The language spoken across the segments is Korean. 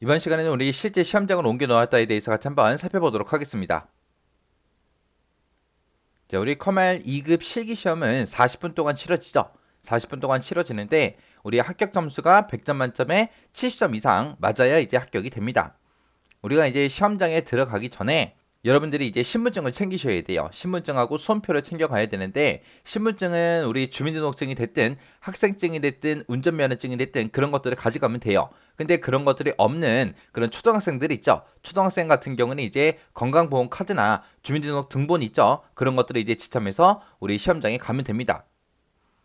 이번 시간에는 우리 실제 시험장을 옮겨 놓았다에 대해서 같이 한번 살펴보도록 하겠습니다. 자, 우리 커말 2급 실기시험은 40분 동안 치러지죠. 40분 동안 치러지는데 우리 합격 점수가 100점 만점에 70점 이상 맞아야 이제 합격이 됩니다. 우리가 이제 시험장에 들어가기 전에 여러분들이 이제 신분증을 챙기셔야 돼요. 신분증하고 수험표를 챙겨가야 되는데, 신분증은 우리 주민등록증이 됐든 학생증이 됐든 운전면허증이 됐든 그런 것들을 가져가면 돼요. 근데 그런 것들이 없는 그런 초등학생들 있죠. 초등학생 같은 경우는 이제 건강보험 카드나 주민등록 등본 있죠. 그런 것들을 이제 지참해서 우리 시험장에 가면 됩니다.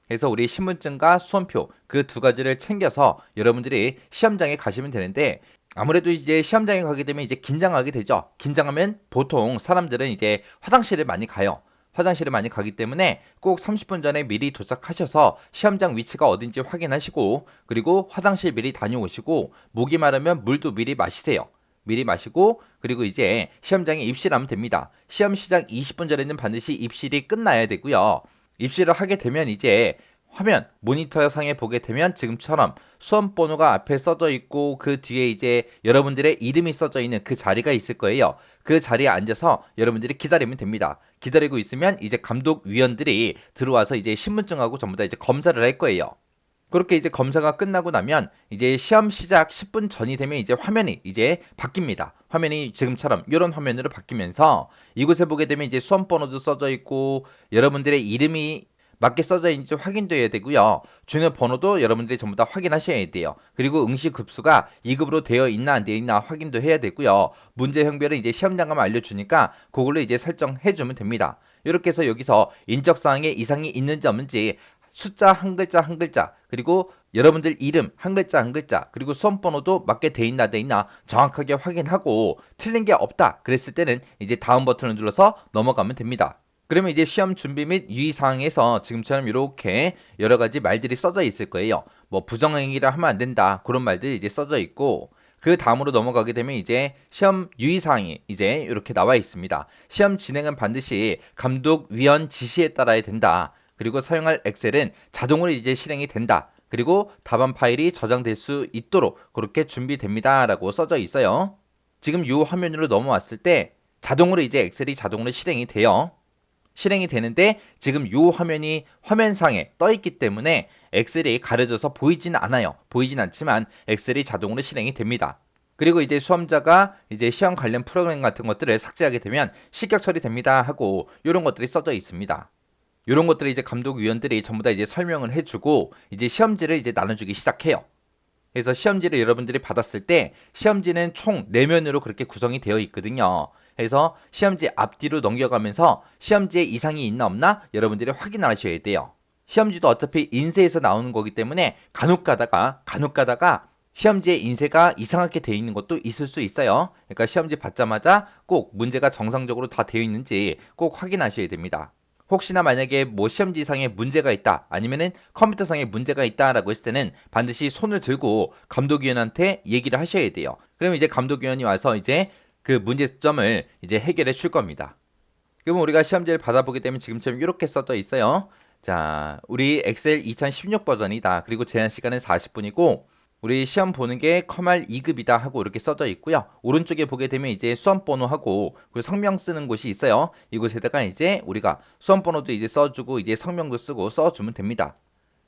그래서 우리 신분증과 수험표 그 두 가지를 챙겨서 여러분들이 시험장에 가시면 되는데, 아무래도 이제 시험장에 가게 되면 이제 긴장하게 되죠. 긴장하면 보통 사람들은 이제 화장실을 많이 가요. 화장실을 많이 가기 때문에 꼭 30분 전에 미리 도착하셔서 시험장 위치가 어딘지 확인하시고, 그리고 화장실 미리 다녀오시고, 목이 마르면 물도 미리 마시세요. 미리 마시고, 그리고 이제 시험장에 입실하면 됩니다. 시험 시작 20분 전에는 반드시 입실이 끝나야 되고요. 입시를 하게 되면 이제 화면 모니터 상에 보게 되면 지금처럼 수험 번호가 앞에 써져 있고, 그 뒤에 이제 여러분들의 이름이 써져 있는 그 자리가 있을 거예요. 그 자리에 앉아서 여러분들이 기다리면 됩니다. 기다리고 있으면 이제 감독위원들이 들어와서 이제 신분증하고 전부 다 이제 검사를 할 거예요. 그렇게 이제 검사가 끝나고 나면 이제 시험 시작 10분 전이 되면 이제 화면이 이제 바뀝니다. 화면이 지금처럼 이런 화면으로 바뀌면서 이곳에 보게 되면 이제 수험 번호도 써져 있고, 여러분들의 이름이 맞게 써져 있는지 확인돼야 되고요. 주요 번호도 여러분들이 전부 다 확인하셔야 돼요. 그리고 응시 급수가 2급으로 되어 있나 안 되어 있나 확인도 해야 되고요. 문제 형별은 이제 시험장 가면 알려주니까 그걸로 이제 설정해 주면 됩니다. 이렇게 해서 여기서 인적사항에 이상이 있는지 없는지 숫자 한 글자 한 글자, 그리고 여러분들 이름 한 글자 한 글자, 그리고 수험번호도 맞게 돼 있나 돼 있나 정확하게 확인하고, 틀린 게 없다 그랬을 때는 이제 다음 버튼을 눌러서 넘어가면 됩니다. 그러면 이제 시험 준비 및 유의사항에서 지금처럼 이렇게 여러 가지 말들이 써져 있을 거예요. 뭐 부정행위를 하면 안 된다 그런 말들이 이제 써져 있고, 그 다음으로 넘어가게 되면 이제 시험 유의사항이 이제 이렇게 나와 있습니다. 시험 진행은 반드시 감독위원 지시에 따라야 된다. 그리고 사용할 엑셀은 자동으로 이제 실행이 된다. 그리고 답안 파일이 저장될 수 있도록 그렇게 준비됩니다 라고 써져 있어요. 지금 이 화면으로 넘어왔을 때 자동으로 이제 엑셀이 자동으로 실행이 돼요. 실행이 되는데 지금 이 화면이 화면상에 떠 있기 때문에 엑셀이 가려져서 보이진 않아요. 보이진 않지만 엑셀이 자동으로 실행이 됩니다. 그리고 이제 수험자가 이제 시험 관련 프로그램 같은 것들을 삭제하게 되면 실격 처리됩니다 하고 이런 것들이 써져 있습니다. 이런 것들을 이제 감독위원들이 전부 다 이제 설명을 해주고 이제 시험지를 이제 나눠주기 시작해요. 그래서 시험지를 여러분들이 받았을 때 시험지는 총 4면으로 그렇게 구성이 되어 있거든요. 그래서 시험지 앞뒤로 넘겨가면서 시험지에 이상이 있나 없나 여러분들이 확인하셔야 돼요. 시험지도 어차피 인쇄해서 나오는 거기 때문에 간혹 가다가 시험지에 인쇄가 이상하게 되어 있는 것도 있을 수 있어요. 그러니까 시험지 받자마자 꼭 문제가 정상적으로 다 되어 있는지 꼭 확인하셔야 됩니다. 혹시나 만약에 뭐 시험지상에 문제가 있다, 아니면은 컴퓨터상에 문제가 있다라고 했을 때는 반드시 손을 들고 감독위원한테 얘기를 하셔야 돼요. 그러면 이제 감독위원이 와서 이제 그 문제점을 이제 해결해 줄 겁니다. 그러면 우리가 시험지를 받아보게 되면 지금처럼 이렇게 써져 있어요. 자, 우리 엑셀 2016 버전이다. 그리고 제한 시간은 40분이고 우리 시험 보는 게 커말 2급이다 하고 이렇게 써져 있고요. 오른쪽에 보게 되면 이제 수험 번호하고 그리고 성명 쓰는 곳이 있어요. 이곳에다가 이제 우리가 수험 번호도 이제 써주고 이제 성명도 쓰고 써주면 됩니다.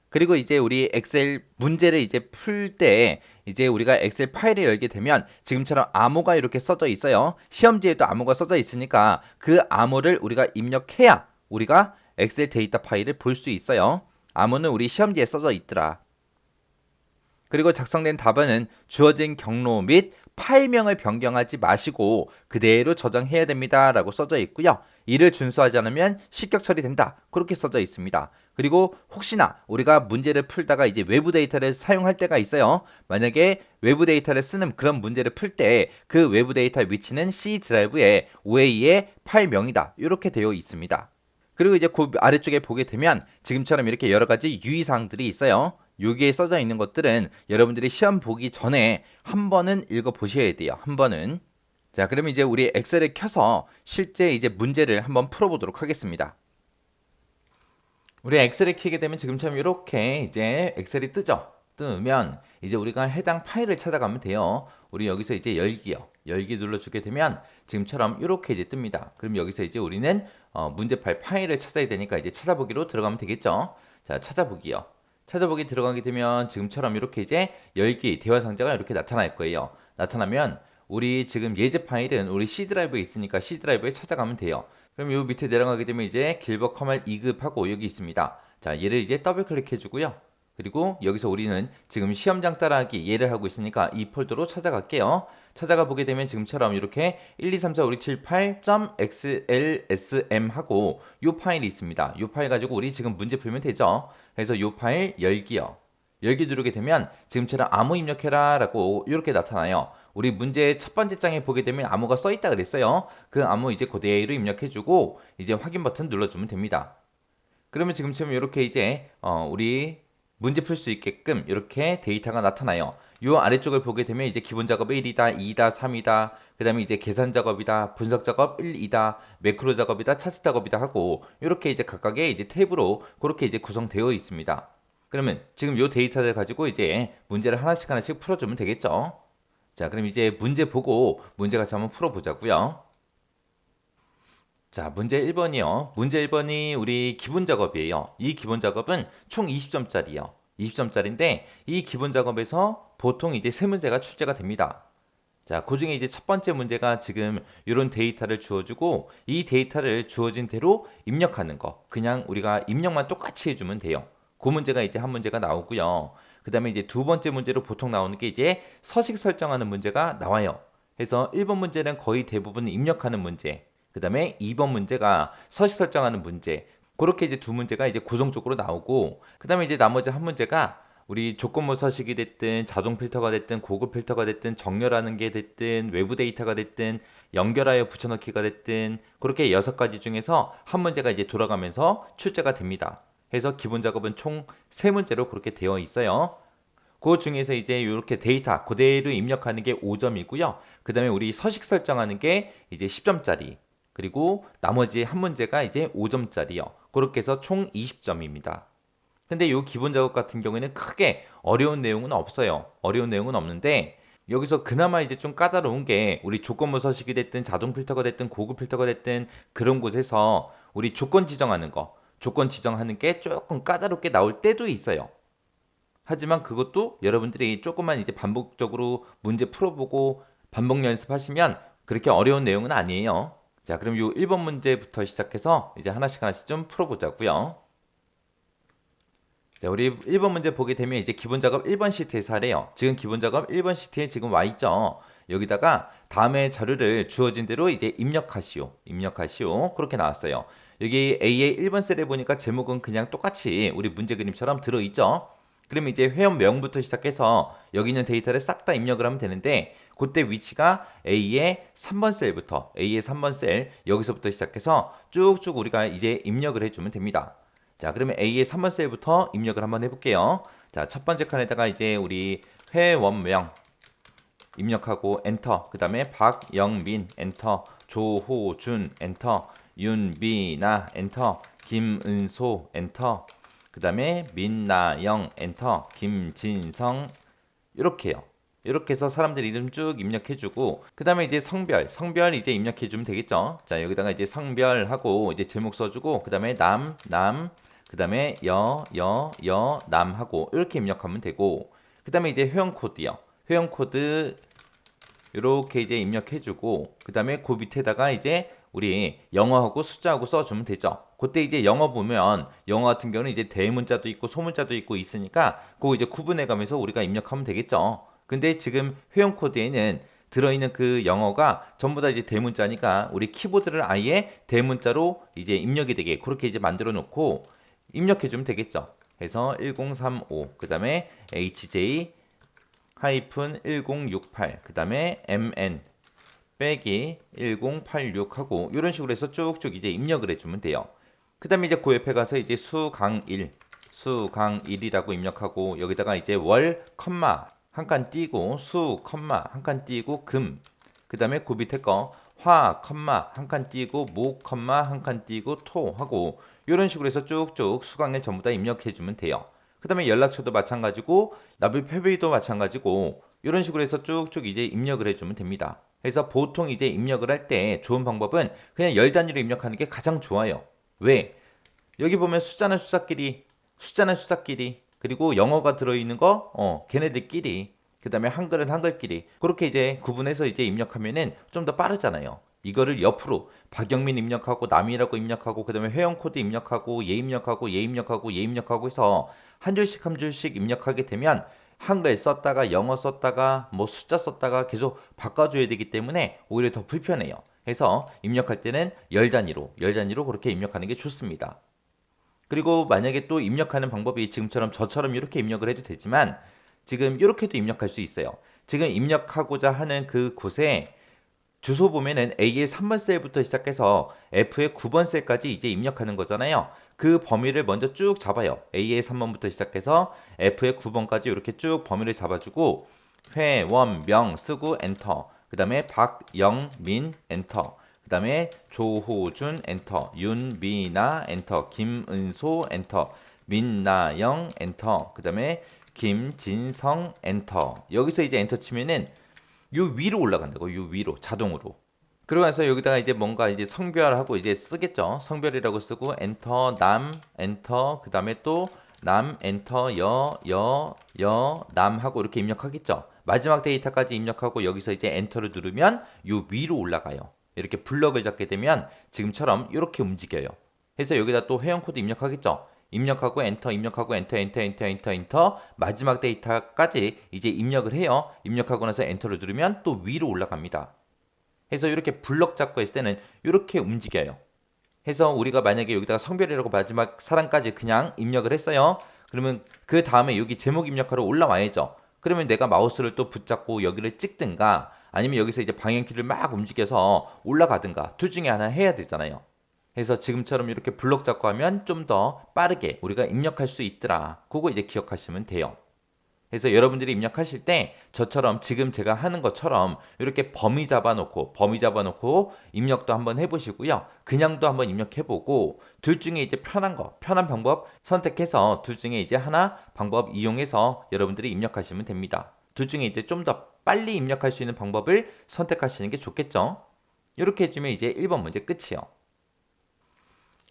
그리고 이제 우리 엑셀 문제를 이제 풀 때 이제 우리가 엑셀 파일을 열게 되면 지금처럼 암호가 이렇게 써져 있어요. 시험지에도 암호가 써져 있으니까 그 암호를 우리가 입력해야 우리가 엑셀 데이터 파일을 볼 수 있어요. 암호는 우리 시험지에 써져 있더라. 그리고 작성된 답안은 주어진 경로 및 파일명을 변경하지 마시고 그대로 저장해야 됩니다 라고 써져 있고요. 이를 준수하지 않으면 실격 처리된다 그렇게 써져 있습니다. 그리고 혹시나 우리가 문제를 풀다가 이제 외부 데이터를 사용할 때가 있어요. 만약에 외부 데이터를 쓰는 그런 문제를 풀 때 그 외부 데이터 위치는 C 드라이브의 OA의 파일명이다 이렇게 되어 있습니다. 그리고 이제 그 아래쪽에 보게 되면 지금처럼 이렇게 여러 가지 유의사항들이 있어요. 여기에 써져 있는 것들은 여러분들이 시험 보기 전에 한 번은 읽어 보셔야 돼요. 한 번은. 자, 그러면 이제 우리 엑셀을 켜서 실제 이제 문제를 한번 풀어보도록 하겠습니다. 우리 엑셀을 켜게 되면 지금처럼 이렇게 이제 엑셀이 뜨죠. 뜨면 이제 우리가 해당 파일을 찾아가면 돼요. 우리 여기서 이제 열기요. 열기 눌러주게 되면 지금처럼 이렇게 이제 뜹니다. 그럼 여기서 이제 우리는 문제 파일을 찾아야 되니까 이제 찾아보기로 들어가면 되겠죠. 자, 찾아보기요. 찾아보기 들어가게 되면 지금처럼 이렇게 이제 열기 대화 상자가 이렇게 나타날 거예요. 나타나면 우리 지금 예제 파일은 우리 C 드라이브에 있으니까 C 드라이브에 찾아가면 돼요. 그럼 요 밑에 내려가게 되면 이제 길버 커널 2급하고 여기 있습니다. 자, 얘를 이제 더블 클릭해 주고요. 그리고 여기서 우리는 지금 시험장 따라하기 얘를 하고 있으니까 이 폴더로 찾아갈게요. 찾아가 보게 되면 지금처럼 이렇게 1, 2, 3, 4, 5, 6, 7, 8.xlsm 하고 요 파일이 있습니다. 요 파일 가지고 우리 지금 문제 풀면 되죠. 그래서 요 파일 열기요. 열기 누르게 되면 지금처럼 암호 입력해라 라고 이렇게 나타나요. 우리 문제 첫 번째 장에 보게 되면 암호가 써 있다 그랬어요. 그 암호 이제 그대로 입력해주고 이제 확인 버튼 눌러주면 됩니다. 그러면 지금처럼 이렇게 이제 우리 문제 풀 수 있게끔 이렇게 데이터가 나타나요. 요 아래쪽을 보게 되면 이제 기본 작업 1이다, 2다, 3이다, 그 다음에 이제 계산 작업이다, 분석 작업 1, 2다, 매크로 작업이다, 차트 작업이다 하고 이렇게 이제 각각의 이제 탭으로 그렇게 이제 구성되어 있습니다. 그러면 지금 요 데이터를 가지고 이제 문제를 하나씩 하나씩 풀어주면 되겠죠. 자, 그럼 이제 문제 보고 문제 같이 한번 풀어보자고요. 자, 문제 1번이요. 문제 1번이 우리 기본 작업이에요. 이 기본 작업은 총 20점짜리요. 20점짜리인데 이 기본 작업에서 보통 이제 세 문제가 출제가 됩니다. 자, 그 중에 이제 첫 번째 문제가 지금 이런 데이터를 주어주고 이 데이터를 주어진 대로 입력하는 거. 그냥 우리가 입력만 똑같이 해주면 돼요. 그 문제가 이제 한 문제가 나오고요. 그 다음에 이제 두 번째 문제로 보통 나오는 게 이제 서식 설정하는 문제가 나와요. 그래서 1번 문제는 거의 대부분 입력하는 문제. 그 다음에 2번 문제가 서식 설정하는 문제. 그렇게 이제 두 문제가 이제 고정적으로 나오고, 그 다음에 이제 나머지 한 문제가 우리 조건부 서식이 됐든 자동 필터가 됐든 고급 필터가 됐든 정렬하는 게 됐든 외부 데이터가 됐든 연결하여 붙여넣기가 됐든 그렇게 6가지 중에서 한 문제가 이제 돌아가면서 출제가 됩니다. 그래서 기본 작업은 총 3문제로 그렇게 되어 있어요. 그 중에서 이제 이렇게 데이터 그대로 입력하는 게 5점이고요. 그 다음에 우리 서식 설정하는 게 이제 10점짜리. 그리고 나머지 한 문제가 이제 5점짜리요. 그렇게 해서 총 20점입니다. 근데 이 기본 작업 같은 경우에는 크게 어려운 내용은 없어요. 어려운 내용은 없는데 여기서 그나마 이제 좀 까다로운 게 우리 조건부 서식이 됐든 자동 필터가 됐든 고급 필터가 됐든 그런 곳에서 우리 조건 지정하는 거, 조건 지정하는 게 조금 까다롭게 나올 때도 있어요. 하지만 그것도 여러분들이 조금만 이제 반복적으로 문제 풀어보고 반복 연습하시면 그렇게 어려운 내용은 아니에요. 자, 그럼 요 1번 문제부터 시작해서 이제 하나씩 하나씩 좀 풀어보자고요. 자, 우리 1번 문제 보게 되면 이제 기본 작업 1번 시트에서 하래요. 지금 기본 작업 1번 시트에 지금 와 있죠. 여기다가 다음에 자료를 주어진 대로 이제 입력하시오. 입력하시오. 그렇게 나왔어요. 여기 A의 1번 셀에 보니까 제목은 그냥 똑같이 우리 문제 그림처럼 들어있죠. 그러면 이제 회원명부터 시작해서 여기 있는 데이터를 싹 다 입력을 하면 되는데 그때 위치가 A의 3번 셀부터 A의 3번 셀 여기서부터 시작해서 쭉쭉 우리가 이제 입력을 해주면 됩니다. 자, 그러면 A의 3번 셀부터 입력을 한번 해볼게요. 자, 첫 번째 칸에다가 이제 우리 회원명 입력하고 엔터. 그 다음에 박영민 엔터. 조호준 엔터. 윤비나 엔터. 김은소 엔터. 그 다음에 민나영 엔터. 김진성 이렇게요. 이렇게 해서 사람들 이름 쭉 입력해주고 그 다음에 이제 성별 이제 입력해주면 되겠죠. 자, 여기다가 이제 성별하고 이제 제목 써주고 그 다음에 남 그 다음에 남 하고 이렇게 입력하면 되고 그 다음에 이제 회원 코드요. 회원 코드 이렇게 이제 입력해주고 그 다음에 그 밑에다가 이제 우리 영어하고 숫자하고 써주면 되죠. 그때 이제 영어 보면 영어 같은 경우는 이제 대문자도 있고 소문자도 있고 있으니까 그거 이제 구분해가면서 우리가 입력하면 되겠죠. 근데 지금 회원 코드에는 들어있는 그 영어가 전부 다 이제 대문자니까 우리 키보드를 아예 대문자로 이제 입력이 되게 그렇게 이제 만들어 놓고 입력해주면 되겠죠. 그래서 1035 그 다음에 HJ 1068 그 다음에 MN 빼기 1086 하고 이런 식으로 해서 쭉쭉 이제 입력을 해주면 돼요. 그 다음에 이제 그 옆에 가서 이제 수강일이라고 입력하고 여기다가 이제 월 컴마 한 칸 띄고 수 컴마 한 칸 띄고 금 그 다음에 그 밑에 거 화 컴마 한 칸 띄고 목 컴마 한 칸 띄고 토 하고 이런 식으로 해서 쭉쭉 수강일 전부 다 입력해 주면 돼요. 그 다음에 연락처도 마찬가지고 납입 회비도 마찬가지고 이런 식으로 해서 쭉쭉 이제 입력을 해주면 됩니다. 그래서 보통 이제 입력을 할 때 좋은 방법은 그냥 열 단위로 입력하는 게 가장 좋아요. 왜? 여기 보면 숫자는 숫자끼리, 그리고 영어가 들어있는 거, 걔네들끼리, 그 다음에 한글은 한글끼리, 그렇게 이제 구분해서 이제 입력하면은 좀 더 빠르잖아요. 이거를 옆으로 박영민 입력하고 남이라고 입력하고 그 다음에 회원 코드 입력하고 얘 입력하고 얘 입력하고 얘 입력하고 해서 한 줄씩 한 줄씩 입력하게 되면 한글 썼다가 영어 썼다가 뭐 숫자 썼다가 계속 바꿔줘야 되기 때문에 오히려 더 불편해요. 해서 입력할 때는 열 단위로 그렇게 입력하는 게 좋습니다. 그리고 만약에 또 입력하는 방법이 지금처럼 저처럼 이렇게 입력을 해도 되지만 지금 이렇게도 입력할 수 있어요. 지금 입력하고자 하는 그 곳에 주소 보면은 A의 3번 셀부터 시작해서 F의 9번 셀까지 이제 입력하는 거잖아요. 그 범위를 먼저 쭉 잡아요. A의 3번부터 시작해서 F의 9번까지 이렇게 쭉 범위를 잡아주고 회원명 쓰고 엔터. 그 다음에 박영민 엔터. 그 다음에 조호준 엔터. 윤미나 엔터. 김은소 엔터. 민나영 엔터. 그 다음에 김진성 엔터. 여기서 이제 엔터 치면은 요 위로 올라간다고. 요 위로 자동으로. 그러고 나서 여기다가 이제 뭔가 이제 성별하고 이제 쓰겠죠. 성별이라고 쓰고 엔터 남 엔터 그다음에 또 남 엔터 남 하고 이렇게 입력하겠죠. 마지막 데이터까지 입력하고 여기서 이제 엔터를 누르면 요 위로 올라가요. 이렇게 블럭을 잡게 되면 지금처럼 이렇게 움직여요. 그래서 여기다 또 회원 코드 입력하겠죠. 입력하고 엔터 입력하고 엔터 마지막 데이터까지 이제 입력을 해요. 입력하고 나서 엔터를 누르면 또 위로 올라갑니다. 해서 이렇게 블럭 잡고 했을 때는 이렇게 움직여요. 해서 우리가 만약에 여기다가 성별이라고 마지막 사람까지 그냥 입력을 했어요. 그러면 그 다음에 여기 제목 입력하러 올라와야죠. 그러면 내가 마우스를 또 붙잡고 여기를 찍든가 아니면 여기서 이제 방향키를 막 움직여서 올라가든가 둘 중에 하나 해야 되잖아요. 그래서 지금처럼 이렇게 블럭 잡고 하면 좀 더 빠르게 우리가 입력할 수 있더라. 그거 이제 기억하시면 돼요. 그래서 여러분들이 입력하실 때 저처럼 지금 제가 하는 것처럼 이렇게 범위 잡아놓고 입력도 한번 해보시고요. 그냥도 한번 입력해보고 둘 중에 이제 편한 방법 선택해서 둘 중에 이제 하나 방법 이용해서 여러분들이 입력하시면 됩니다. 둘 중에 이제 좀 더 빨리 입력할 수 있는 방법을 선택하시는 게 좋겠죠. 이렇게 해주면 이제 1번 문제 끝이요.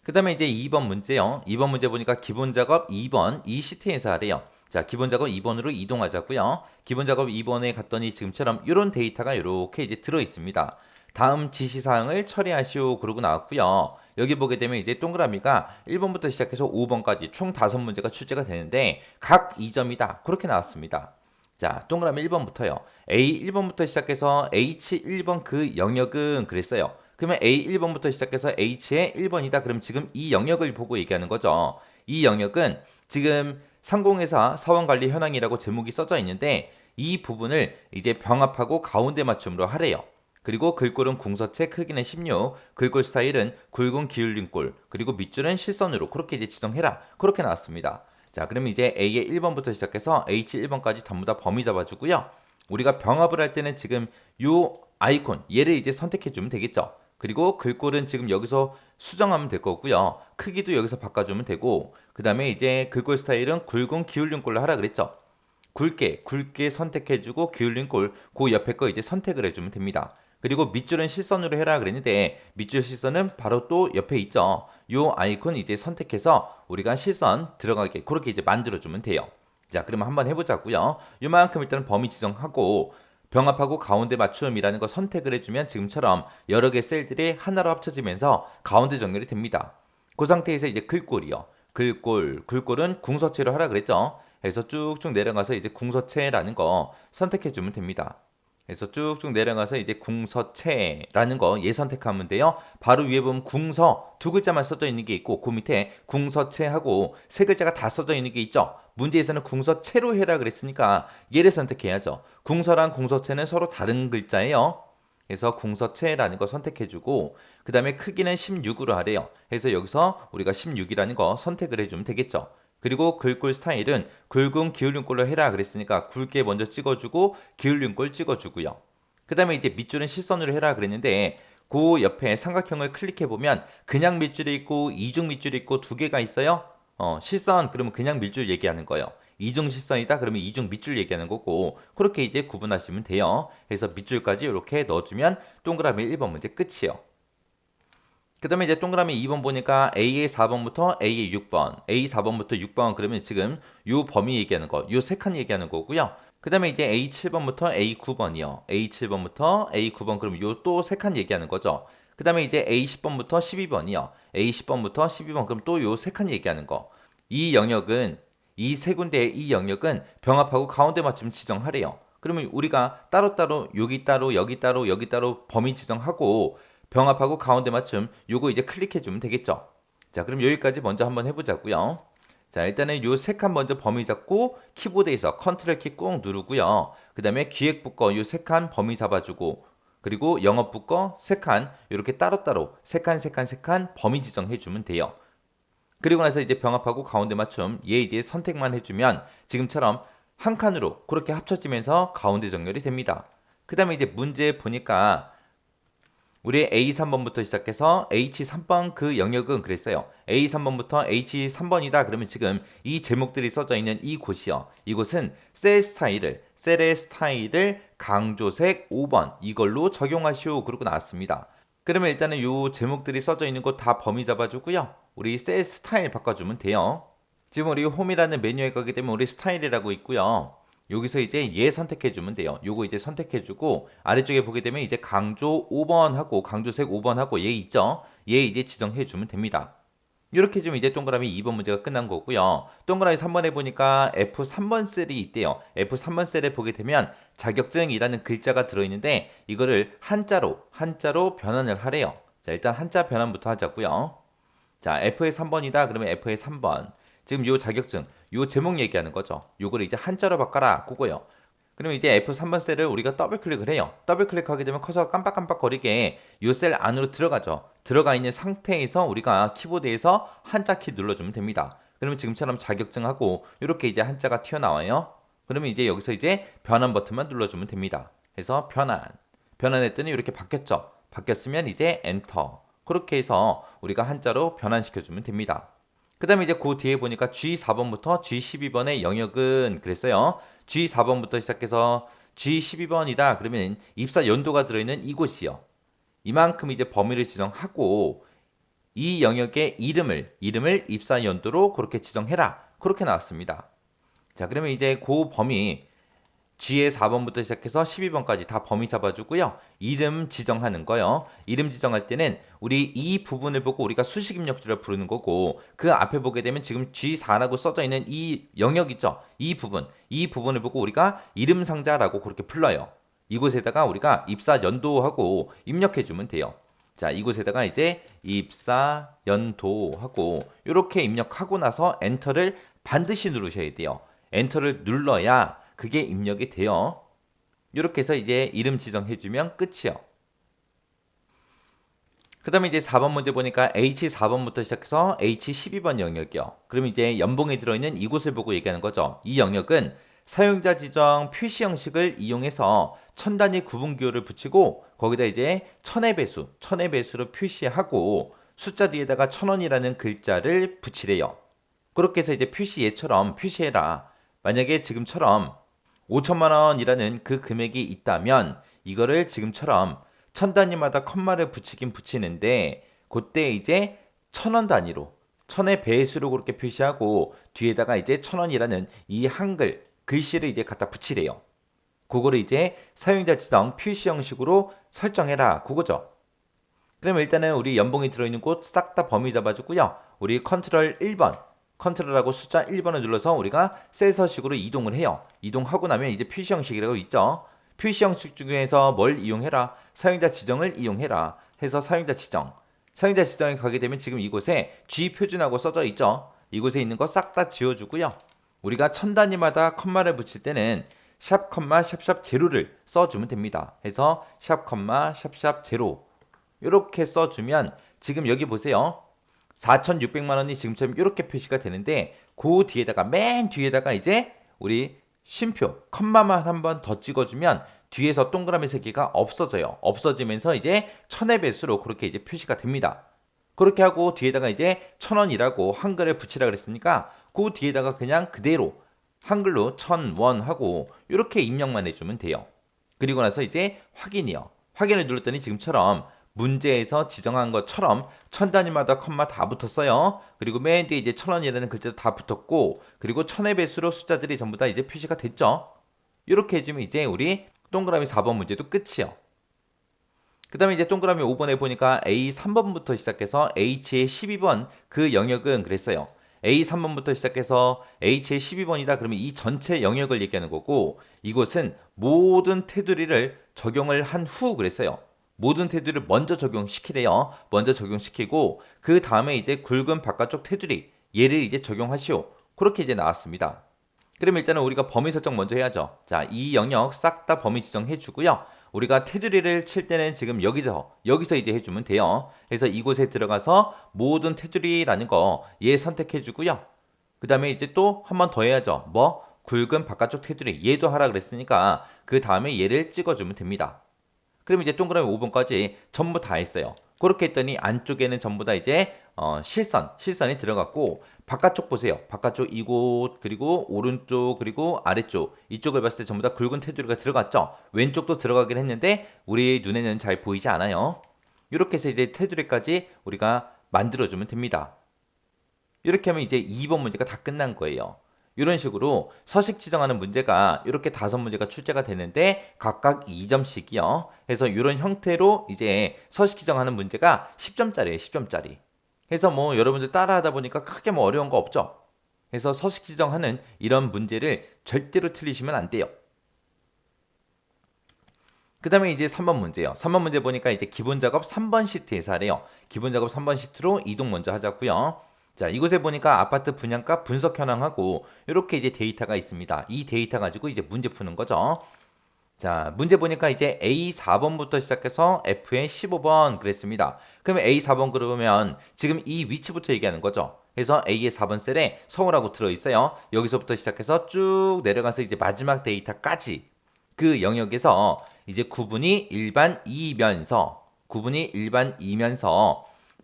그 다음에 이제 2번 문제요. 2번 문제 보니까 기본 작업 2번 이 시트에서 하래요. 자, 기본 작업 2번으로 이동하자고요. 기본 작업 2번에 갔더니 지금처럼 이런 데이터가 이렇게 이제 들어 있습니다. 다음 지시사항을 처리하시오 그러고 나왔고요. 여기 보게 되면 이제 동그라미가 1번부터 시작해서 5번까지 총 5문제가 출제가 되는데 각 2점이다. 그렇게 나왔습니다. 자, 동그라미 1번부터요. A 1번부터 시작해서 H 1번 그 영역은 그랬어요. 그러면 A 1번부터 시작해서 H의 1번이다. 그럼 지금 이 영역을 보고 얘기하는 거죠. 이 영역은 지금 상공회사 사원관리 현황이라고 제목이 써져 있는데 이 부분을 이제 병합하고 가운데 맞춤으로 하래요. 그리고 글꼴은 궁서체 크기는 16, 글꼴 스타일은 굵은 기울린 꼴, 그리고 밑줄은 실선으로 그렇게 이제 지정해라. 그렇게 나왔습니다. 자, 그럼 이제 A의 1번부터 시작해서 H 1번까지 전부 다 범위 잡아주고요. 우리가 병합을 할 때는 지금 요 아이콘 얘를 이제 선택해 주면 되겠죠. 그리고 글꼴은 지금 여기서 수정하면 될 거고요. 크기도 여기서 바꿔주면 되고 그 다음에 이제 글꼴 스타일은 굵은 기울린 꼴로 하라 그랬죠. 굵게 선택해주고 기울린 꼴 그 옆에 거 이제 선택을 해주면 됩니다. 그리고 밑줄은 실선으로 해라 그랬는데 밑줄 실선은 바로 또 옆에 있죠. 요 아이콘 이제 선택해서 우리가 실선 들어가게 그렇게 이제 만들어주면 돼요. 자, 그러면 한번 해보자고요. 요만큼 일단 범위 지정하고 병합하고 가운데 맞춤이라는 거 선택을 해주면 지금처럼 여러 개 셀들이 하나로 합쳐지면서 가운데 정렬이 됩니다. 그 상태에서 이제 글꼴이요. 글꼴은 궁서체로 하라 그랬죠. 그래서 쭉쭉 내려가서 이제 궁서체라는 거 선택해주면 됩니다. 그래서 쭉쭉 내려가서 이제 궁서체라는 거 얘 선택하면 돼요. 바로 위에 보면 궁서 두 글자만 써져 있는 게 있고 그 밑에 궁서체하고 세 글자가 다 써져 있는 게 있죠. 문제에서는 궁서체로 해라 그랬으니까 얘를 선택해야죠. 궁서랑 궁서체는 서로 다른 글자예요. 그래서 궁서체라는 거 선택해주고 그 다음에 크기는 16으로 하래요. 그래서 여기서 우리가 16이라는 거 선택을 해주면 되겠죠. 그리고 글꼴 스타일은 굵은 기울린 꼴로 해라 그랬으니까 굵게 먼저 찍어주고 기울린 꼴 찍어주고요. 그 다음에 이제 밑줄은 실선으로 해라 그랬는데 그 옆에 삼각형을 클릭해보면 그냥 밑줄이 있고 이중 밑줄이 있고 두 개가 있어요. 실선 그러면 그냥 밀줄 얘기하는 거예요. 이중 실선이다 그러면 이중 밑줄 얘기하는 거고 그렇게 이제 구분하시면 돼요. 그래서 밑줄까지 이렇게 넣어주면 동그라미 1번 문제 끝이에요. 그 다음에 이제 동그라미 2번 보니까 A의 4번부터 A의 6번, A 4번부터 6번 그러면 지금 요 범위 얘기하는 거, 요 세 칸 얘기하는 거고요. 그 다음에 이제 A 7번부터 A 9번이요. A 7번부터 A 9번 그러면 요 또 세 칸 얘기하는 거죠. 그 다음에 이제 A 10번부터 12번이요. A 10번부터 12번 그럼 또 요 세 칸 얘기하는 거. 이 영역은 이 세 군데의 이 영역은 병합하고 가운데 맞춤 지정하래요. 그러면 우리가 따로따로 여기 따로 여기 따로 여기 따로 범위 지정하고 병합하고 가운데 맞춤 요거 이제 클릭해주면 되겠죠. 자 그럼 여기까지 먼저 한번 해보자고요. 자 일단은 요 세 칸 먼저 범위 잡고 키보드에서 컨트롤 키 꾹 누르고요. 그 다음에 기획부 거 요 세 칸 범위 잡아주고 그리고 영업부 거 세 칸 이렇게 따로따로 세 칸 세 칸 세 칸 범위 지정해주면 돼요. 그리고 나서 이제 병합하고 가운데 맞춤 얘 이제 선택만 해주면 지금처럼 한 칸으로 그렇게 합쳐지면서 가운데 정렬이 됩니다. 그 다음에 이제 문제 보니까 우리 A3번부터 시작해서 H3번 그 영역은 그랬어요. A3번부터 H3번이다. 그러면 지금 이 제목들이 써져 있는 이곳이요. 이곳은 셀의 스타일을 강조색 5번 이걸로 적용하시오. 그러고 나왔습니다. 그러면 일단은 이 제목들이 써져 있는 곳 다 범위 잡아주고요. 우리 셀 스타일 바꿔주면 돼요. 지금 우리 홈이라는 메뉴에 가게 되면 우리 스타일이라고 있고요. 여기서 이제 얘 선택해주면 돼요. 요거 이제 선택해주고 아래쪽에 보게 되면 이제 강조 5번 하고 강조색 5번 하고 얘 있죠? 얘 이제 지정해주면 됩니다. 이렇게 해주면 이제 동그라미 2번 문제가 끝난 거고요. 동그라미 3번에 보니까 F3번 셀이 있대요. F3번 셀에 보게 되면 자격증이라는 글자가 들어있는데 이거를 한자로 변환을 하래요. 자 일단 한자 변환부터 하자고요. 자 F의 3번이다. 그러면 F의 3번. 지금 요 자격증, 요 제목 얘기하는 거죠. 요거를 이제 한자로 바꿔라. 그거요. 그러면 이제 F3번 셀을 우리가 더블 클릭을 해요. 더블 클릭하게 되면 커서가 깜빡깜빡거리게 요 셀 안으로 들어가죠. 들어가 있는 상태에서 우리가 키보드에서 한자 키 눌러주면 됩니다. 그러면 지금처럼 자격증하고 이렇게 이제 한자가 튀어나와요. 그러면 이제 여기서 이제 변환 버튼만 눌러주면 됩니다. 그래서 변환했더니 이렇게 바뀌었죠. 바뀌었으면 이제 엔터. 그렇게 해서 우리가 한자로 변환시켜주면 됩니다. 그 다음에 이제 그 뒤에 보니까 G4번부터 G12번의 영역은 그랬어요. G4번부터 시작해서 G12번이다. 그러면 입사 연도가 들어있는 이곳이요. 이만큼 이제 범위를 지정하고 이 영역의 이름을 입사 연도로 그렇게 지정해라. 그렇게 나왔습니다. 자, 그러면 이제 그 범위 G의 4번부터 시작해서 12번까지 다 범위 잡아주고요. 이름 지정하는 거요. 이름 지정할 때는 우리 이 부분을 보고 우리가 수식 입력줄을 부르는 거고 그 앞에 보게 되면 지금 G4라고 써져 있는 이 영역 있죠. 이 부분을 보고 우리가 이름 상자라고 그렇게 불러요. 이곳에다가 우리가 입사 연도하고 입력해주면 돼요. 자, 이곳에다가 이제 입사 연도하고 이렇게 입력하고 나서 엔터를 반드시 누르셔야 돼요. 엔터를 눌러야 그게 입력이 돼요. 이렇게 해서 이제 이름 지정해주면 끝이요. 그 다음에 이제 4번 문제 보니까 H4번부터 시작해서 H12번 영역이요. 그럼 이제 연봉에 들어있는 이곳을 보고 얘기하는 거죠. 이 영역은 사용자 지정 표시 형식을 이용해서 천 단위 구분 기호를 붙이고 거기다 이제 천의 배수로 표시하고 숫자 뒤에다가 1000원이라는 글자를 붙이래요. 그렇게 해서 이제 표시 얘처럼 표시해라. 만약에 지금처럼 5천만 원이라는 그 금액이 있다면 이거를 지금처럼 천 단위마다 컴마를 붙이긴 붙이는데 그때 이제 1000원 단위로 천의 배수로 그렇게 표시하고 뒤에다가 이제 1000원이라는 이 한글 글씨를 이제 갖다 붙이래요. 그거를 이제 사용자 지정 표시 형식으로 설정해라. 그거죠. 그러면 일단은 우리 연봉이 들어있는 곳 싹 다 범위 잡아주고요. 우리 컨트롤 1번 컨트롤하고 숫자 1번을 눌러서 우리가 셀 서식으로 이동을 해요. 이동하고 나면 이제 표시 형식이라고 있죠. 표시 형식 중에서 뭘 이용해라? 사용자 지정을 이용해라. 해서 사용자 지정에 가게 되면 지금 이곳에 G 표준하고 써져 있죠. 이곳에 있는 거 싹 다 지워주고요. 우리가 천 단위마다 컴마를 붙일 때는 샵 컴마 샵샵 제로를 써주면 됩니다. 해서 샵 컴마 샵샵 제로 이렇게 써주면 지금 여기 보세요. 4,600만 원이 지금처럼 이렇게 표시가 되는데 그 뒤에다가 맨 뒤에다가 이제 우리 쉼표 컴마만 한 번 더 찍어주면 뒤에서 동그라미 세 개가 없어져요. 없어지면서 이제 천의 배수로 그렇게 이제 표시가 됩니다. 그렇게 하고 뒤에다가 이제 1,000원이라고 한글을 붙이라 그랬으니까 그 뒤에다가 그냥 그대로 한글로 1,000원 하고 이렇게 입력만 해주면 돼요. 그리고 나서 이제 확인이요. 확인을 눌렀더니 지금처럼 문제에서 지정한 것처럼 1,000단위마다 컴마 다 붙었어요. 그리고 맨 뒤에 이제 1,000원이라는 글자도 다 붙었고, 그리고 1,000의 배수로 숫자들이 전부 다 이제 표시가 됐죠. 이렇게 해주면 이제 우리 동그라미 4번 문제도 끝이요. 그 다음에 이제 동그라미 5번에 보니까 A 3번부터 시작해서 H의 12번 그 영역은 그랬어요. A 3번부터 시작해서 H의 12번이다. 그러면 이 전체 영역을 얘기하는 거고, 이곳은 모든 테두리를 적용을 한 후 그랬어요. 모든 테두리를 먼저 적용시키래요. 먼저 적용시키고 그 다음에 이제 굵은 바깥쪽 테두리 얘를 이제 적용하시오. 그렇게 이제 나왔습니다. 그럼 일단은 우리가 범위 설정 먼저 해야죠. 자, 이 영역 싹 다 범위 지정해 주고요. 우리가 테두리를 칠 때는 지금 여기서 이제 해주면 돼요. 그래서 이곳에 들어가서 모든 테두리라는 거 얘 선택해 주고요. 그 다음에 이제 또 한 번 더 해야죠. 뭐? 굵은 바깥쪽 테두리 얘도 하라 그랬으니까 그 다음에 얘를 찍어주면 됩니다. 그럼 이제 동그라미 5번까지 전부 다 했어요. 그렇게 했더니 안쪽에는 전부 다 이제 실선이 들어갔고, 바깥쪽 보세요. 바깥쪽 이곳, 그리고 오른쪽, 그리고 아래쪽 이쪽을 봤을 때 전부 다 굵은 테두리가 들어갔죠. 왼쪽도 들어가긴 했는데 우리 눈에는 잘 보이지 않아요. 이렇게 해서 이제 테두리까지 우리가 만들어주면 됩니다. 이렇게 하면 이제 2번 문제가 다 끝난 거예요. 이런 식으로 서식 지정하는 문제가 이렇게 5문제가 출제가 되는데 각각 2점씩이요. 그래서 이런 형태로 이제 서식 지정하는 문제가 10점짜리예요. 10점짜리. 그래서 뭐 여러분들 따라하다 보니까 크게 뭐 어려운 거 없죠. 그래서 서식 지정하는 이런 문제를 절대로 틀리시면 안 돼요. 그 다음에 이제 3번 문제요. 3번 문제 보니까 이제 기본 작업 3번 시트에서 하래요. 기본 작업 3번 시트로 이동 먼저 하자고요. 자, 이곳에 보니까 아파트 분양가 분석 현황하고 이렇게 이제 데이터가 있습니다. 이 데이터 가지고 이제 문제 푸는 거죠. 자, 문제 보니까 이제 A4번부터 시작해서 F의 15번 그랬습니다. 그러면 A4번 그러면 지금 이 위치부터 얘기하는 거죠. 그래서 A의 4번 셀에 서울하고 들어있어요. 여기서부터 시작해서 쭉 내려가서 이제 마지막 데이터까지 그 영역에서 이제 구분이 일반 이면서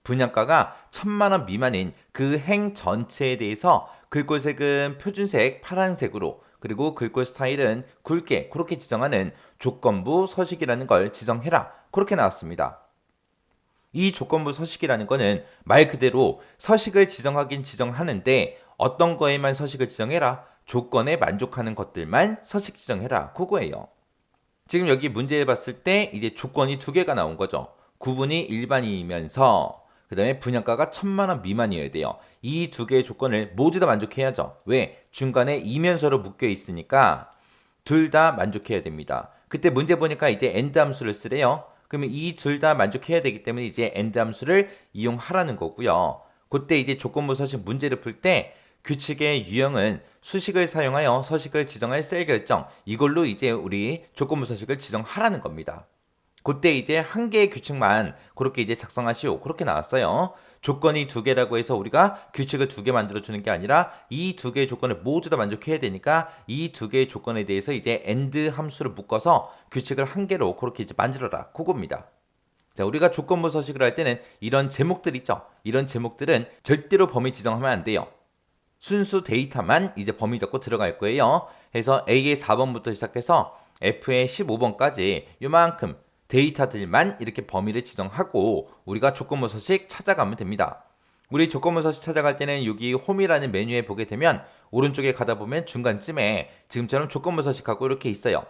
분양가가 1,000만 원 미만인 그 행 전체에 대해서 글꼴색은 표준색 파란색으로, 그리고 글꼴 스타일은 굵게 그렇게 지정하는 조건부 서식이라는 걸 지정해라. 그렇게 나왔습니다. 이 조건부 서식이라는 거는 말 그대로 서식을 지정하긴 지정하는데 어떤 거에만 서식을 지정해라. 조건에 만족하는 것들만 서식 지정해라. 그거예요. 지금 여기 문제를 봤을 때 이제 조건이 2개가 나온 거죠. 구분이 일반이면서 그 다음에 분양가가 1,000만 원 미만이어야 돼요. 이 2개의 조건을 모두 다 만족해야죠. 왜? 중간에 이면서로 묶여 있으니까 둘 다 만족해야 됩니다. 그때 문제 보니까 이제 AND 함수를 쓰래요. 그러면 이 둘 다 만족해야 되기 때문에 이제 AND 함수를 이용하라는 거고요. 그때 이제 조건부 서식 문제를 풀 때 규칙의 유형은 수식을 사용하여 서식을 지정할 셀 결정, 이걸로 이제 우리 조건부 서식을 지정하라는 겁니다. 그때 이제 한 개의 규칙만 그렇게 이제 작성하시오. 그렇게 나왔어요. 조건이 2개라고 해서 우리가 규칙을 2개 만들어주는 게 아니라 이 2개의 조건을 모두 다 만족해야 되니까 이 2개의 조건에 대해서 이제 AND 함수를 묶어서 규칙을 1개로 그렇게 이제 만들어라. 그겁니다. 자, 우리가 조건부 서식을 할 때는 이런 제목들 있죠. 이런 제목들은 절대로 범위 지정하면 안 돼요. 순수 데이터만 이제 범위 잡고 들어갈 거예요. 그래서 A의 4번부터 시작해서 F의 15번까지 요만큼 데이터들만 이렇게 범위를 지정하고 우리가 조건부 서식 찾아가면 됩니다. 우리 조건부 서식 찾아갈 때는 여기 홈이라는 메뉴에 보게 되면 오른쪽에 가다 보면 중간쯤에 지금처럼 조건부 서식하고 이렇게 있어요.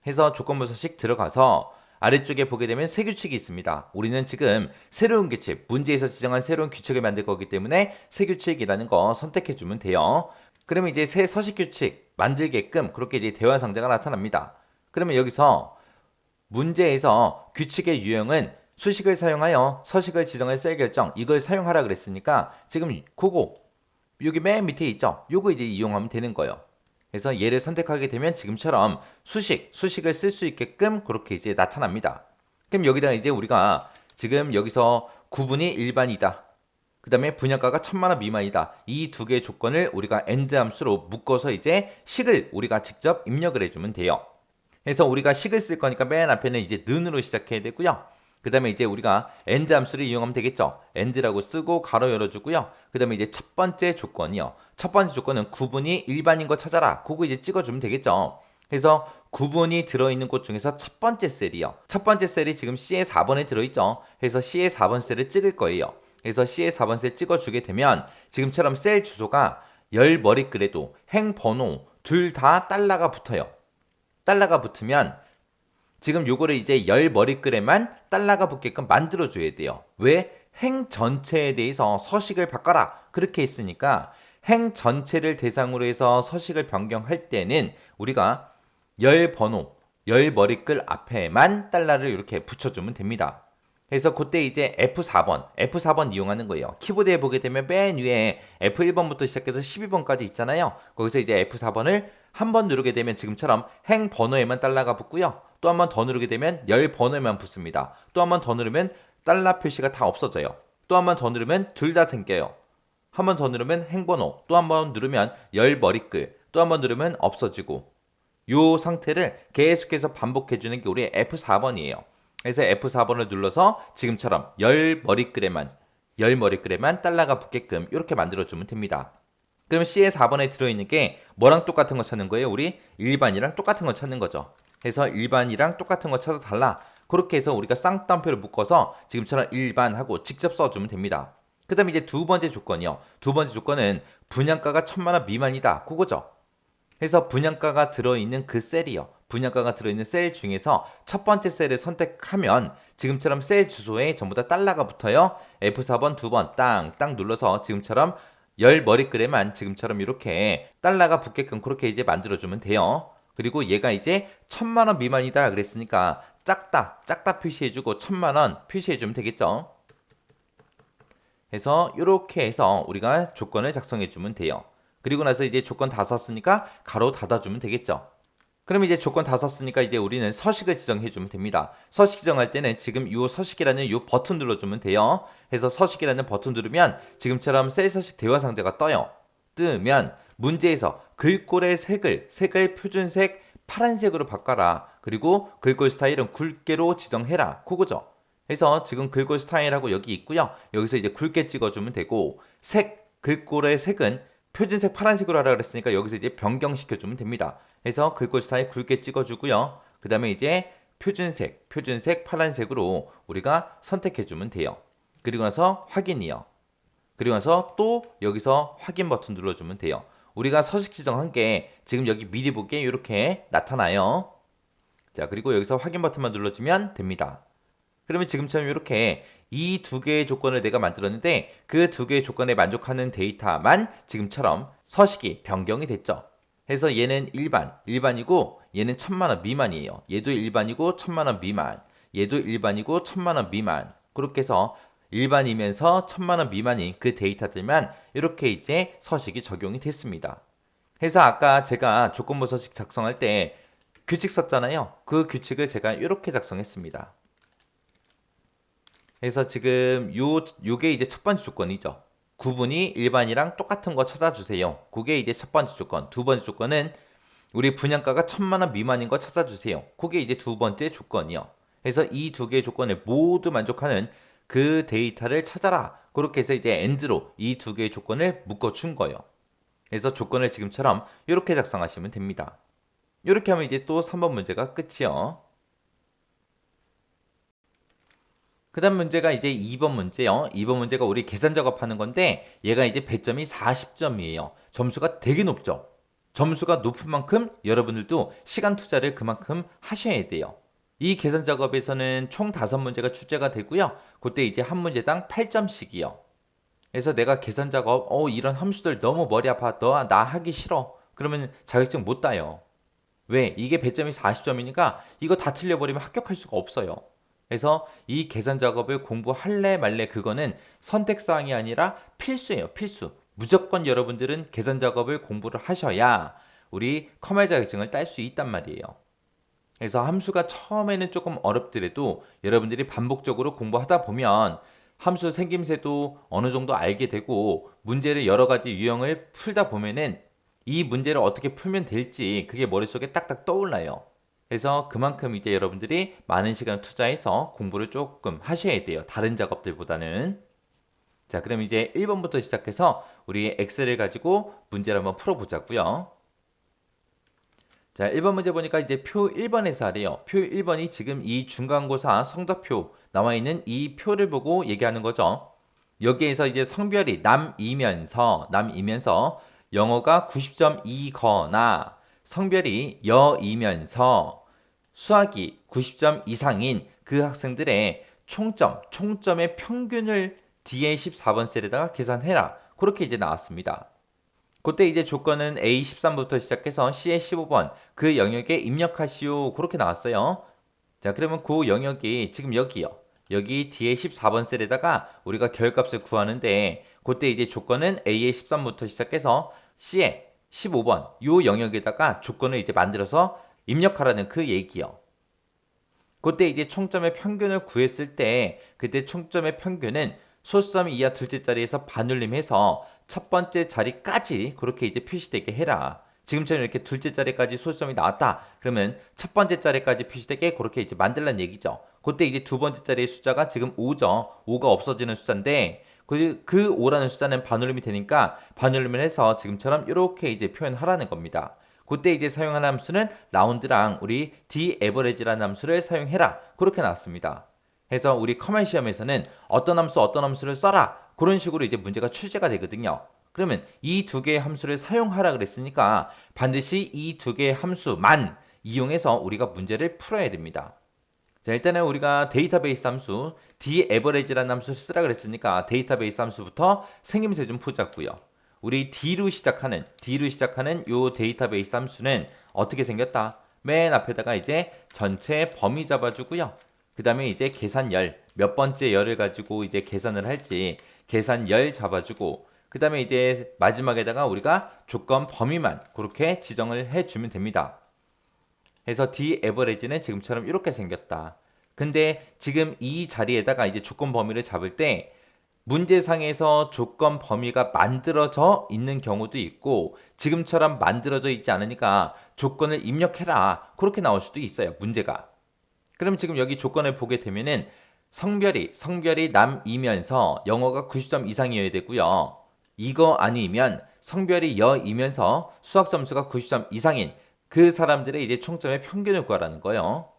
해서 조건부 서식 들어가서 아래쪽에 보게 되면 새 규칙이 있습니다. 우리는 지금 새로운 규칙, 문제에서 지정한 새로운 규칙을 만들 거기 때문에 새 규칙이라는 거 선택해 주면 돼요. 그러면 이제 새 서식 규칙 만들게끔 그렇게 이제 대화 상자가 나타납니다. 그러면 여기서 문제에서 규칙의 유형은 수식을 사용하여 서식을 지정할 셀 결정, 이걸 사용하라 그랬으니까 지금 그거 여기 맨 밑에 있죠? 요거 이제 이용하면 되는 거예요. 그래서 얘를 선택하게 되면 지금처럼 수식을 쓸 수 있게끔 그렇게 이제 나타납니다. 그럼 여기다가 이제 우리가 지금 여기서 구분이 일반이다. 그 다음에 분양가가 1,000만 원 미만이다. 이 2개의 조건을 우리가 AND 함수로 묶어서 이제 식을 우리가 직접 입력을 해주면 돼요. 그래서 우리가 식을 쓸 거니까 맨 앞에는 이제 는으로 시작해야 되고요. 그 다음에 이제 우리가 AND 함수를 이용하면 되겠죠. AND라고 쓰고 가로 열어주고요. 그 다음에 이제 첫 번째 조건이요. 첫 번째 조건은 구분이 일반인 거 찾아라. 그거 이제 찍어주면 되겠죠. 그래서 구분이 들어있는 곳 중에서 첫 번째 셀이요. 첫 번째 셀이 지금 C의 4번에 들어있죠. 그래서 C의 4번 셀을 찍을 거예요. 그래서 C의 4번 셀 찍어주게 되면 지금처럼 셀 주소가 열 머리글에도 행 번호 둘 다 달러가 붙어요. 달러가 붙으면 지금 요거를 이제 열 머리글에만 달러가 붙게끔 만들어줘야 돼요. 왜? 행 전체에 대해서 서식을 바꿔라. 그렇게 했으니까 행 전체를 대상으로 해서 서식을 변경할 때는 우리가 열 번호, 열 머리글 앞에만 달러를 이렇게 붙여주면 됩니다. 그래서 그때 이제 F4번 이용하는 거예요. 키보드에 보게 되면 맨 위에 F1번부터 시작해서 12번까지 있잖아요. 거기서 이제 F4번을 한 번 누르게 되면 지금처럼 행 번호에만 달러가 붙고요. 또 한 번 더 누르게 되면 열 번호에만 붙습니다. 또 한 번 더 누르면 달러 표시가 다 없어져요. 또 한 번 더 누르면 둘 다 생겨요. 한 번 더 누르면 행번호, 또 한 번 누르면 열 머리글, 또 한 번 누르면 없어지고 이 상태를 계속해서 반복해주는 게 우리 F4번이에요. 그래서 F4번을 눌러서 지금처럼 열 머리글에만 달러가 붙게끔 이렇게 만들어주면 됩니다. 그럼 C의 4번에 들어있는 게 뭐랑 똑같은 거 찾는 거예요? 우리 일반이랑 똑같은 거 찾는 거죠. 그래서 일반이랑 똑같은 거 찾아달라. 그렇게 해서 우리가 쌍따옴표를 묶어서 지금처럼 일반하고 직접 써주면 됩니다. 그 다음에 이제 두 번째 조건이요. 두 번째 조건은 분양가가 1,000만원 미만이다. 그거죠. 그래서 분양가가 들어있는 그 셀이요. 분양가가 들어있는 셀 중에서 첫 번째 셀을 선택하면 지금처럼 셀 주소에 전부 다 달러가 붙어요. F4번 두 번 땅 눌러서 지금처럼 열 머리글에만 지금처럼 이렇게 달러가 붙게끔 그렇게 이제 만들어주면 돼요. 그리고 얘가 이제 1,000만원 미만이다 그랬으니까 작다 표시해주고 1,000만원 표시해주면 되겠죠. 그래서 이렇게 해서 우리가 조건을 작성해주면 돼요. 그리고 나서 이제 조건 다 썼으니까 가로 닫아주면 되겠죠. 그럼 이제 조건 다 썼으니까 이제 우리는 서식을 지정해주면 됩니다. 서식 지정할 때는 지금 이 서식이라는 이 버튼 눌러주면 돼요. 그래서 서식이라는 버튼 누르면 지금처럼 셀 서식 대화 상자가 떠요. 뜨면 문제에서 글꼴의 색을 표준색 파란색으로 바꿔라. 그리고 글꼴 스타일은 굵게로 지정해라. 그거죠. 그래서 지금 글꼴 스타일하고 여기 있고요. 여기서 이제 굵게 찍어주면 되고 글꼴의 색은 표준색 파란색으로 하라 그랬으니까 여기서 이제 변경시켜주면 됩니다. 그래서 글꼴 스타일 굵게 찍어주고요. 그 다음에 이제 표준색 파란색으로 우리가 선택해주면 돼요. 그리고 나서 확인이요. 그리고 나서 또 여기서 확인 버튼 눌러주면 돼요. 우리가 서식 지정한 게 지금 여기 미리 보기에 이렇게 나타나요. 자, 그리고 여기서 확인 버튼만 눌러주면 됩니다. 그러면 지금처럼 이렇게 이 두 개의 조건을 내가 만들었는데 그 두 개의 조건에 만족하는 데이터만 지금처럼 서식이 변경이 됐죠. 그래서 얘는 일반이고 얘는 1,000만원 미만이에요. 얘도 일반이고 1,000만원 미만, 얘도 일반이고 1,000만원 미만. 그렇게 해서 일반이면서 1,000만원 미만인 그 데이터들만 이렇게 이제 서식이 적용이 됐습니다. 그래서 아까 제가 조건부 서식 작성할 때 규칙 썼잖아요. 그 규칙을 제가 이렇게 작성했습니다. 그래서 지금 요게 이제 첫 번째 조건이죠. 구분이 일반이랑 똑같은 거 찾아주세요. 그게 이제 첫 번째 조건. 두 번째 조건은 우리 분양가가 1,000만원 미만인 거 찾아주세요. 그게 이제 두 번째 조건이요. 그래서 이 두 개의 조건을 모두 만족하는 그 데이터를 찾아라. 그렇게 해서 이제 AND로 이 두 개의 조건을 묶어준 거예요. 그래서 조건을 지금처럼 이렇게 작성하시면 됩니다. 이렇게 하면 이제 또 3번 문제가 끝이요. 그 다음 문제가 이제 2번 문제요. 2번 문제가 우리 계산 작업하는 건데 얘가 이제 배점이 40점이에요. 점수가 되게 높죠. 점수가 높은 만큼 여러분들도 시간 투자를 그만큼 하셔야 돼요. 이 계산 작업에서는 총 5문제가 출제가 되고요. 그때 이제 한 문제당 8점씩이요. 그래서 내가 계산 작업, 이런 함수들 너무 머리 아파. 나 하기 싫어. 그러면 자격증 못 따요. 왜? 이게 배점이 40점이니까 이거 다 틀려버리면 합격할 수가 없어요. 그래서 이 계산 작업을 공부할래 말래 그거는 선택사항이 아니라 필수예요. 필수. 무조건 여러분들은 계산 작업을 공부를 하셔야 우리 컴활 자격증을 딸 수 있단 말이에요. 그래서 함수가 처음에는 조금 어렵더라도 여러분들이 반복적으로 공부하다 보면 함수 생김새도 어느 정도 알게 되고 문제를 여러 가지 유형을 풀다 보면은 이 문제를 어떻게 풀면 될지 그게 머릿속에 딱딱 떠올라요. 그래서 그만큼 이제 여러분들이 많은 시간을 투자해서 공부를 조금 하셔야 돼요. 다른 작업들보다는. 자, 그럼 이제 1번부터 시작해서 우리 엑셀을 가지고 문제를 한번 풀어보자고요. 자, 1번 문제 보니까 이제 표 1번에서 하래요. 표 1번이 지금 이 중간고사 성적표 나와 있는 이 표를 보고 얘기하는 거죠. 여기에서 이제 성별이 남이면서 영어가 90점이거나 성별이 여이면서 수학이 90점 이상인 그 학생들의 총점의 평균을 D의 14번 셀에다가 계산해라. 그렇게 이제 나왔습니다. 그때 이제 조건은 A 13부터 시작해서 C의 15번 그 영역에 입력하시오. 그렇게 나왔어요. 자, 그러면 그 영역이 지금 여기요. 여기 D의 14번 셀에다가 우리가 결값을 구하는데 그때 이제 조건은 A의 13부터 시작해서 C의 15번 요 영역에다가 조건을 이제 만들어서 입력하라는 그 얘기요. 그때 이제 총점의 평균을 구했을 때 그때 총점의 평균은 소수점 이하 둘째 자리에서 반올림해서 첫 번째 자리까지 그렇게 이제 표시되게 해라. 지금처럼 이렇게 둘째 자리까지 소수점이 나왔다. 그러면 첫 번째 자리까지 표시되게 그렇게 이제 만들란 얘기죠. 그때 이제 두 번째 자리의 숫자가 지금 5죠. 5가 없어지는 숫자인데 그 5라는 숫자는 반올림이 되니까 반올림을 해서 지금처럼 이렇게 이제 표현하라는 겁니다. 그때 이제 사용하는 함수는 라운드랑 우리 d-average라는 함수를 사용해라. 그렇게 나왔습니다. 해서 우리 커맨 시험에서는 어떤 함수를 써라. 그런 식으로 이제 문제가 출제가 되거든요. 그러면 이 두 개의 함수를 사용하라 그랬으니까 반드시 이 두 개의 함수만 이용해서 우리가 문제를 풀어야 됩니다. 자, 일단은 우리가 데이터베이스 함수 d-average라는 함수를 쓰라 그랬으니까 데이터베이스 함수부터 생김새 좀 보자고요. 우리 D로 시작하는 요 데이터베이스 함수는 어떻게 생겼다? 맨 앞에다가 이제 전체 범위 잡아주고요. 그 다음에 이제 계산열, 몇 번째 열을 가지고 이제 계산을 할지 계산열 잡아주고 그 다음에 이제 마지막에다가 우리가 조건 범위만 그렇게 지정을 해주면 됩니다. 해서 d-average는 지금처럼 이렇게 생겼다. 근데 지금 이 자리에다가 이제 조건 범위를 잡을 때 문제상에서 조건 범위가 만들어져 있는 경우도 있고 지금처럼 만들어져 있지 않으니까 조건을 입력해라. 그렇게 나올 수도 있어요. 문제가. 그럼 지금 여기 조건을 보게 되면은 성별이 남이면서 영어가 90점 이상이어야 되고요. 이거 아니면 성별이 여이면서 수학 점수가 90점 이상인 그 사람들의 이제 총점의 평균을 구하라는 거예요.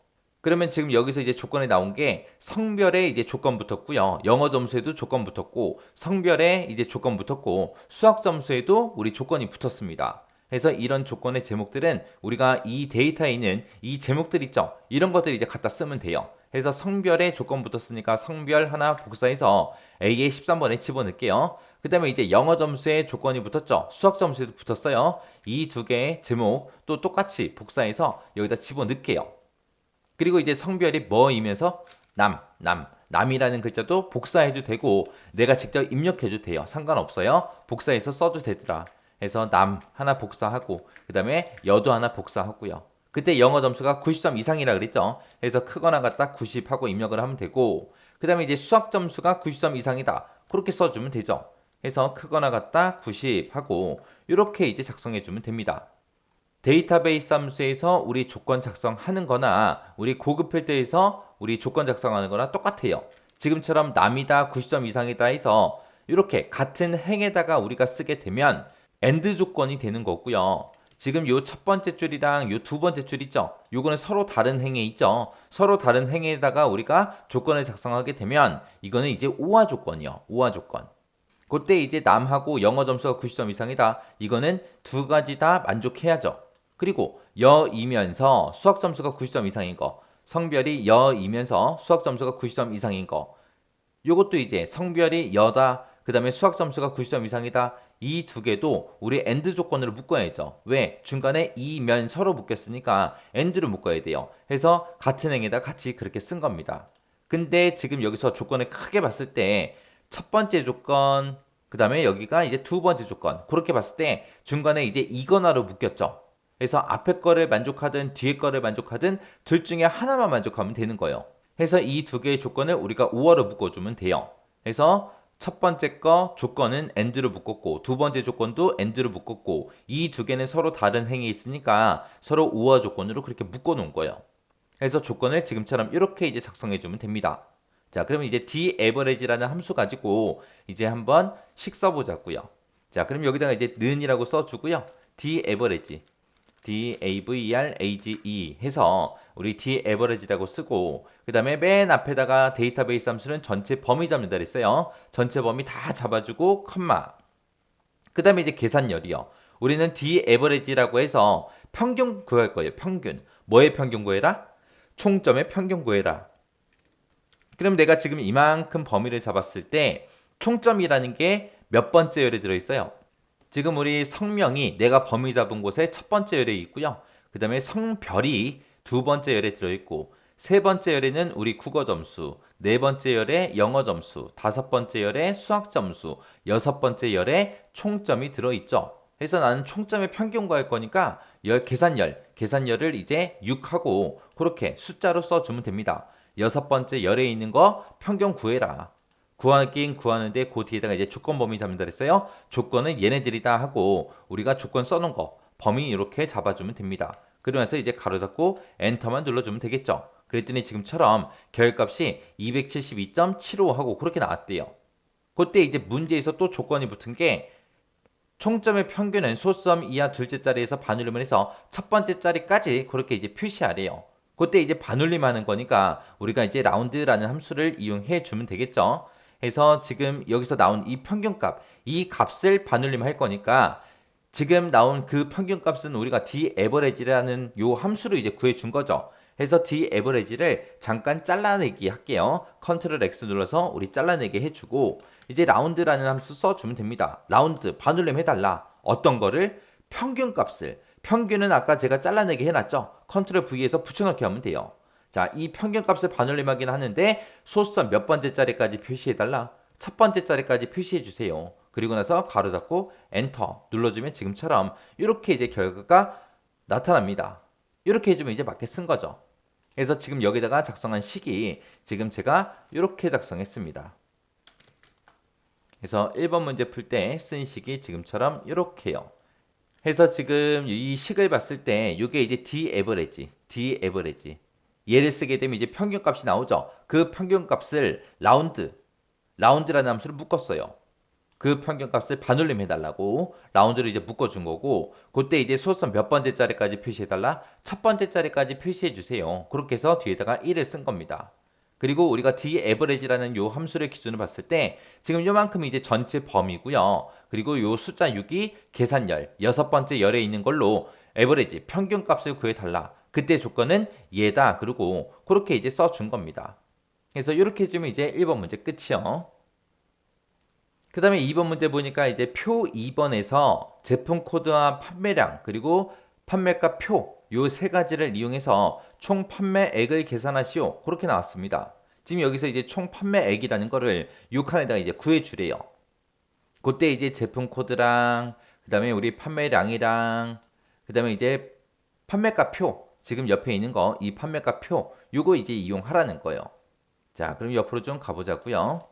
그러면 지금 여기서 이제 조건이 나온 게 성별에 이제 조건 붙었고요. 영어 점수에도 조건 붙었고 성별에 이제 조건 붙었고 수학 점수에도 우리 조건이 붙었습니다. 그래서 이런 조건의 제목들은 우리가 이 데이터에 있는 이 제목들 있죠. 이런 것들 이제 갖다 쓰면 돼요. 그래서 성별에 조건 붙었으니까 성별 하나 복사해서 A의 13번에 집어넣을게요. 그 다음에 이제 영어 점수에 조건이 붙었죠. 수학 점수에도 붙었어요. 이 두 개의 제목 또 똑같이 복사해서 여기다 집어넣을게요. 그리고 이제 성별이 뭐이면서 남이라는 글자도 복사해도 되고 내가 직접 입력해도 돼요. 상관없어요. 복사해서 써도 되더라. 해서 남 하나 복사하고 그 다음에 여도 하나 복사하고요. 그때 영어 점수가 90점 이상이라 그랬죠. 그래서 크거나 같다 90 하고 입력을 하면 되고 그 다음에 이제 수학 점수가 90점 이상이다. 그렇게 써주면 되죠. 해서 크거나 같다 90 하고 이렇게 이제 작성해 주면 됩니다. 데이터베이스 함수에서 우리 조건 작성하는 거나 우리 고급 필드에서 우리 조건 작성하는 거나 똑같아요. 지금처럼 남이다 90점 이상이다 해서 이렇게 같은 행에다가 우리가 쓰게 되면 AND 조건이 되는 거고요. 지금 요 첫 번째 줄이랑 요 두 번째 줄 있죠. 요거는 서로 다른 행에 있죠. 서로 다른 행에다가 우리가 조건을 작성하게 되면 이거는 이제 오화 조건이요. 오화 조건. 그때 이제 남하고 영어 점수가 90점 이상이다. 이거는 두 가지 다 만족해야죠. 그리고 여이면서 수학 점수가 90점 이상인 거, 성별이 여이면서 수학 점수가 90점 이상인 거. 요것도 이제 성별이 여다, 그 다음에 수학 점수가 90점 이상이다. 이 두 개도 우리 AND 조건으로 묶어야죠. 왜? 중간에 이면 서로 묶였으니까 AND로 묶어야 돼요. 해서 같은 행에다 같이 그렇게 쓴 겁니다. 근데 지금 여기서 조건을 크게 봤을 때 첫 번째 조건, 그 다음에 여기가 이제 두 번째 조건. 그렇게 봤을 때 중간에 이제 이거나로 묶였죠. 그래서 앞에 거를 만족하든 뒤에 거를 만족하든 둘 중에 하나만 만족하면 되는 거예요. 해서 이 두 개의 조건을 우리가 5어로 묶어주면 돼요. 그래서 첫 번째 거 조건은 and로 묶었고 두 번째 조건도 and로 묶었고 이 두 개는 서로 다른 행위에 있으니까 서로 우화 조건으로 그렇게 묶어 놓은 거예요. 그래서 조건을 지금처럼 이렇게 이제 작성해 주면 됩니다. 자, 그러면 이제 daverage라는 함수 가지고 이제 한번 식 써보자고요. 자, 그럼 여기다가 이제 는이라고 써주고요. daverage, daverage 해서 우리 daverage라고 쓰고 그 다음에 맨 앞에다가 데이터베이스 함수는 전체 범위 잡는다 그랬어요. 전체 범위 다 잡아주고 컴마. 그 다음에 이제 계산열이요. 우리는 daverage라고 해서 평균 구할 거예요. 평균. 뭐의 평균 구해라? 총점의 평균 구해라. 그럼 내가 지금 이만큼 범위를 잡았을 때 총점이라는 게 몇 번째 열에 들어있어요? 지금 우리 성명이 내가 범위 잡은 곳에 첫 번째 열에 있고요. 그 다음에 성별이 두 번째 열에 들어있고 세 번째 열에는 우리 국어 점수, 네 번째 열에 영어 점수, 다섯 번째 열에 수학 점수, 여섯 번째 열에 총점이 들어있죠. 그래서 나는 총점의 평균 구할 거니까 계산열을 이제 6하고 그렇게 숫자로 써주면 됩니다. 여섯 번째 열에 있는 거 평균 구해라. 구하긴 구하는데 그 뒤에다가 이제 조건 범위 잡는다 그랬어요. 조건은 얘네들이다 하고 우리가 조건 써놓은 거 범위 이렇게 잡아주면 됩니다. 그러면서 이제 가로 닫고 엔터만 눌러주면 되겠죠. 그랬더니 지금처럼 결값이 272.75 하고 그렇게 나왔대요. 그때 이제 문제에서 또 조건이 붙은 게 총점의 평균은 소수점 이하 둘째 자리에서 반올림을 해서 첫 번째 자리까지 그렇게 이제 표시하래요. 그때 이제 반올림 하는 거니까 우리가 이제 라운드라는 함수를 이용해 주면 되겠죠. 해서 지금 여기서 나온 이 평균값, 이 값을 반올림 할 거니까 지금 나온 그 평균값은 우리가 daverage라는 요 함수로 이제 구해 준 거죠. 해서 daverage를 잠깐 잘라내기 할게요. 컨트롤 X 눌러서 우리 잘라내게 해주고 이제 라운드라는 함수 써주면 됩니다. 라운드 반올림 해달라. 어떤 거를? 평균값을. 평균은 아까 제가 잘라내게 해놨죠. 컨트롤 V에서 붙여넣기 하면 돼요. 자, 이 평균값을 반올림하긴 하는데 소수점 몇 번째 자리까지 표시해달라. 첫 번째 자리까지 표시해주세요. 그리고 나서 가로 닫고 엔터 눌러주면 지금처럼 이렇게 이제 결과가 나타납니다. 이렇게 해주면 이제 맞게 쓴 거죠. 그래서 지금 여기다가 작성한 식이 지금 제가 이렇게 작성했습니다. 그래서 1번 문제 풀 때 쓴 식이 지금처럼 이렇게요. 해서 지금 이 식을 봤을 때 이게 이제 daverage. 얘를 쓰게 되면 이제 평균값이 나오죠. 그 평균값을 라운드라는 함수를 묶었어요. 그 평균값을 반올림 해달라고 라운드를 이제 묶어준 거고 그때 이제 소수점 몇 번째 자리까지 표시해달라? 첫 번째 자리까지 표시해주세요. 그렇게 해서 뒤에다가 1을 쓴 겁니다. 그리고 우리가 daverage라는 요 함수를 기준으로 봤을 때 지금 요만큼이 이제 전체 범위고요. 그리고 요 숫자 6이 계산열, 여섯 번째 열에 있는 걸로 average, 평균값을 구해달라. 그때 조건은 얘다. 그리고 그렇게 이제 써준 겁니다. 그래서 이렇게 해주면 이제 1번 문제 끝이요. 그 다음에 2번 문제 보니까 이제 표 2번에서 제품 코드와 판매량 그리고 판매가 표 요 세 가지를 이용해서 총 판매액을 계산하시오. 그렇게 나왔습니다. 지금 여기서 이제 총 판매액이라는 거를 요 칸에다가 이제 구해 주래요. 그때 이제 제품 코드랑 그다음에 우리 판매량이랑 그다음에 이제 판매가 표 지금 옆에 있는 거 이 판매가 표 요거 이제 이용하라는 거예요. 자, 그럼 옆으로 좀 가보자고요.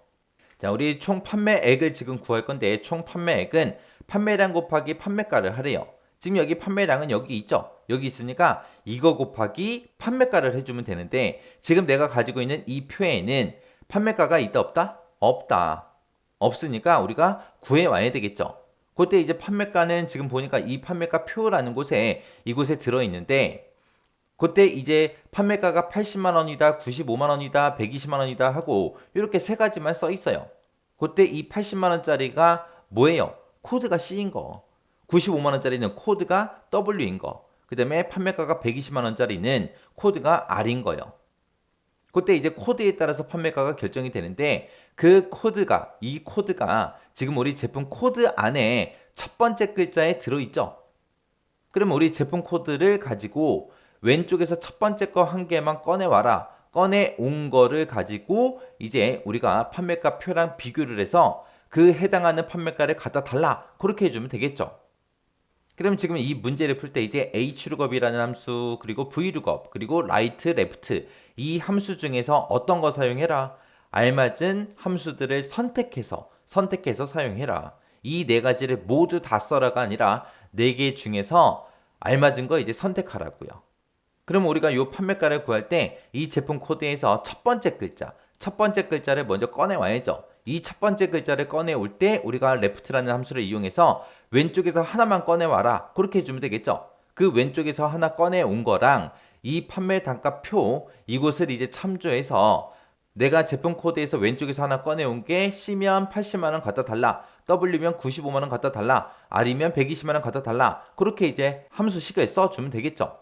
자, 우리 총 판매액을 지금 구할 건데 총 판매액은 판매량 곱하기 판매가를 하래요. 지금 여기 판매량은 여기 있죠. 여기 있으니까 이거 곱하기 판매가를 해주면 되는데 지금 내가 가지고 있는 이 표에는 판매가가 있다 없다? 없다. 없으니까 우리가 구해와야 되겠죠. 그때 이제 판매가는 지금 보니까 이 판매가 표라는 곳에 이곳에 들어있는데 그때 이제 판매가가 80만 원이다, 95만 원이다, 120만 원이다 하고 이렇게 세 가지만 써 있어요. 그때 이 80만 원짜리가 뭐예요? 코드가 C인 거. 95만 원짜리는 코드가 W인 거. 그 다음에 판매가가 120만 원짜리는 코드가 R인 거예요. 그때 이제 코드에 따라서 판매가가 결정이 되는데 이 코드가 지금 우리 제품 코드 안에 첫 번째 글자에 들어있죠. 그러면 우리 제품 코드를 가지고 왼쪽에서 첫 번째 거 한 개만 꺼내와라. 꺼내온 거를 가지고 이제 우리가 판매가 표랑 비교를 해서 그 해당하는 판매가를 갖다 달라. 그렇게 해주면 되겠죠. 그럼 지금 이 문제를 풀 때 이제 hlookup이라는 함수 그리고 vlookup 그리고 right, left 이 함수 중에서 어떤 거 사용해라. 알맞은 함수들을 선택해서 선택해서 사용해라. 이 네 가지를 모두 다 써라가 아니라 네 개 중에서 알맞은 거 이제 선택하라고요. 그럼 우리가 이 판매가를 구할 때 이 제품 코드에서 첫 번째 글자를 먼저 꺼내 와야죠. 이 첫 번째 글자를 꺼내 올 때 우리가 left라는 함수를 이용해서 왼쪽에서 하나만 꺼내 와라. 그렇게 해주면 되겠죠. 그 왼쪽에서 하나 꺼내 온 거랑 이 판매 단가표 이곳을 이제 참조해서 내가 제품 코드에서 왼쪽에서 하나 꺼내 온 게 C면 80만 원 갖다 달라. W면 95만 원 갖다 달라. R이면 120만 원 갖다 달라. 그렇게 이제 함수식을 써주면 되겠죠.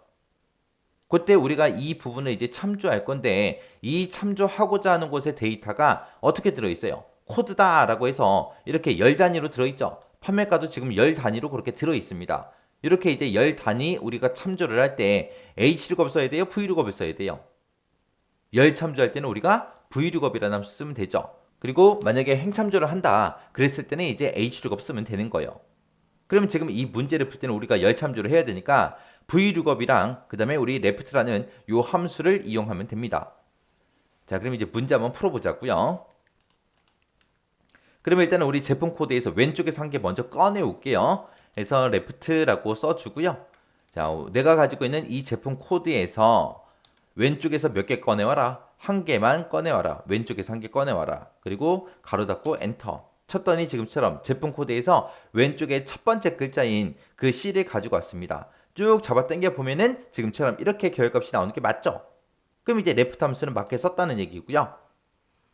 그때 우리가 이 부분을 이제 참조할 건데 이 참조하고자 하는 곳에 데이터가 어떻게 들어있어요? 코드다라고 해서 이렇게 열 단위로 들어있죠. 판매가도 지금 열 단위로 그렇게 들어있습니다. 이렇게 이제 열 단위 우리가 참조를 할 때 H룩업 써야 돼요? V룩업을 써야 돼요? 열 참조할 때는 우리가 V룩업이라는 함수 쓰면 되죠. 그리고 만약에 행참조를 한다 그랬을 때는 이제 H룩업 쓰면 되는 거예요. 그러면 지금 이 문제를 풀 때는 우리가 열 참조를 해야 되니까 V룩업이랑 그 다음에 우리 left라는 요 함수를 이용하면 됩니다. 자, 그럼 이제 문제 한번 풀어보자고요. 그러면 일단은 우리 제품 코드에서 왼쪽에서 한 개 먼저 꺼내 올게요. 그래서 left라고 써주고요. 자, 내가 가지고 있는 이 제품 코드에서 왼쪽에서 몇 개 꺼내와라. 한 개만 꺼내와라. 왼쪽에서 한 개 꺼내와라. 그리고 가로 닫고 엔터. 쳤더니 지금처럼 제품 코드에서 왼쪽에 첫 번째 글자인 그 C를 가지고 왔습니다. 쭉 잡아 당겨 보면은 지금처럼 이렇게 결값이 나오는 게 맞죠? 그럼 이제 레프트 함수는 맞게 썼다는 얘기고요.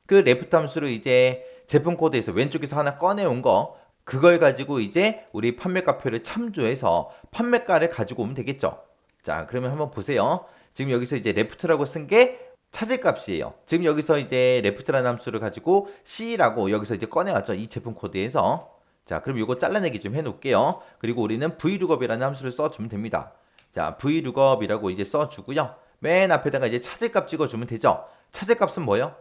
그 레프트 함수를 이제 제품 코드에서 왼쪽에서 하나 꺼내온 거 그걸 가지고 이제 우리 판매가표를 참조해서 판매가를 가지고 오면 되겠죠. 자, 그러면 한번 보세요. 지금 여기서 이제 레프트라고 쓴 게 찾을 값이에요. 지금 여기서 이제 left라는 함수를 가지고 C라고 여기서 이제 꺼내왔죠. 이 제품 코드에서. 자, 그럼 이거 잘라내기 좀 해놓을게요. 그리고 우리는 VLOOKUP이라는 함수를 써주면 됩니다. 자, VLOOKUP이라고 이제 써주고요. 맨 앞에다가 이제 찾을 값 찍어주면 되죠. 찾을 값은 뭐예요?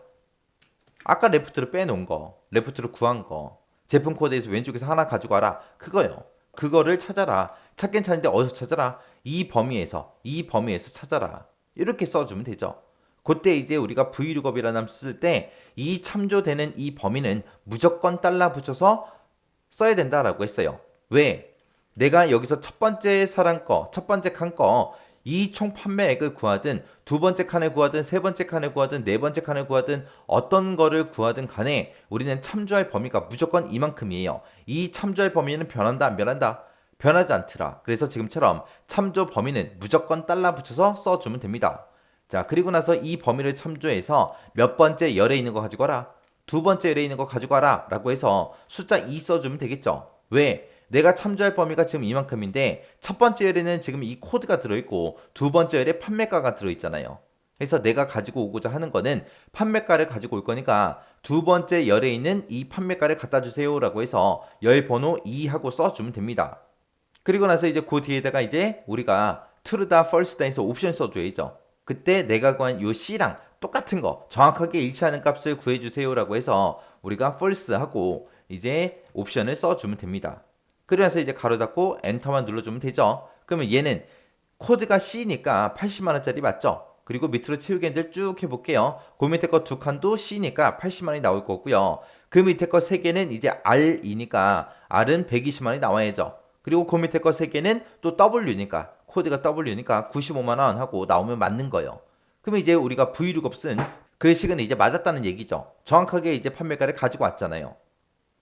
아까 left로 빼놓은 거, left로 구한 거. 제품 코드에서 왼쪽에서 하나 가지고 와라. 그거요. 그거를 찾아라. 찾긴 찾는데 어디서 찾아라? 이 범위에서 찾아라. 이렇게 써주면 되죠. 그때 이제 우리가 VLOOKUP이라는 함수 쓸 때 이 참조되는 이 범위는 무조건 달러 붙여서 써야 된다라고 했어요. 왜? 내가 여기서 첫 번째 사람 거, 첫 번째 칸 거, 이 총 판매액을 구하든 두 번째 칸을 구하든 세 번째 칸을 구하든 네 번째 칸을 구하든 어떤 거를 구하든 간에 우리는 참조할 범위가 무조건 이만큼이에요. 이 참조할 범위는 변한다 안 변한다? 변하지 않더라. 그래서 지금처럼 참조 범위는 무조건 달러 붙여서 써주면 됩니다. 자, 그리고 나서 이 범위를 참조해서 몇 번째 열에 있는 거 가지고 와라. 두 번째 열에 있는 거 가지고 와라. 라고 해서 숫자 2 써주면 되겠죠. 왜? 내가 참조할 범위가 지금 이만큼인데 첫 번째 열에는 지금 이 코드가 들어있고 두 번째 열에 판매가가 들어있잖아요. 그래서 내가 가지고 오고자 하는 거는 판매가를 가지고 올 거니까 두 번째 열에 있는 이 판매가를 갖다 주세요. 라고 해서 열 번호 2 하고 써주면 됩니다. 그리고 나서 이제 그 뒤에다가 이제 우리가 true다, false다 해서 옵션 써줘야죠. 그때 내가 구한 요 C랑 똑같은 거 정확하게 일치하는 값을 구해주세요라고 해서 우리가 false 하고 이제 옵션을 써주면 됩니다. 그래서 이제 가로 닫고 엔터만 눌러주면 되죠. 그러면 얘는 코드가 C니까 80만원짜리 맞죠? 그리고 밑으로 채우기들 쭉 해볼게요. 그 밑에 거 두 칸도 C니까 80만원이 나올 거고요. 그 밑에 거 세 개는 이제 R이니까 R은 120만원이 나와야죠. 그리고 그 밑에 거 세 개는 또 W니까 코드가 W니까 95만원 하고 나오면 맞는 거예요. 그러면 이제 우리가 VLOOKUP 쓴 그 식은 이제 맞았다는 얘기죠. 정확하게 이제 판매가를 가지고 왔잖아요.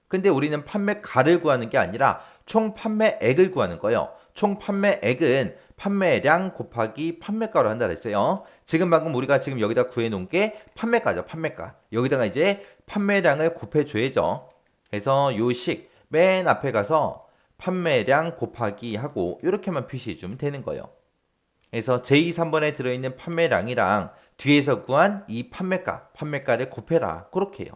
근데 우리는 판매가를 구하는 게 아니라 총 판매액을 구하는 거예요. 총 판매액은 판매량 곱하기 판매가로 한다 그랬어요. 지금 방금 우리가 지금 여기다 구해놓은 게 판매가죠. 판매가. 여기다가 이제 판매량을 곱해줘야죠. 그래서 요 식 맨 앞에 가서 판매량 곱하기 하고 이렇게만 표시해주면 되는 거예요. 그래서 제2, 3번에 들어있는 판매량이랑 뒤에서 구한 이 판매가를 곱해라. 그렇게 해요.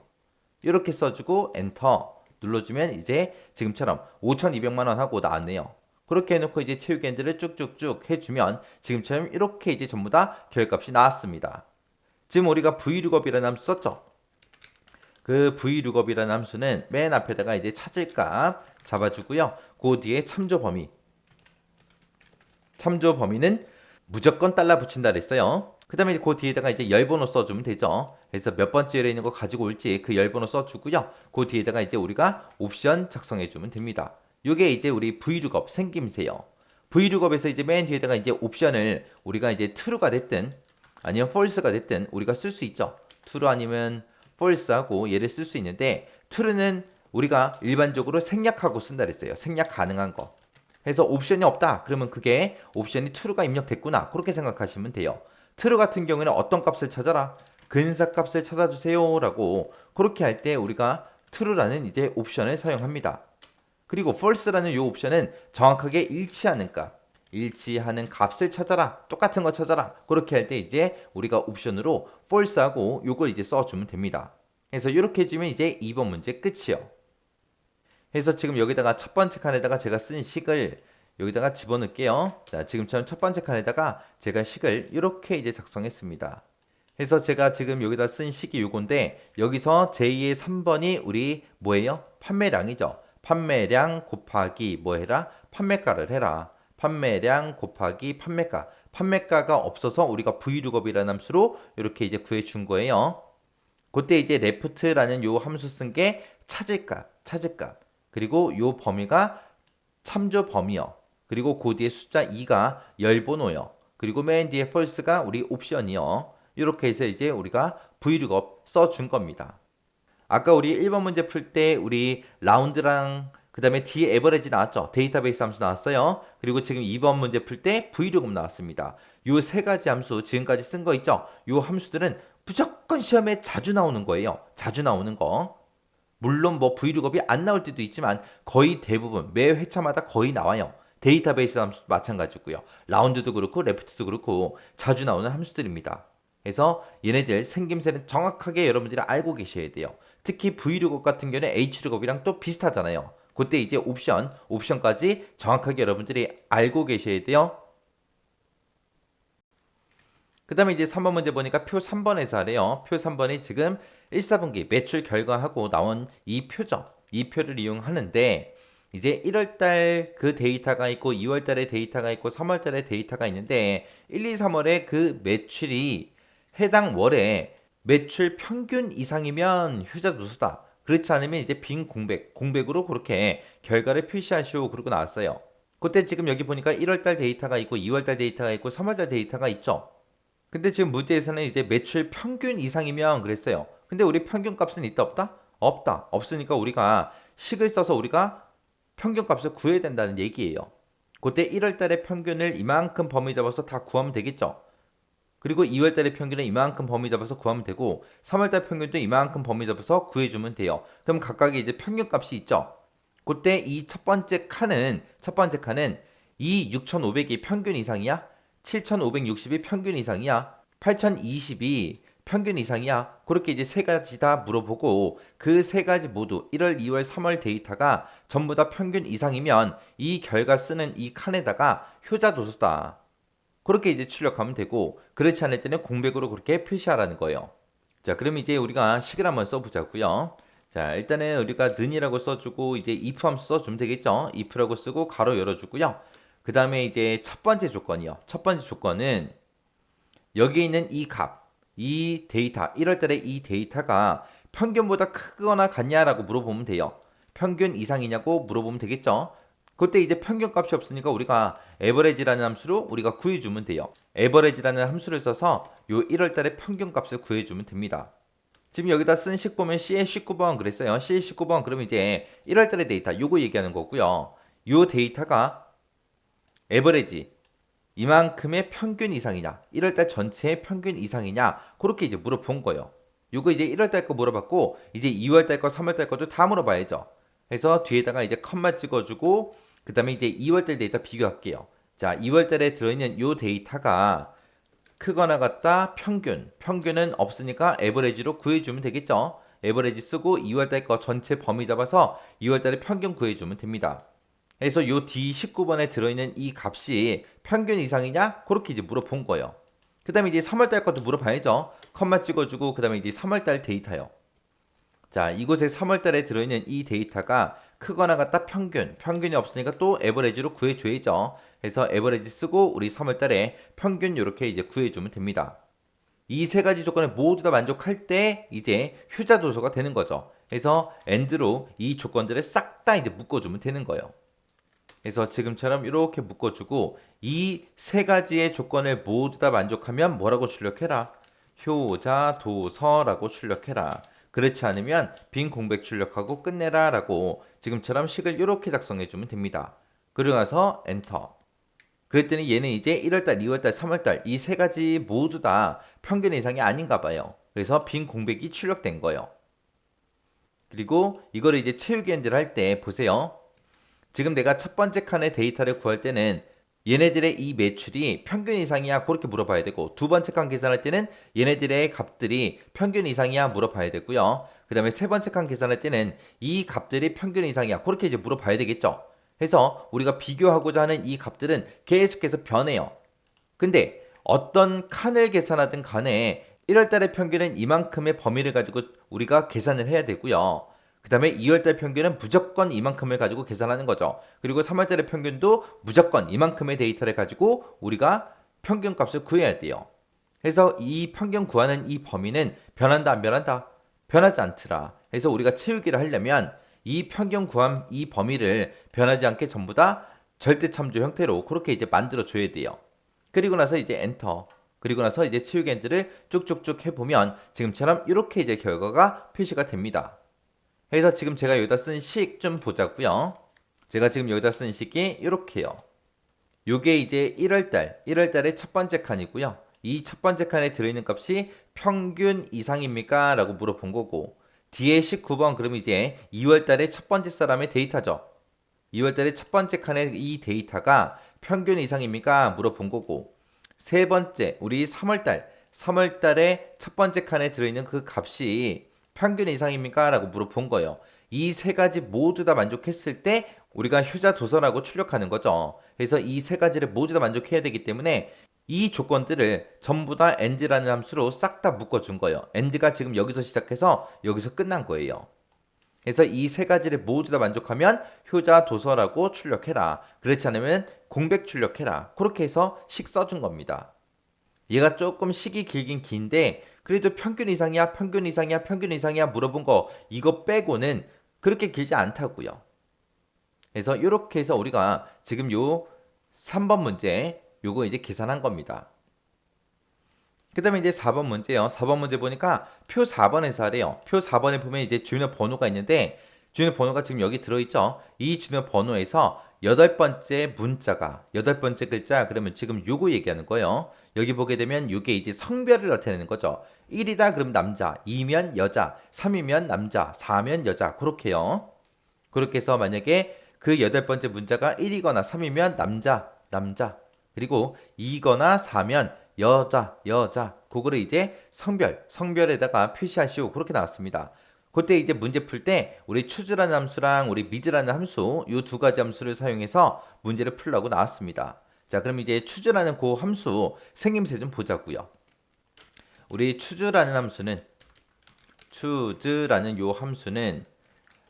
이렇게 써주고 엔터 눌러주면 이제 지금처럼 5,200만원 하고 나왔네요. 그렇게 해놓고 이제 채우기 핸들을 쭉쭉쭉 해주면 지금처럼 이렇게 이제 전부 다 결값이 나왔습니다. 지금 우리가 VLOOKUP이라는 함수 썼죠? 그 VLOOKUP이라는 함수는 맨 앞에다가 이제 찾을 값 잡아주고요. 그 뒤에 참조 범위. 참조 범위는 무조건 달러 붙인다 그랬어요. 그 다음에 그 뒤에다가 이제 열번호 써주면 되죠. 그래서 몇 번째에 있는 거 가지고 올지 그 열번호 써주고요. 그 뒤에다가 이제 우리가 옵션 작성해주면 됩니다. 요게 이제 우리 브이룩업 생김새요. 브이룩업에서 이제 맨 뒤에다가 이제 옵션을 우리가 이제 true가 됐든 아니면 false가 됐든 우리가 쓸 수 있죠. true 아니면 false하고 얘를 쓸 수 있는데 true는 우리가 일반적으로 생략하고 쓴다 그랬어요. 생략 가능한 거. 그래서 옵션이 없다. 그러면 그게 옵션이 true가 입력됐구나. 그렇게 생각하시면 돼요. true 같은 경우에는 어떤 값을 찾아라? 근사 값을 찾아주세요. 라고 그렇게 할 때 우리가 true라는 이제 옵션을 사용합니다. 그리고 false라는 이 옵션은 정확하게 일치하는 값, 일치하는 값을 찾아라. 똑같은 거 찾아라. 그렇게 할 때 이제 우리가 옵션으로 false하고 요걸 이제 써주면 됩니다. 그래서 이렇게 해주면 이제 2번 문제 끝이요. 그래서 지금 여기다가 첫 번째 칸에다가 제가 쓴 식을 여기다가 집어넣을게요. 자, 지금처럼 첫 번째 칸에다가 제가 식을 이렇게 이제 작성했습니다. 그래서 제가 지금 여기다 쓴 식이 요건데 여기서 제2의 3번이 우리 뭐예요? 판매량이죠. 판매량 곱하기 뭐 해라? 판매가를 해라. 판매량 곱하기 판매가. 판매가가 없어서 우리가 vlookup이라는 함수로 이렇게 이제 구해준 거예요. 그때 이제 left라는 요 함수 쓴 게 찾을 값. 그리고 요 범위가 참조 범위요. 그리고 그 뒤에 숫자 2가 열번호요. 그리고 맨 뒤에 false가 우리 옵션이요. 이렇게 해서 이제 우리가 vlookup 써준 겁니다. 아까 우리 1번 문제 풀 때 우리 라운드랑 그 다음에 뒤에 에버리지 나왔죠. 데이터베이스 함수 나왔어요. 그리고 지금 2번 문제 풀 때 vlookup 나왔습니다. 요 세 가지 함수 지금까지 쓴 거 있죠. 요 함수들은 무조건 시험에 자주 나오는 거예요. 자주 나오는 거. 물론 뭐 vlookup이 안 나올 때도 있지만 거의 대부분 매 회차마다 거의 나와요. 데이터베이스 함수도 마찬가지고요. 라운드도 그렇고 레프트도 그렇고 자주 나오는 함수들입니다. 그래서 얘네들 생김새는 정확하게 여러분들이 알고 계셔야 돼요. 특히 vlookup 같은 경우는 hlookup이랑 또 비슷하잖아요. 그때 이제 옵션까지 정확하게 여러분들이 알고 계셔야 돼요. 그 다음에 이제 3번 문제 보니까 표 3번에서 하래요. 표 3번이 지금 1, 4분기 매출 결과하고 나온 이 표죠. 이 표를 이용하는데 이제 1월달 그 데이터가 있고 2월달에 데이터가 있고 3월달에 데이터가 있는데 1, 2, 3월에 그 매출이 해당 월에 매출 평균 이상이면 효자 노소다. 그렇지 않으면 이제 빈 공백으로 그렇게 결과를 표시하시오. 그러고 나왔어요. 그때 지금 여기 보니까 1월달 데이터가 있고 2월달 데이터가 있고 3월달 데이터가 있죠. 근데 지금 문제에서는 이제 매출 평균 이상이면 그랬어요. 근데 우리 평균 값은 있다 없다? 없다. 없으니까 우리가 식을 써서 우리가 평균 값을 구해야 된다는 얘기예요. 그때 1월 달에 평균을 이만큼 범위 잡아서 다 구하면 되겠죠. 그리고 2월 달에 평균을 이만큼 범위 잡아서 구하면 되고 3월 달 평균도 이만큼 범위 잡아서 구해주면 돼요. 그럼 각각의 이제 평균 값이 있죠. 그때 이 첫 번째 칸은 이 6,500이 평균 이상이야? 7,560이 평균 이상이야? 8,020이 평균 이상이야? 그렇게 이제 세 가지 다 물어보고 그 세 가지 모두 1월, 2월, 3월 데이터가 전부 다 평균 이상이면 이 결과 쓰는 이 칸에다가 효자 도수다. 그렇게 이제 출력하면 되고 그렇지 않을 때는 공백으로 그렇게 표시하라는 거예요. 자, 그럼 이제 우리가 식을 한번 써보자고요. 자, 일단은 우리가 는이라고 써주고 이제 if 함수 써주면 되겠죠. if라고 쓰고 가로 열어주고요. 그 다음에 이제 첫 번째 조건이요. 첫 번째 조건은 여기 있는 이 값, 이 데이터, 1월달에 이 데이터가 평균보다 크거나 같냐라고 물어보면 돼요. 평균 이상이냐고 물어보면 되겠죠. 그때 이제 평균 값이 없으니까 우리가 average라는 함수로 우리가 구해주면 돼요. average라는 함수를 써서 요 1월달에 평균 값을 구해주면 됩니다. 지금 여기다 쓴 식 보면 CL19번 그랬어요. CL19번 그러면 이제 1월달의 데이터 요거 얘기하는 거고요. 요 데이터가 에버리지 이만큼의 평균 이상이냐 1월달 전체의 평균 이상이냐 그렇게 이제 물어본 거예요. 요거 이제 1월달 거 물어봤고 이제 2월달 거 3월달 거도 다 물어봐야죠. 그래서 뒤에다가 이제 컴마 찍어주고 그 다음에 이제 2월달 데이터 비교할게요. 자, 2월달에 들어있는 요 데이터가 크거나 같다 평균은 없으니까 에버리지로 구해주면 되겠죠. 에버리지 쓰고 2월달 거 전체 범위 잡아서 2월달에 평균 구해주면 됩니다. 그래서 요 D19번에 들어있는 이 값이 평균 이상이냐? 그렇게 이제 물어본 거예요. 그 다음에 이제 3월달 것도 물어봐야죠. 컴마 찍어주고 그 다음에 이제 3월달 데이터요. 자, 이곳에 3월달에 들어있는 이 데이터가 크거나 같다 평균이 없으니까 또 에버리지로 구해줘야죠. 그래서 에버리지 쓰고 우리 3월달에 평균 이렇게 이제 구해주면 됩니다. 이 세 가지 조건에 모두 다 만족할 때 이제 효자 도서가 되는 거죠. 그래서 AND로 이 조건들을 싹 다 이제 묶어주면 되는 거예요. 그래서 지금처럼 이렇게 묶어주고 이 세 가지의 조건을 모두 다 만족하면 뭐라고 출력해라? 효자 도서라고 출력해라. 그렇지 않으면 빈 공백 출력하고 끝내라 라고 지금처럼 식을 이렇게 작성해 주면 됩니다. 그러고 나서 엔터. 그랬더니 얘는 이제 1월달, 2월달, 3월달 이 세 가지 모두 다 평균 이상이 아닌가 봐요. 그래서 빈 공백이 출력된 거예요. 그리고 이거를 이제 채우기 엔드를 할 때 보세요. 지금 내가 첫 번째 칸의 데이터를 구할 때는 얘네들의 이 매출이 평균 이상이야 그렇게 물어봐야 되고 두 번째 칸 계산할 때는 얘네들의 값들이 평균 이상이야 물어봐야 되고요. 그 다음에 세 번째 칸 계산할 때는 이 값들이 평균 이상이야 그렇게 이제 물어봐야 되겠죠. 해서 우리가 비교하고자 하는 이 값들은 계속해서 변해요. 근데 어떤 칸을 계산하든 간에 1월달의 평균은 이만큼의 범위를 가지고 우리가 계산을 해야 되고요. 그 다음에 2월달 평균은 무조건 이만큼을 가지고 계산하는 거죠. 그리고 3월달의 평균도 무조건 이만큼의 데이터를 가지고 우리가 평균 값을 구해야 돼요. 그래서 이 평균 구하는 이 범위는 변한다 안 변한다? 변하지 않더라. 그래서 우리가 채우기를 하려면 이 평균 구한 이 범위를 변하지 않게 전부 다 절대 참조 형태로 그렇게 이제 만들어 줘야 돼요. 그리고 나서 이제 엔터. 그리고 나서 이제 채우기 엔드를 쭉쭉쭉 해보면 지금처럼 이렇게 이제 결과가 표시가 됩니다. 그래서 지금 제가 여기다 쓴 식 좀 보자고요. 제가 지금 여기다 쓴 식이 이렇게요. 요게 이제 1월달의 첫 번째 칸이고요. 이 첫 번째 칸에 들어있는 값이 평균 이상입니까? 라고 물어본 거고 뒤에 19번 그러면 이제 2월달의 첫 번째 사람의 데이터죠. 2월달의 첫 번째 칸의 이 데이터가 평균 이상입니까? 물어본 거고 세 번째 우리 3월달의 첫 번째 칸에 들어있는 그 값이 평균 이상입니까? 라고 물어본 거예요. 이 세 가지 모두 다 만족했을 때 우리가 효자 도서라고 출력하는 거죠. 그래서 이 세 가지를 모두 다 만족해야 되기 때문에 이 조건들을 전부 다 AND라는 함수로 싹 다 묶어준 거예요. AND가 지금 여기서 시작해서 여기서 끝난 거예요. 그래서 이 세 가지를 모두 다 만족하면 효자 도서라고 출력해라. 그렇지 않으면 공백 출력해라. 그렇게 해서 식 써준 겁니다. 얘가 조금 식이 길긴 긴데 그래도 평균 이상이야 평균 이상이야 평균 이상이야 물어본 거 이거 빼고는 그렇게 길지 않다고요. 그래서 이렇게 해서 우리가 지금 요 3번 문제 요거 이제 계산한 겁니다. 그 다음에 이제 4번 문제요. 4번 문제 보니까 표 4번에서 하래요. 표 4번에 보면 이제 주요 번호가 있는데 주요 번호가 지금 여기 들어있죠. 이 주요 번호에서 여덟 번째 문자가 여덟 번째 글자 그러면 지금 요거 얘기하는 거예요. 여기 보게 되면 이게 이제 성별을 나타내는 거죠. 1이다 그럼 남자, 2면 여자, 3이면 남자, 4면 여자 그렇게요. 그렇게 해서 만약에 그 여덟 번째 문자가 1이거나 3이면 남자 그리고 2거나 4면 여자 그거를 이제 성별에다가 표시하시오 그렇게 나왔습니다. 그때 이제 문제 풀 때 우리 추즈라는 함수랑 우리 미드라는 함수 이 두 가지 함수를 사용해서 문제를 풀라고 나왔습니다. 자 그럼 이제 추즈라는 그 함수 생김새 좀 보자고요. 우리 추즈라는 요 함수는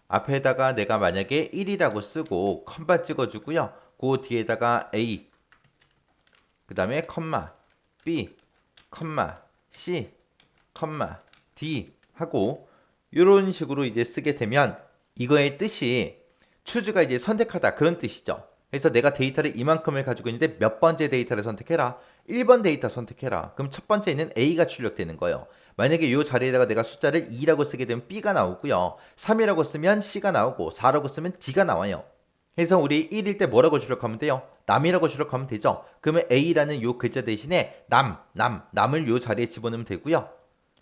앞에다가 내가 만약에 1이라고 쓰고 컴마 찍어주고요. 그 뒤에다가 A 그 다음에 컴마 B 컴마 C 컴마 D 하고 이런 식으로 이제 쓰게 되면 이거의 뜻이 추즈가 이제 선택하다 그런 뜻이죠. 그래서 내가 데이터를 이만큼을 가지고 있는데 몇 번째 데이터를 선택해라. 1번 데이터 선택해라. 그럼 첫 번째 있는 A가 출력되는 거예요. 만약에 이 자리에다가 내가 숫자를 2라고 쓰게 되면 B가 나오고요. 3이라고 쓰면 C가 나오고 4라고 쓰면 D가 나와요. 그래서 우리 1일 때 뭐라고 출력하면 돼요? 남이라고 출력하면 되죠. 그러면 A라는 요 글자 대신에 남을 요 자리에 집어넣으면 되고요.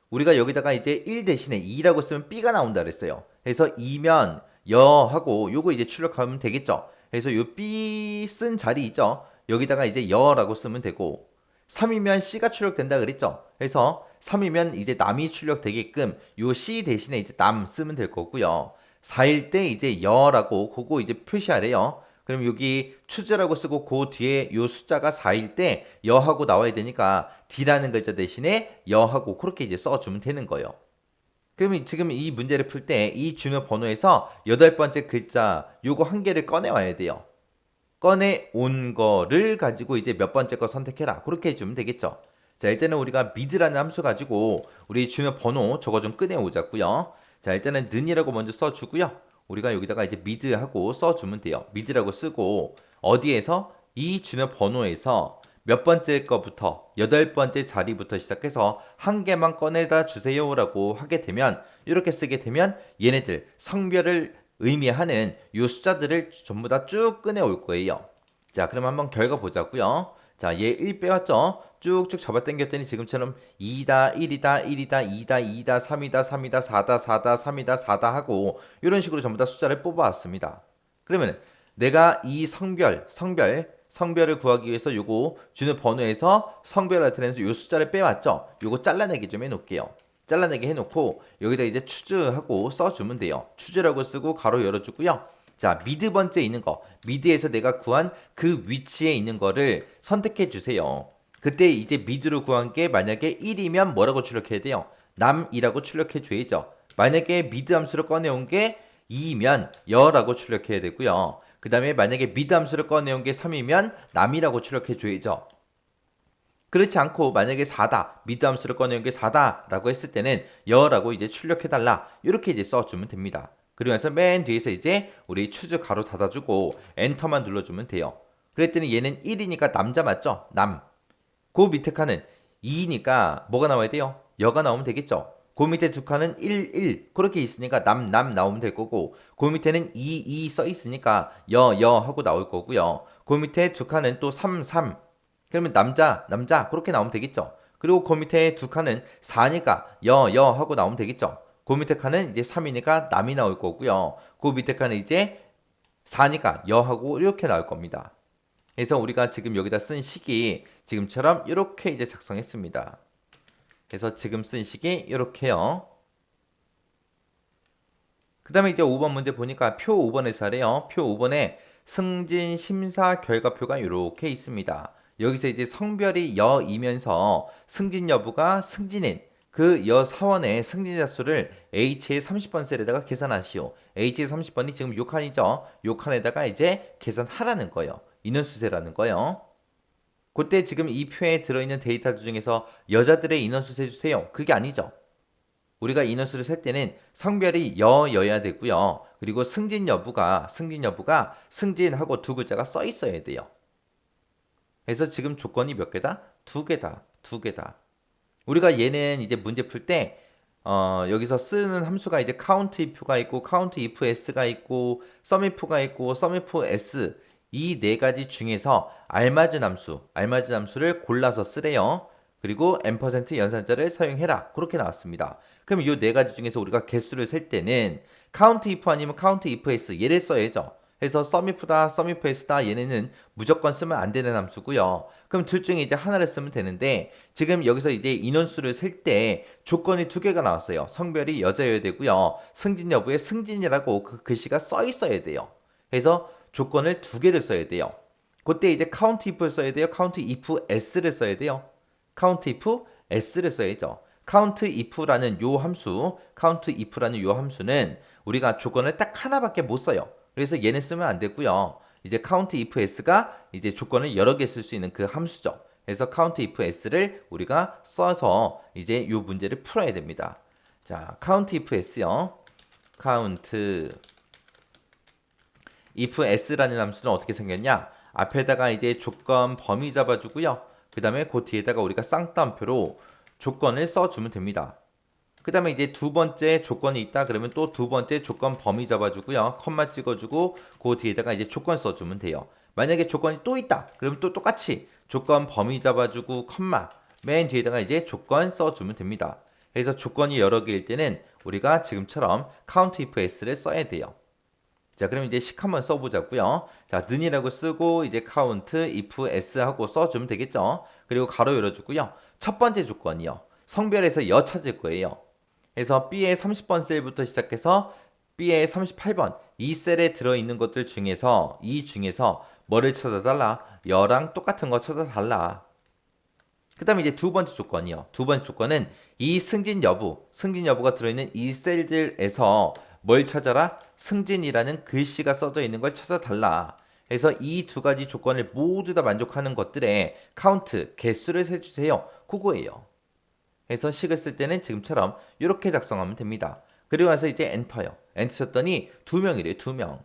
우리가 여기다가 이제 1 대신에 2라고 쓰면 B가 나온다 그랬어요. 그래서 2면 여 하고 요거 이제 출력하면 되겠죠. 그래서 요 B 쓴 자리 있죠. 여기다가 이제 여라고 쓰면 되고 3이면 C가 출력된다 그랬죠. 그래서 3이면 이제 남이 출력되게끔 요 C 대신에 이제 남 쓰면 될 거고요. 4일 때 이제 여라고 그거 이제 표시하래요. 그럼 여기 추즈라고 쓰고 그 뒤에 요 숫자가 4일 때 여하고 나와야 되니까 D라는 글자 대신에 여하고 그렇게 이제 써주면 되는 거예요. 그러면 지금 이 문제를 풀 때 이 준호 번호에서 여덟 번째 글자 요거 한 개를 꺼내 와야 돼요. 꺼내 온 거를 가지고 이제 몇 번째 거 선택해라. 그렇게 해주면 되겠죠. 자, 일단은 우리가 mid라는 함수 가지고 우리 주요 번호 저거 좀 꺼내오자고요. 자, 일단은 는이라고 먼저 써주고요. 우리가 여기다가 이제 mid하고 써주면 돼요. mid라고 쓰고 어디에서 이 주요 번호에서 몇 번째 거부터 8번째 자리부터 시작해서 한 개만 꺼내다 주세요라고 하게 되면 이렇게 쓰게 되면 얘네들 성별을 의미하는 이 숫자들을 전부 다 쭉 꺼내올 거예요. 자, 그럼 한번 결과 보자고요. 자, 얘 1 빼왔죠? 쭉쭉 잡아당겼더니 지금처럼 2다, 1이다, 1이다, 2다, 2다, 3이다, 3이다, 4다, 4다, 3이다, 4다 하고 이런 식으로 전부 다 숫자를 뽑아왔습니다. 그러면 내가 이 성별을 구하기 위해서 요거 주는 번호에서 성별 나타내면서 요 숫자를 빼왔죠? 요거 잘라내기 좀 해놓을게요. 잘라내기 해놓고 여기다 이제 추즈하고 써주면 돼요. 추즈라고 쓰고 가로 열어주고요. 자, 미드 번째 있는 거, 미드에서 내가 구한 그 위치에 있는 거를 선택해 주세요. 그때 이제 미드로 구한 게 만약에 1이면 뭐라고 출력해야 돼요? 남이라고 출력해 줘야죠. 만약에 미드 함수를 꺼내온 게 2면 여라고 출력해야 되고요. 그 다음에 만약에 미드 함수를 꺼내온 게 3이면 남이라고 출력해 줘야죠. 그렇지 않고 만약에 4다, 미드 함수를 꺼내온 게 4다라고 했을 때는 여라고 이제 출력해달라. 이렇게 이제 써주면 됩니다. 그러면서 맨 뒤에서 이제 우리 추즈 가로 닫아주고 엔터만 눌러주면 돼요. 그랬더니 얘는 1이니까 남자 맞죠? 남. 그 밑에 칸은 2니까 뭐가 나와야 돼요? 여가 나오면 되겠죠? 그 밑에 두 칸은 1, 1 그렇게 있으니까 남 나오면 될 거고 그 밑에는 2 써 있으니까 여 하고 나올 거고요. 그 밑에 두 칸은 또 3, 3 그러면 남자 그렇게 나오면 되겠죠. 그리고 그 밑에 두 칸은 4니까 여 하고 나오면 되겠죠. 그 밑에 칸은 이제 3이니까 남이 나올 거고요. 그 밑에 칸은 이제 4니까 여하고 이렇게 나올 겁니다. 그래서 우리가 지금 여기다 쓴 식이 지금처럼 이렇게 이제 작성했습니다. 그래서 지금 쓴 식이 이렇게요. 그 다음에 이제 5번 문제 보니까 표 5번에서 하래요. 표 5번에 승진 심사 결과표가 이렇게 있습니다. 여기서 이제 성별이 여이면서 승진 여부가 승진인 그 여 사원의 승진자 수를 H의 30번 셀에다가 계산하시오. H의 30번이 지금 6칸이죠. 6칸에다가 이제 계산하라는 거예요. 인원수세라는 거예요. 그때 지금 이 표에 들어있는 데이터 중에서 여자들의 인원수 세주세요. 그게 아니죠. 우리가 인원수를 셀 때는 성별이 여여야 되고요. 그리고 승진 여부가 승진하고 두 글자가 써 있어야 돼요. 그래서 지금 조건이 몇 개다? 두 개다. 우리가 얘는 이제 문제 풀 때 여기서 쓰는 함수가 이제 count if가 있고 count if s가 있고 sum if가 있고 sum if s 이 네 가지 중에서 알맞은 함수를 골라서 쓰래요. 그리고 n% 연산자를 사용해라. 그렇게 나왔습니다. 그럼 이 네 가지 중에서 우리가 개수를 셀 때는 count if 아니면 count if s 얘를 써야죠. 그래서 sum if다, sum if s다 얘네는 무조건 쓰면 안 되는 함수고요. 그럼 둘 중에 이제 하나를 쓰면 되는데 지금 여기서 이제 인원수를 셀 때 조건이 두 개가 나왔어요. 성별이 여자여야 되고요. 승진 여부에 승진이라고 그 글씨가 써 있어야 돼요. 그래서 조건을 두 개를 써야 돼요. 그때 이제 count if를 써야 돼요. count if s를 써야 돼요. count if s를 써야죠. count if라는 요 함수는 우리가 조건을 딱 하나밖에 못 써요. 그래서 얘는 쓰면 안 되고요. 이제 count if s가 이제 조건을 여러 개 쓸 수 있는 그 함수죠. 그래서 count if s를 우리가 써서 이제 요 문제를 풀어야 됩니다. 자, count if s요. count if s라는 함수는 어떻게 생겼냐? 앞에다가 이제 조건 범위 잡아주고요. 그 다음에 그 뒤에다가 우리가 쌍따옴표로 조건을 써주면 됩니다. 그 다음에 이제 두 번째 조건이 있다 그러면 또 두 번째 조건 범위 잡아주고요. 컴마 찍어주고 그 뒤에다가 이제 조건 써주면 돼요. 만약에 조건이 또 있다 그러면 또 똑같이 조건 범위 잡아주고 컴마 맨 뒤에다가 이제 조건 써주면 됩니다. 그래서 조건이 여러 개일 때는 우리가 지금처럼 count if s를 써야 돼요. 자, 그럼 이제 식 한번 써보자고요. 자, 는이라고 쓰고 이제 count if s 하고 써주면 되겠죠. 그리고 가로 열어주고요. 첫 번째 조건이요. 성별에서 여 찾을 거예요. 그래서 B의 30번 셀부터 시작해서 B의 38번 이 셀에 들어있는 것들 중에서 뭐를 찾아달라? 여랑 똑같은 거 찾아달라. 그 다음에 이제 두 번째 조건이요. 두 번째 조건은 이 승진 여부가 들어있는 이 셀들에서 뭘 찾아라? 승진이라는 글씨가 써져 있는 걸 찾아달라. 그래서 이 두 가지 조건을 모두 다 만족하는 것들의 카운트, 개수를 세주세요. 그거예요. 해서 식을 쓸 때는 지금처럼 이렇게 작성하면 됩니다. 그리고 나서 이제 엔터요. 엔터 쳤더니 2명이래요. 2명.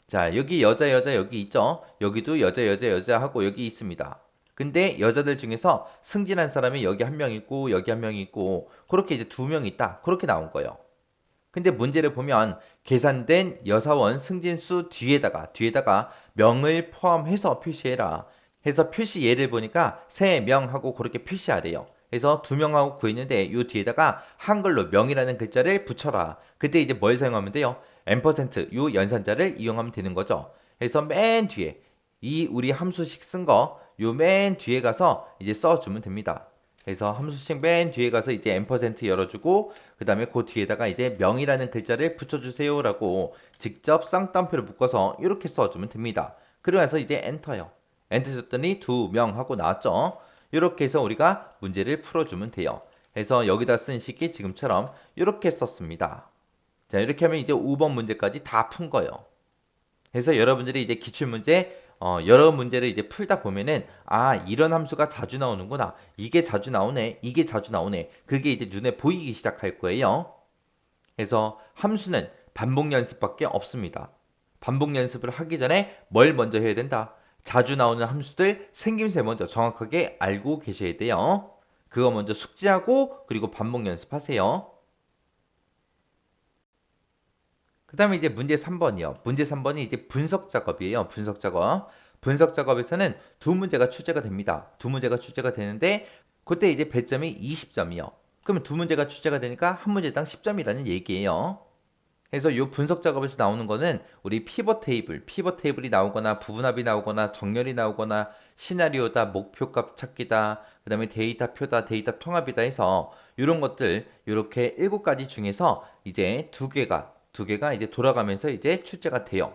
자, 여기 여자 여기 있죠? 여기도 여자 하고 여기 있습니다. 근데 여자들 중에서 승진한 사람이 여기 한 명 있고 여기 한 명 있고 그렇게 이제 2명 있다. 그렇게 나온 거예요. 근데 문제를 보면 계산된 여사원 승진수 뒤에다가 명을 포함해서 표시해라. 해서 표시 예를 보니까 3명하고 그렇게 표시하래요. 그래서 2명하고 구했는데 요 뒤에다가 한글로 명이라는 글자를 붙여라. 그때 이제 뭘 사용하면 돼요? 요 연산자를 이용하면 되는 거죠. 그래서 맨 뒤에 이 우리 함수식 쓴 거 요 맨 뒤에 가서 이제 써주면 됩니다. 그래서 함수식 맨 뒤에 가서 이제 앰퍼센트 열어주고 그 다음에 그 뒤에다가 이제 명이라는 글자를 붙여주세요라고 직접 쌍따옴표를 묶어서 이렇게 써주면 됩니다. 그러면서 이제 엔터요. 엔터 쳤더니 2명 하고 나왔죠. 이렇게 해서 우리가 문제를 풀어주면 돼요. 그래서 여기다 쓴 식이 지금처럼 이렇게 썼습니다. 자, 이렇게 하면 이제 5번 문제까지 다 푼 거예요. 그래서 여러분들이 이제 기출문제 여러 문제를 이제 풀다 보면은 이런 함수가 자주 나오는구나. 이게 자주 나오네. 이게 자주 나오네. 그게 이제 눈에 보이기 시작할 거예요. 그래서 함수는 반복 연습밖에 없습니다. 반복 연습을 하기 전에 뭘 먼저 해야 된다? 자주 나오는 함수들 생김새 먼저 정확하게 알고 계셔야 돼요. 그거 먼저 숙지하고 그리고 반복 연습하세요. 그 다음에 이제 문제 3번이요. 문제 3번이 이제 분석 작업이에요. 분석 작업. 분석 작업에서는 두 문제가 출제가 됩니다. 두 문제가 출제가 되는데 그때 이제 배점이 20점이요. 그러면 두 문제가 출제가 되니까 한 문제당 10점이라는 얘기예요. 그래서 이 분석 작업에서 나오는 거는 우리 피벗 테이블이 나오거나 부분합이 나오거나 정렬이 나오거나 시나리오다, 목표값 찾기다, 그 다음에 데이터 표다, 데이터 통합이다 해서 이런 것들 이렇게 7가지 중에서 이제 두 개가 이제 돌아가면서 이제 출제가 돼요.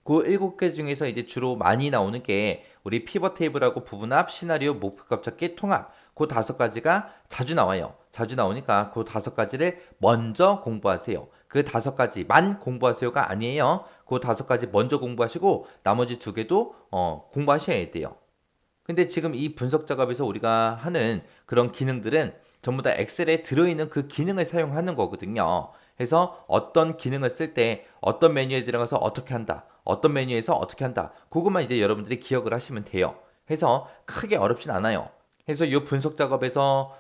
그 7개 중에서 이제 주로 많이 나오는 게 우리 피벗 테이블하고 부분합, 시나리오, 목표값 찾기, 통합 그 5가지가 자주 나와요. 자주 나오니까 그 5가지를 먼저 공부하세요. 그 5가지만 공부하세요가 아니에요. 그 5가지 먼저 공부하시고 나머지 2개도 공부하셔야 돼요. 근데 지금 이 분석 작업에서 우리가 하는 그런 기능들은 전부 다 엑셀에 들어있는 그 기능을 사용하는 거거든요. 그래서 어떤 기능을 쓸 때 어떤 메뉴에 들어가서 어떻게 한다. 어떤 메뉴에서 어떻게 한다. 그것만 이제 여러분들이 기억을 하시면 돼요. 해서 크게 어렵진 않아요. 그래서 이 분석 작업에서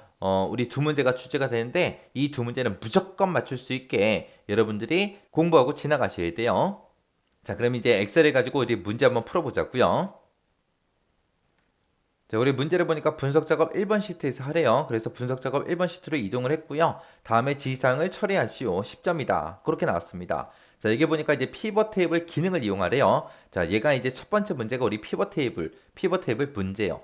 우리 2문제가 출제가 되는데 이 2문제는 무조건 맞출 수 있게 여러분들이 공부하고 지나가셔야 돼요. 자, 그럼 이제 엑셀을 가지고 우리 문제 한번 풀어보자고요. 자, 우리 문제를 보니까 분석 작업 1번 시트에서 하래요. 그래서 분석 작업 1번 시트로 이동을 했고요. 다음에 지시사항을 처리하시오. 10점이다. 그렇게 나왔습니다. 자, 여기 보니까 이제 피벗 테이블 기능을 이용하래요. 자, 얘가 이제 첫 번째 문제가 우리 피벗 테이블 문제예요.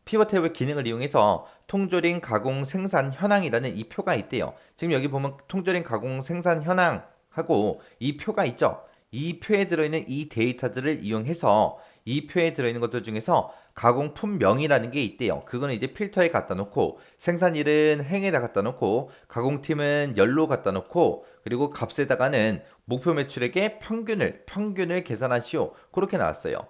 피벗 테이블 기능을 이용해서 통조림 가공 생산 현황이라는 이 표가 있대요. 지금 여기 보면 통조림 가공 생산 현황하고 이 표가 있죠. 이 표에 들어있는 이 데이터들을 이용해서 이 표에 들어있는 것들 중에서 가공품명이라는 게 있대요. 그거는 이제 필터에 갖다 놓고 생산일은 행에다 갖다 놓고 가공팀은 열로 갖다 놓고 그리고 값에다가는 목표 매출액의 평균을 계산하시오. 그렇게 나왔어요.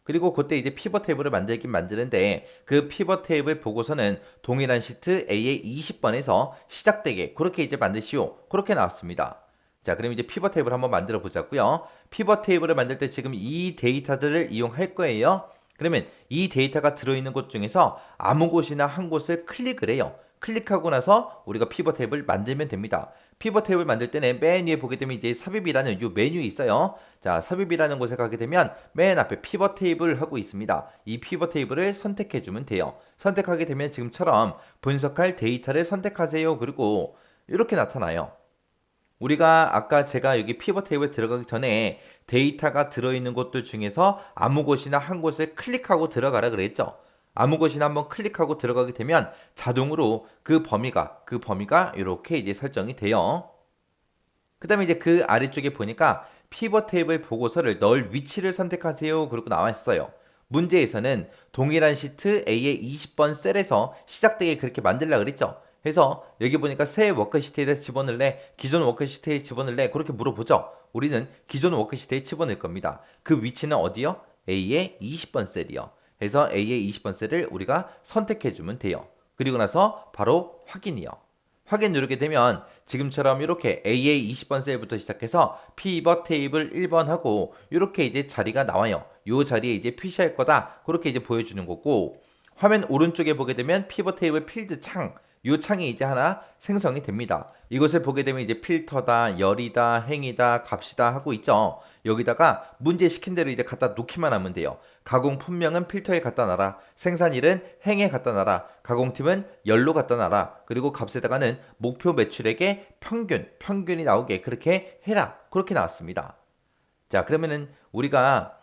그리고 그때 이제 피벗 테이블을 만들긴 만드는데 그 피벗 테이블 보고서는 동일한 시트 A의 20번에서 시작되게 그렇게 이제 만드시오. 그렇게 나왔습니다. 자, 그럼 이제 피벗 테이블 한번 만들어 보자고요. 피벗 테이블을 만들 때 지금 이 데이터들을 이용할 거예요. 그러면 이 데이터가 들어있는 곳 중에서 아무 곳이나 한 곳을 클릭을 해요. 클릭하고 나서 우리가 피벗 테이블 만들면 됩니다. 피벗 테이블 만들 때는 맨 위에 보게 되면 이제 삽입이라는 이 메뉴 있어요. 자, 삽입이라는 곳에 가게 되면 맨 앞에 피벗 테이블 하고 있습니다. 이 피벗 테이블을 선택해 주면 돼요. 선택하게 되면 지금처럼 분석할 데이터를 선택하세요. 그리고 이렇게 나타나요. 우리가 아까 제가 여기 피벗 테이블 들어가기 전에 데이터가 들어있는 곳들 중에서 아무 곳이나 한 곳을 클릭하고 들어가라 그랬죠. 아무 곳이나 한번 클릭하고 들어가게 되면 자동으로 그 범위가 이렇게 이제 설정이 돼요. 그 다음에 이제 그 아래쪽에 보니까 피벗 테이블 보고서를 넣을 위치를 선택하세요. 그리고 나와 있어요. 문제에서는 동일한 시트 A의 20번 셀에서 시작되게 그렇게 만들라 그랬죠. 그래서 여기 보니까 새 워크시트에 집어넣을래? 기존 워크시트에 집어넣을래? 그렇게 물어보죠. 우리는 기존 워크시트에 집어넣을 겁니다. 그 위치는 어디요? A의 20번 셀이요. 그래서 A의 20번 셀을 우리가 선택해주면 돼요. 그리고 나서 바로 확인이요. 확인 누르게 되면 지금처럼 이렇게 AA 20번 셀부터 시작해서 피벗 테이블 1번 하고 이렇게 이제 자리가 나와요. 요 자리에 이제 표시할 거다. 그렇게 이제 보여주는 거고, 화면 오른쪽에 보게 되면 피벗 테이블 필드 창, 요 창이 이제 하나 생성이 됩니다. 이것을 보게 되면 이제 필터다, 열이다, 행이다, 값이다 하고 있죠. 여기다가 문제 시킨 대로 이제 갖다 놓기만 하면 돼요. 가공 품명은 필터에 갖다 놔라. 생산일은 행에 갖다 놔라. 가공팀은 열로 갖다 놔라. 그리고 값에다가는 목표 매출액의 평균이 나오게 그렇게 해라. 그렇게 나왔습니다. 자, 그러면은 우리가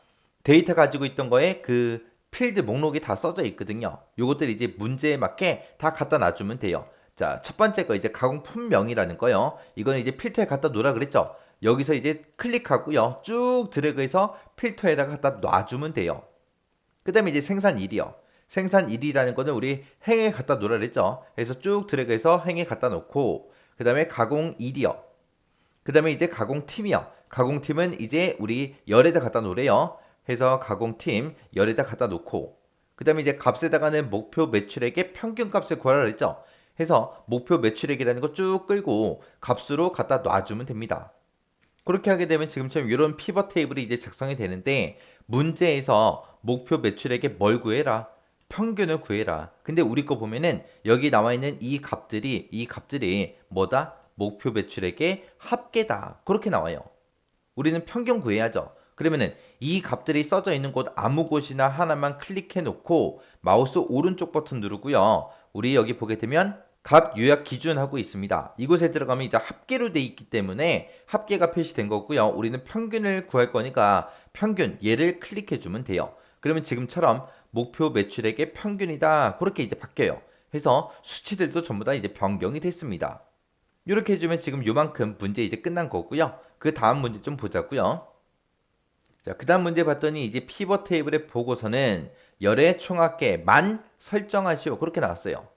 데이터 가지고 있던 거에 그 필드 목록이 다 써져 있거든요. 요것들 이제 문제에 맞게 다 갖다 놔주면 돼요. 자, 첫 번째 거 이제 가공품명이라는 거요. 이거는 이제 필터에 갖다 놓으라 그랬죠. 여기서 이제 클릭하고요. 쭉 드래그해서 필터에다가 갖다 놔주면 돼요. 그 다음에 이제 생산일이요. 생산일이라는 거는 우리 행에 갖다 놓으라 그랬죠. 그래서 쭉 드래그해서 행에 갖다 놓고, 그 다음에 가공일이요. 그 다음에 이제 가공팀이요. 가공팀은 이제 우리 열에다 갖다 놓으래요. 해서 가공팀 열에다 갖다 놓고, 그 다음에 이제 값에다가는 목표 매출액의 평균값을 구하라 그랬죠. 해서 목표 매출액이라는 거 쭉 끌고 값으로 갖다 놔주면 됩니다. 그렇게 하게 되면 지금처럼 이런 피벗 테이블이 이제 작성이 되는데, 문제에서 목표 매출액에 뭘 구해라? 평균을 구해라. 근데 우리 거 보면은 여기 나와 있는 이 값들이 뭐다? 목표 매출액의 합계다. 그렇게 나와요. 우리는 평균 구해야죠. 그러면은 이 값들이 써져 있는 곳 아무 곳이나 하나만 클릭해 놓고 마우스 오른쪽 버튼 누르고요. 우리 여기 보게 되면 값 요약 기준 하고 있습니다. 이곳에 들어가면 이제 합계로 돼 있기 때문에 합계가 표시된 거고요. 우리는 평균을 구할 거니까 평균 얘를 클릭해 주면 돼요. 그러면 지금처럼 목표 매출액의 평균이다. 그렇게 이제 바뀌어요. 해서 수치들도 전부 다 이제 변경이 됐습니다. 이렇게 해주면 지금 요만큼 문제 이제 끝난 거고요. 그 다음 문제 좀 보자고요. 자, 그 다음 문제 봤더니 이제 피벗 테이블의 보고서는 열의 총합계만 설정하시오. 그렇게 나왔어요.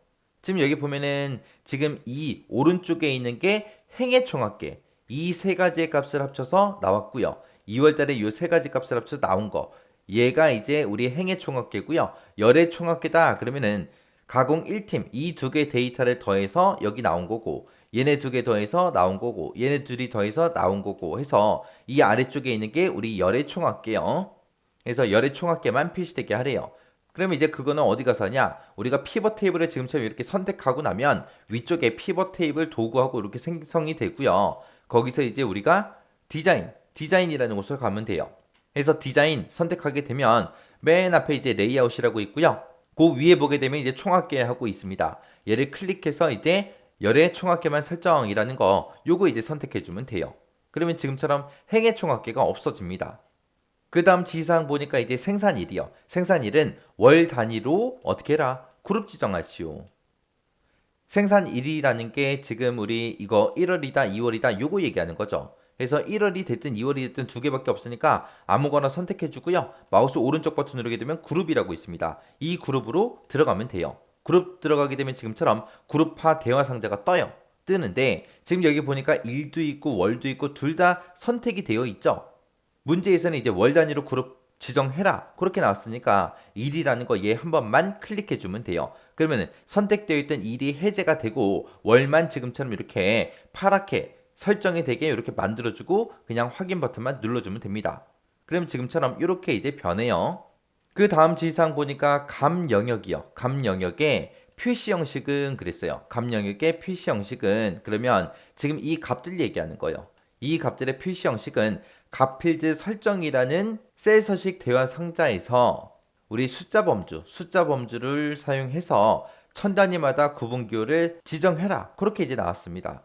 지금 여기 보면은 지금 이 오른쪽에 있는 게 행의 총합계. 이 세 가지의 값을 합쳐서 나왔고요. 2월 달에 이 세 가지 값을 합쳐서 나온 거. 얘가 이제 우리 행의 총합계고요. 열의 총합계다. 그러면은 가공 1팀 이 두 개 데이터를 더해서 여기 나온 거고, 얘네 두 개 더해서 나온 거고, 얘네 둘이 더해서 나온 거고 해서 이 아래쪽에 있는 게 우리 열의 총합계요. 그래서 열의 총합계만 표시되게 하래요. 그러면 이제 그거는 어디 가서 하냐? 우리가 피벗 테이블을 지금처럼 이렇게 선택하고 나면 위쪽에 피벗 테이블 도구하고 이렇게 생성이 되고요. 거기서 이제 우리가 디자인이라는 곳을 가면 돼요. 그래서 디자인 선택하게 되면 맨 앞에 이제 레이아웃이라고 있고요. 그 위에 보게 되면 이제 총합계 하고 있습니다. 얘를 클릭해서 이제 열의 총합계만 설정이라는 거 요거 이제 선택해 주면 돼요. 그러면 지금처럼 행의 총합계가 없어집니다. 그 다음 지시사항 보니까 이제 생산일이요. 생산일은 월 단위로 어떻게 해라? 그룹 지정하시오. 생산일이라는 게 지금 우리 이거 1월이다, 2월이다 요거 얘기하는 거죠. 그래서 1월이 됐든 2월이 됐든 두 개밖에 없으니까 아무거나 선택해 주고요. 마우스 오른쪽 버튼 누르게 되면 그룹이라고 있습니다. 이 그룹으로 들어가면 돼요. 그룹 들어가게 되면 지금처럼 그룹화 대화 상자가 뜨는데 지금 여기 보니까 일도 있고 월도 있고 둘 다 선택이 되어 있죠. 문제에서는 이제 월 단위로 그룹 지정해라. 그렇게 나왔으니까 일이라는 거 얘 한 번만 클릭해 주면 돼요. 그러면은 선택되어 있던 일이 해제가 되고 월만 지금처럼 이렇게 파랗게 설정이 되게 이렇게 만들어주고 그냥 확인 버튼만 눌러주면 됩니다. 그럼 지금처럼 이렇게 이제 변해요. 그 다음 지시사항 보니까 값 영역이요. 값 영역에 표시 형식은 그랬어요. 값 영역의 표시 형식은 그러면 지금 이 값들 얘기하는 거예요. 이 값들의 표시 형식은 값필드 설정이라는 셀 서식 대화 상자에서 우리 숫자 범주를 사용해서 천 단위마다 구분 기호를 지정해라. 그렇게 이제 나왔습니다.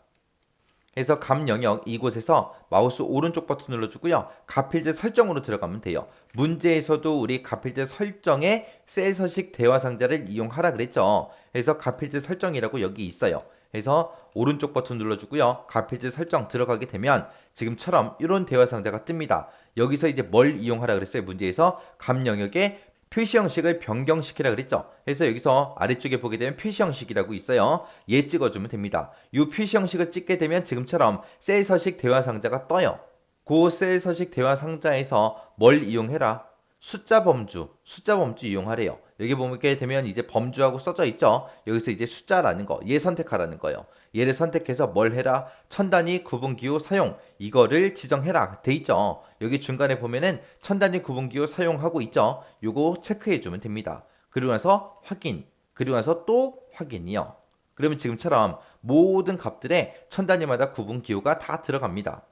그래서 값 영역 이곳에서 마우스 오른쪽 버튼 눌러주고요. 값필드 설정으로 들어가면 돼요. 문제에서도 우리 값필드 설정에 셀 서식 대화 상자를 이용하라 그랬죠. 그래서 값필드 설정이라고 여기 있어요. 그래서 오른쪽 버튼 눌러주고요. 값필드 설정 들어가게 되면 지금처럼 이런 대화 상자가 뜹니다. 여기서 이제 뭘 이용하라 그랬어요. 문제에서 값 영역에 표시 형식을 변경시키라 그랬죠. 그래서 여기서 아래쪽에 보게 되면 표시 형식이라고 있어요. 얘 찍어주면 됩니다. 이 표시 형식을 찍게 되면 지금처럼 셀 서식 대화 상자가 떠요. 그 셀 서식 대화 상자에서 뭘 이용해라? 숫자 범주 이용하래요. 여기 보게 되면 이제 범주하고 써져 있죠. 여기서 이제 숫자라는 거, 얘 선택하라는 거예요. 얘를 선택해서 뭘 해라? 천 단위 구분기호 사용, 이거를 지정해라 돼 있죠. 여기 중간에 보면은 천 단위 구분기호 사용하고 있죠. 요거 체크해 주면 됩니다. 그리고 나서 확인, 그리고 나서 또 확인이요. 그러면 지금처럼 모든 값들의 천 단위마다 구분기호가 다 들어갑니다.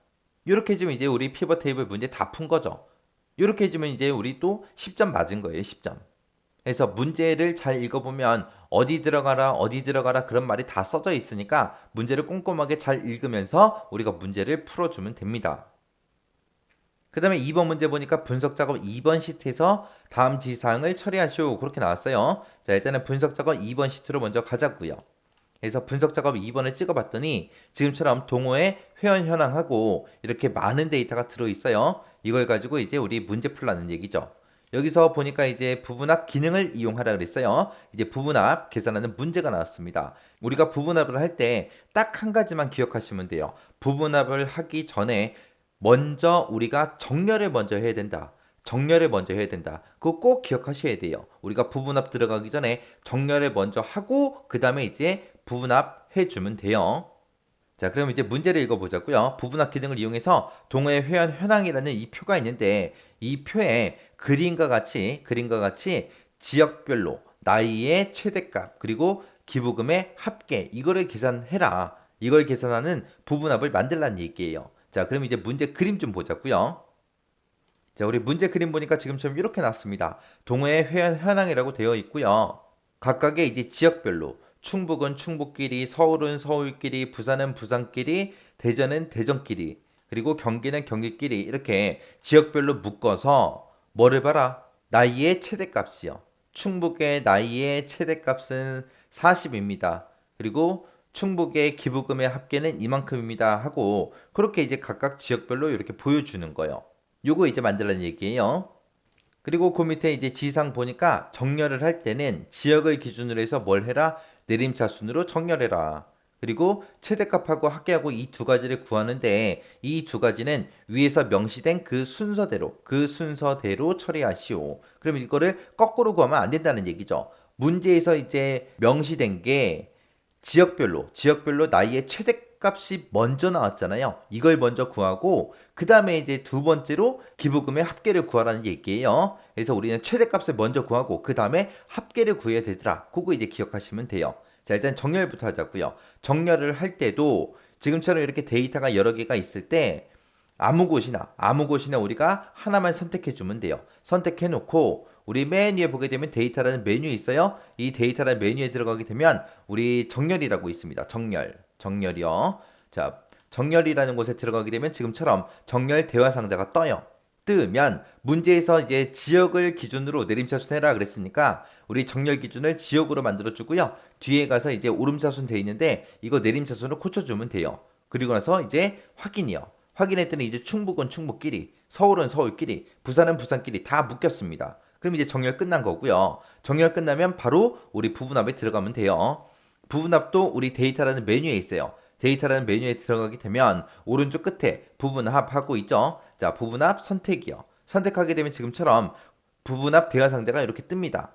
이렇게 해주면 이제 우리 피벗 테이블 문제 다 푼 거죠. 이렇게 해주면 이제 우리 또 10점 맞은 거예요. 10점. 그래서 문제를 잘 읽어보면 어디 들어가라 어디 들어가라 그런 말이 다 써져 있으니까 문제를 꼼꼼하게 잘 읽으면서 우리가 문제를 풀어주면 됩니다. 그 다음에 2번 문제 보니까 분석 작업 2번 시트에서 다음 지사항을 처리하시오 그렇게 나왔어요. 자, 일단은 분석 작업 2번 시트로 먼저 가자고요. 그래서 분석 작업 2번을 찍어봤더니 지금처럼 동호회 회원 현황하고 이렇게 많은 데이터가 들어있어요. 이걸 가지고 이제 우리 문제 풀라는 얘기죠. 여기서 보니까 이제 부분합 기능을 이용하라 그랬어요. 이제 부분합 계산하는 문제가 나왔습니다. 우리가 부분합을 할 때 딱 한 가지만 기억하시면 돼요. 부분합을 하기 전에 먼저 우리가 정렬을 먼저 해야 된다. 정렬을 먼저 해야 된다. 그거 꼭 기억하셔야 돼요. 우리가 부분합 들어가기 전에 정렬을 먼저 하고 그 다음에 이제 부분합 해주면 돼요. 자, 그럼 이제 문제를 읽어보자고요. 부분합 기능을 이용해서 동호회 회원 현황이라는 이 표가 있는데 이 표에 그림과 같이 지역별로 나이의 최대값 그리고 기부금의 합계 이거를 계산해라. 이걸 계산하는 부분합을 만들라는 얘기예요. 자, 그럼 이제 문제 그림 좀 보자고요. 자, 우리 문제 그림 보니까 지금처럼 이렇게 났습니다. 동호회 회원 현황이라고 되어 있고요. 각각의 이제 지역별로 충북은 충북끼리, 서울은 서울끼리, 부산은 부산끼리, 대전은 대전끼리, 그리고 경기는 경기끼리 이렇게 지역별로 묶어서 뭐를 봐라? 나이의 최대값이요. 충북의 나이의 최대값은 40입니다. 그리고 충북의 기부금의 합계는 이만큼입니다 하고 그렇게 이제 각각 지역별로 이렇게 보여주는 거예요. 요거 이제 만들라는 얘기예요. 그리고 그 밑에 이제 지상 보니까 정렬을 할 때는 지역을 기준으로 해서 뭘 해라? 내림차순으로 정렬해라. 그리고 최대값하고 합계하고 이 두 가지를 구하는데 이 두 가지는 위에서 명시된 그 순서대로 처리하시오. 그럼 이거를 거꾸로 구하면 안 된다는 얘기죠. 문제에서 이제 명시된 게 지역별로 나이의 최대값이 먼저 나왔잖아요. 이걸 먼저 구하고 그 다음에 이제 두 번째로 기부금의 합계를 구하라는 얘기예요. 그래서 우리는 최대값을 먼저 구하고 그 다음에 합계를 구해야 되더라. 그거 이제 기억하시면 돼요. 자, 일단 정렬부터 하자고요. 정렬을 할 때도 지금처럼 이렇게 데이터가 여러 개가 있을 때 아무 곳이나 우리가 하나만 선택해 주면 돼요. 선택해 놓고 우리 맨 위에 보게 되면 데이터라는 메뉴 있어요. 이 데이터라는 메뉴에 들어가게 되면 우리 정렬이라고 있습니다. 정렬이요. 자, 정렬이라는 곳에 들어가게 되면 지금처럼 정렬 대화 상자가 떠요. 뜨면 문제에서 이제 지역을 기준으로 내림차순 해라 그랬으니까 우리 정렬 기준을 지역으로 만들어 주고요. 뒤에 가서 이제 오름차순 돼 있는데 이거 내림차순으로 고쳐주면 돼요. 그리고 나서 이제 확인이요. 확인했더니 이제 충북은 충북끼리, 서울은 서울끼리, 부산은 부산끼리 다 묶였습니다. 그럼 이제 정렬 끝난 거고요. 정렬 끝나면 바로 우리 부분합에 들어가면 돼요. 부분합도 우리 데이터라는 메뉴에 있어요. 데이터라는 메뉴에 들어가게 되면 오른쪽 끝에 부분합하고 있죠. 자, 부분합 선택이요. 선택하게 되면 지금처럼 부분합 대화 상자가 이렇게 뜹니다.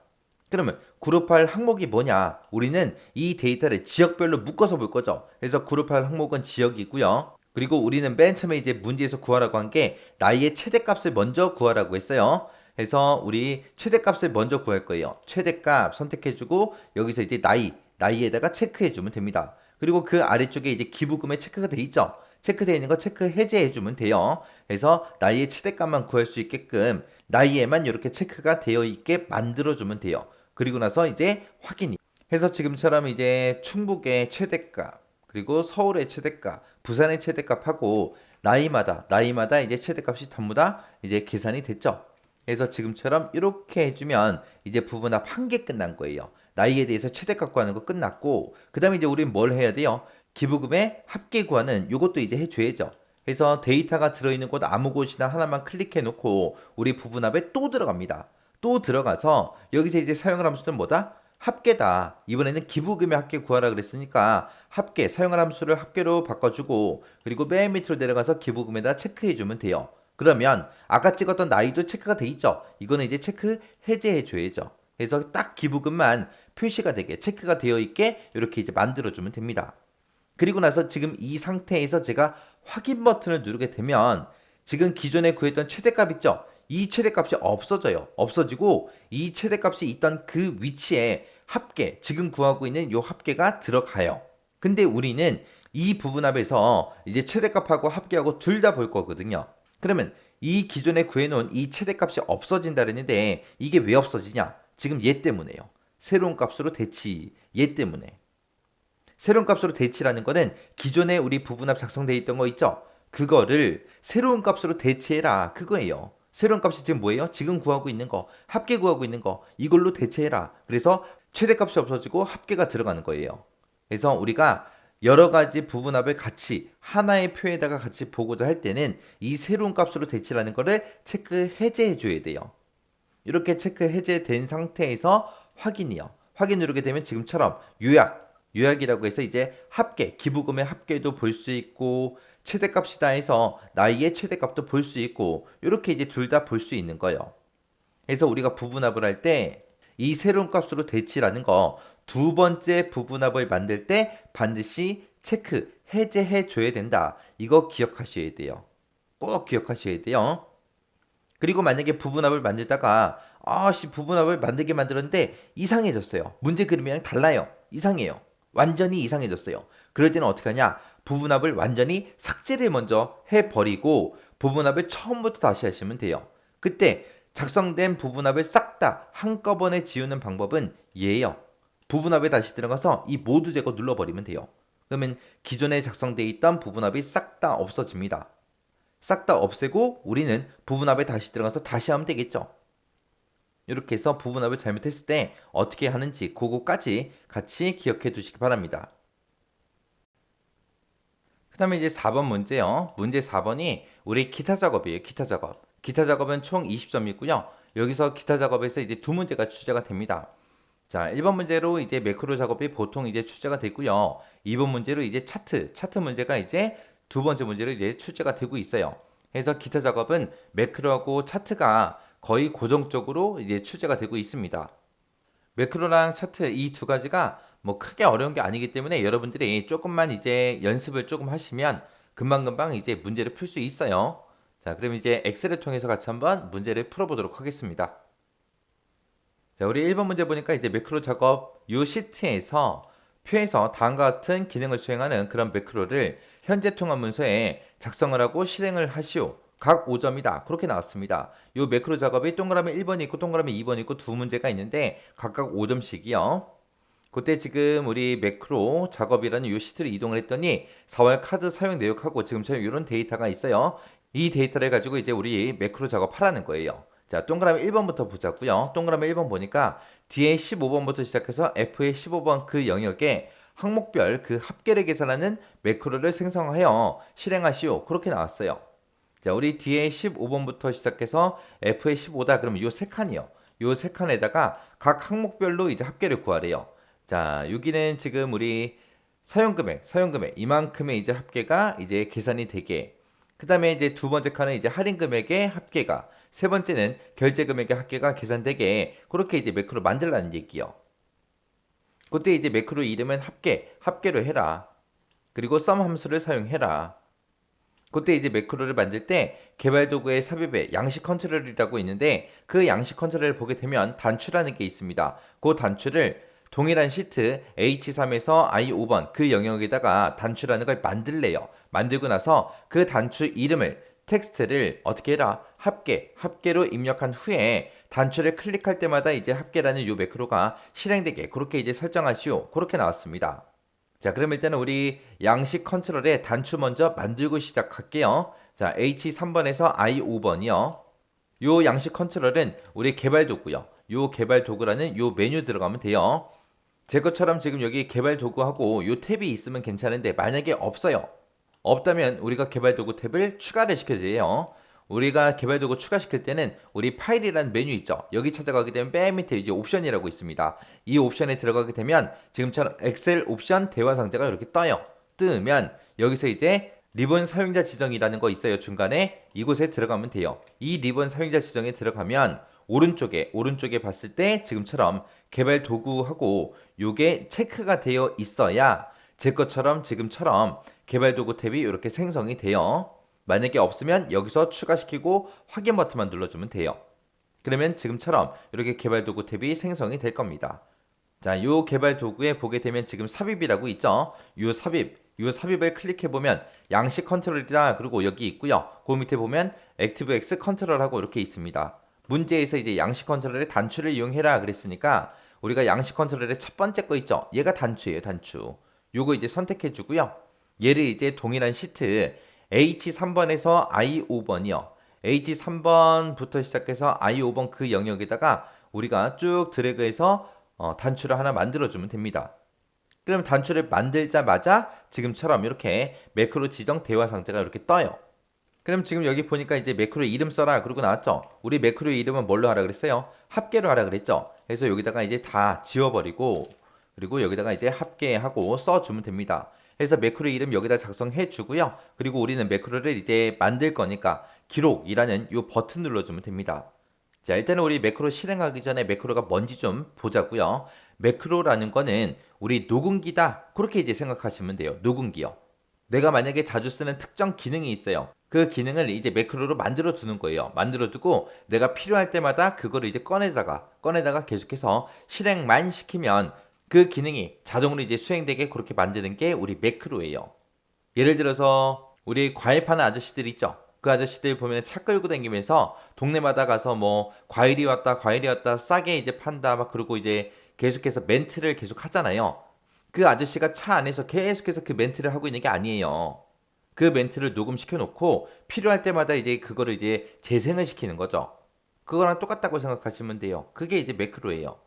그러면 그룹할 항목이 뭐냐? 우리는 이 데이터를 지역별로 묶어서 볼 거죠. 그래서 그룹할 항목은 지역이고요. 그리고 우리는 맨 처음에 이제 문제에서 구하라고 한 게 나이의 최대값을 먼저 구하라고 했어요. 그래서 우리 최대값을 먼저 구할 거예요. 최대값 선택해주고 여기서 이제 나이에다가 체크해주면 됩니다. 그리고 그 아래쪽에 이제 기부금의 체크가 돼 있죠. 체크되어 있는 거 체크 해제해주면 돼요. 그래서 나이의 최대값만 구할 수 있게끔 나이에만 이렇게 체크가 되어 있게 만들어주면 돼요. 그리고 나서 이제 확인이. 해서 지금처럼 이제 충북의 최대값, 그리고 서울의 최대값, 부산의 최대값하고 나이마다 이제 최대값이 전부 다 이제 계산이 됐죠. 그래서 지금처럼 이렇게 해주면 이제 부분합 한 개 끝난 거예요. 나이에 대해서 최대값 구하는 거 끝났고 그 다음에 이제 우리는 뭘 해야 돼요? 기부금의 합계 구하는 이것도 이제 해줘야죠. 그래서 데이터가 들어있는 곳 아무 곳이나 하나만 클릭해 놓고 우리 부분합에 또 들어갑니다. 또 들어가서 여기서 이제 사용할 함수는 뭐다? 합계다. 이번에는 기부금의 합계 구하라 그랬으니까 사용할 함수를 합계로 바꿔주고 그리고 맨 밑으로 내려가서 기부금에다 체크해주면 돼요. 그러면 아까 찍었던 나이도 체크가 돼 있죠. 이거는 이제 체크 해제해 줘야죠. 그래서 딱 기부금만 표시가 되게 체크가 되어 있게 이렇게 이제 만들어 주면 됩니다. 그리고 나서 지금 이 상태에서 제가 확인 버튼을 누르게 되면 지금 기존에 구했던 최대값 있죠? 이 최대값이 없어져요. 없어지고 이 최대값이 있던 그 위치에 합계, 지금 구하고 있는 이 합계가 들어가요. 근데 우리는 이 부분합에서 이제 최대값하고 합계하고 둘 다 볼 거거든요. 그러면 이 기존에 구해놓은 이 최대값이 없어진다 그랬는데 이게 왜 없어지냐? 지금 얘 때문에요. 새로운 값으로 대치, 얘 때문에. 새로운 값으로 대치라는 거는 기존에 우리 부분합 작성되어 있던 거 있죠? 그거를 새로운 값으로 대체해라. 그거예요. 새로운 값이 지금 뭐예요? 지금 구하고 있는 거, 합계 구하고 있는 거, 이걸로 대체해라. 그래서 최대값이 없어지고 합계가 들어가는 거예요. 그래서 우리가 여러 가지 부분합을 같이 하나의 표에다가 같이 보고자 할 때는 이 새로운 값으로 대치라는 거를 체크 해제해 줘야 돼요. 이렇게 체크 해제된 상태에서 확인이요. 확인 누르게 되면 지금처럼 요약이라고 해서 이제 합계, 기부금의 합계도 볼 수 있고 최대값이다 해서 나이의 최대값도 볼 수 있고 이렇게 이제 둘 다 볼 수 있는 거예요. 그래서 우리가 부분합을 할 때 이 새로운 값으로 대치라는 거 두 번째 부분합을 만들 때 반드시 체크, 해제해 줘야 된다. 이거 기억하셔야 돼요. 꼭 기억하셔야 돼요. 그리고 만약에 부분합을 만들다가 부분합을 만들게 만들었는데 이상해졌어요. 문제 그림이랑 달라요. 이상해요. 완전히 이상해졌어요. 그럴 때는 어떻게 하냐? 부분합을 완전히 삭제를 먼저 해버리고 부분합을 처음부터 다시 하시면 돼요. 그때 작성된 부분합을 싹 다 한꺼번에 지우는 방법은 얘예요. 부분합에 다시 들어가서 이 모두 제거 눌러버리면 돼요. 그러면 기존에 작성되어 있던 부분합이 싹 다 없어집니다. 싹 다 없애고 우리는 부분합에 다시 들어가서 다시 하면 되겠죠. 이렇게 해서 부분합을 잘못했을 때 어떻게 하는지 그거까지 같이 기억해 두시기 바랍니다. 그 다음에 이제 4번 문제요. 문제 4번이 우리 기타 작업이에요. 기타 작업. 기타 작업은 총 20점이고요. 여기서 기타 작업에서 이제 두 문제가 출제가 됩니다. 자, 1번 문제로 이제 매크로 작업이 보통 이제 출제가 되고요. 2번 문제로 이제 차트 문제가 이제 두 번째 문제로 이제 출제가 되고 있어요. 그래서 기타 작업은 매크로하고 차트가 거의 고정적으로 이제 출제가 되고 있습니다. 매크로랑 차트 이 두 가지가 뭐 크게 어려운 게 아니기 때문에 여러분들이 조금만 이제 연습을 조금 하시면 금방금방 이제 문제를 풀 수 있어요. 자, 그럼 이제 엑셀을 통해서 같이 한번 문제를 풀어보도록 하겠습니다. 자, 우리 1번 문제 보니까 이제 매크로 작업 요 시트에서 표에서 다음과 같은 기능을 수행하는 그런 매크로를 현재 통합 문서에 작성을 하고 실행을 하시오. 각 5점이다. 그렇게 나왔습니다. 요 매크로 작업이 동그라미 1번이 있고 동그라미 2번이 있고 두 문제가 있는데 각각 5점씩이요. 그때 지금 우리 매크로 작업이라는 요 시트를 이동을 했더니 4월 카드 사용 내역하고 지금처럼 이런 데이터가 있어요. 이 데이터를 가지고 이제 우리 매크로 작업하라는 거예요. 자, 동그라미 1번부터 보자고요. 동그라미 1번 보니까 뒤에 15번부터 시작해서 F의 15번 그 영역에 항목별 그 합계를 계산하는 매크로를 생성하여 실행하시오. 그렇게 나왔어요. 자, 우리 뒤에 15번부터 시작해서 F의 15다. 그러면 요 세 칸이요. 요 세 칸에다가 각 항목별로 이제 합계를 구하래요. 자, 여기는 지금 우리 사용금액 이만큼의 이제 합계가 이제 계산이 되게. 그 다음에 이제 두 번째 칸은 이제 할인 금액의 합계가, 세 번째는 결제 금액의 합계가 계산되게 그렇게 이제 매크로 만들라는 얘기요. 그때 이제 매크로 이름은 합계로 해라. 그리고 썸 함수를 사용해라. 그때 이제 매크로를 만들 때 개발 도구의 삽입에 양식 컨트롤이라고 있는데 그 양식 컨트롤을 보게 되면 단추라는 게 있습니다. 그 단추를 동일한 시트 H3에서 I5번 그 영역에다가 단추라는 걸 만들래요. 만들고 나서 그 단추 이름을 텍스트를 어떻게 해라? 합계로 입력한 후에 단추를 클릭할 때마다 이제 합계라는 요 매크로가 실행되게 그렇게 이제 설정하시오. 그렇게 나왔습니다. 자, 그럼 일단은 우리 양식 컨트롤에 단추 먼저 만들고 시작할게요. 자, H3번에서 I5번이요. 요 양식 컨트롤은 우리 개발 도구요. 요 개발 도구라는 요 메뉴 들어가면 돼요. 제 것처럼 지금 여기 개발 도구하고 요 탭이 있으면 괜찮은데 만약에 없어요. 없다면 우리가 개발 도구 탭을 추가를 시켜줘요. 우리가 개발 도구 추가시킬 때는 우리 파일이라는 메뉴 있죠. 여기 찾아가게 되면 맨 밑에 이제 옵션이라고 있습니다. 이 옵션에 들어가게 되면 지금처럼 엑셀 옵션 대화 상자가 이렇게 떠요. 뜨면 여기서 이제 리본 사용자 지정이라는 거 있어요. 중간에 이곳에 들어가면 돼요. 이 리본 사용자 지정에 들어가면 오른쪽에 봤을 때 지금처럼 개발 도구하고 요게 체크가 되어 있어야 제 것처럼 지금처럼 개발 도구 탭이 이렇게 생성이 돼요. 만약에 없으면 여기서 추가시키고 확인 버튼만 눌러주면 돼요. 그러면 지금처럼 이렇게 개발 도구 탭이 생성이 될 겁니다. 자, 요 개발 도구에 보게 되면 지금 삽입이라고 있죠. 요 삽입을 클릭해 보면 양식 컨트롤이다. 그리고 여기 있고요. 그 밑에 보면 액티브엑스 컨트롤하고 이렇게 있습니다. 문제에서 이제 양식 컨트롤의 단추를 이용해라 그랬으니까 우리가 양식 컨트롤의 첫 번째 거 있죠. 얘가 단추예요, 단추. 요거 이제 선택해 주고요. 얘를 이제 동일한 시트 H3번에서 I5번이요. H3번부터 시작해서 I5번 그 영역에다가 우리가 쭉 드래그해서 단추를 하나 만들어주면 됩니다. 그럼 단추를 만들자마자 지금처럼 이렇게 매크로 지정 대화 상자가 이렇게 떠요. 그럼 지금 여기 보니까 이제 매크로 이름 써라 그러고 나왔죠. 우리 매크로 이름은 뭘로 하라 그랬어요? 합계로 하라 그랬죠. 그래서 여기다가 이제 다 지워버리고 그리고 여기다가 이제 합계하고 써주면 됩니다. 그래서 매크로 이름 여기다 작성해 주고요. 그리고 우리는 매크로를 이제 만들 거니까 기록이라는 이 버튼 눌러주면 됩니다. 자, 일단은 우리 매크로 실행하기 전에 매크로가 뭔지 좀 보자고요. 매크로라는 거는 우리 녹음기다. 그렇게 이제 생각하시면 돼요. 녹음기요. 내가 만약에 자주 쓰는 특정 기능이 있어요. 그 기능을 이제 매크로로 만들어 두는 거예요. 만들어 두고 내가 필요할 때마다 그거를 이제 꺼내다가 계속해서 실행만 시키면 그 기능이 자동으로 이제 수행되게 그렇게 만드는 게 우리 매크로예요. 예를 들어서 우리 과일 파는 아저씨들 있죠. 그 아저씨들 보면 차 끌고 다니면서 동네마다 가서 뭐 과일이 왔다 싸게 이제 판다 막 그러고 이제 계속해서 멘트를 계속 하잖아요. 그 아저씨가 차 안에서 계속해서 그 멘트를 하고 있는 게 아니에요. 그 멘트를 녹음시켜 놓고 필요할 때마다 이제 그거를 이제 재생을 시키는 거죠. 그거랑 똑같다고 생각하시면 돼요. 그게 이제 매크로예요.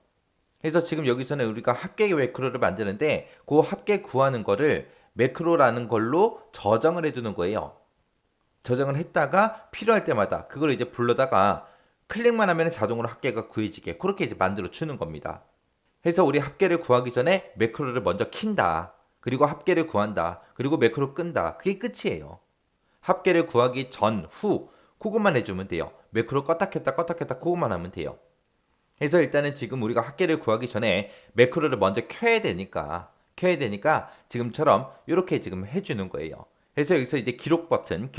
그래서 지금 여기서는 우리가 합계 매크로를 만드는데 그 합계 구하는 거를 매크로라는 걸로 저장을 해두는 거예요. 저장을 했다가 필요할 때마다 그걸 이제 불러다가 클릭만 하면 자동으로 합계가 구해지게 그렇게 이제 만들어 주는 겁니다. 해서 우리 합계를 구하기 전에 매크로를 먼저 킨다. 그리고 합계를 구한다. 그리고 매크로 끈다. 그게 끝이에요. 합계를 구하기 전, 후 그것만 해주면 돼요. 매크로 껐다 켰다 그것만 하면 돼요. 그래서 일단은 지금 우리가 합계를 구하기 전에 매크로를 먼저 켜야 되니까 지금처럼 이렇게 지금 해주는 거예요. 그래서 여기서 이제 기록 버튼을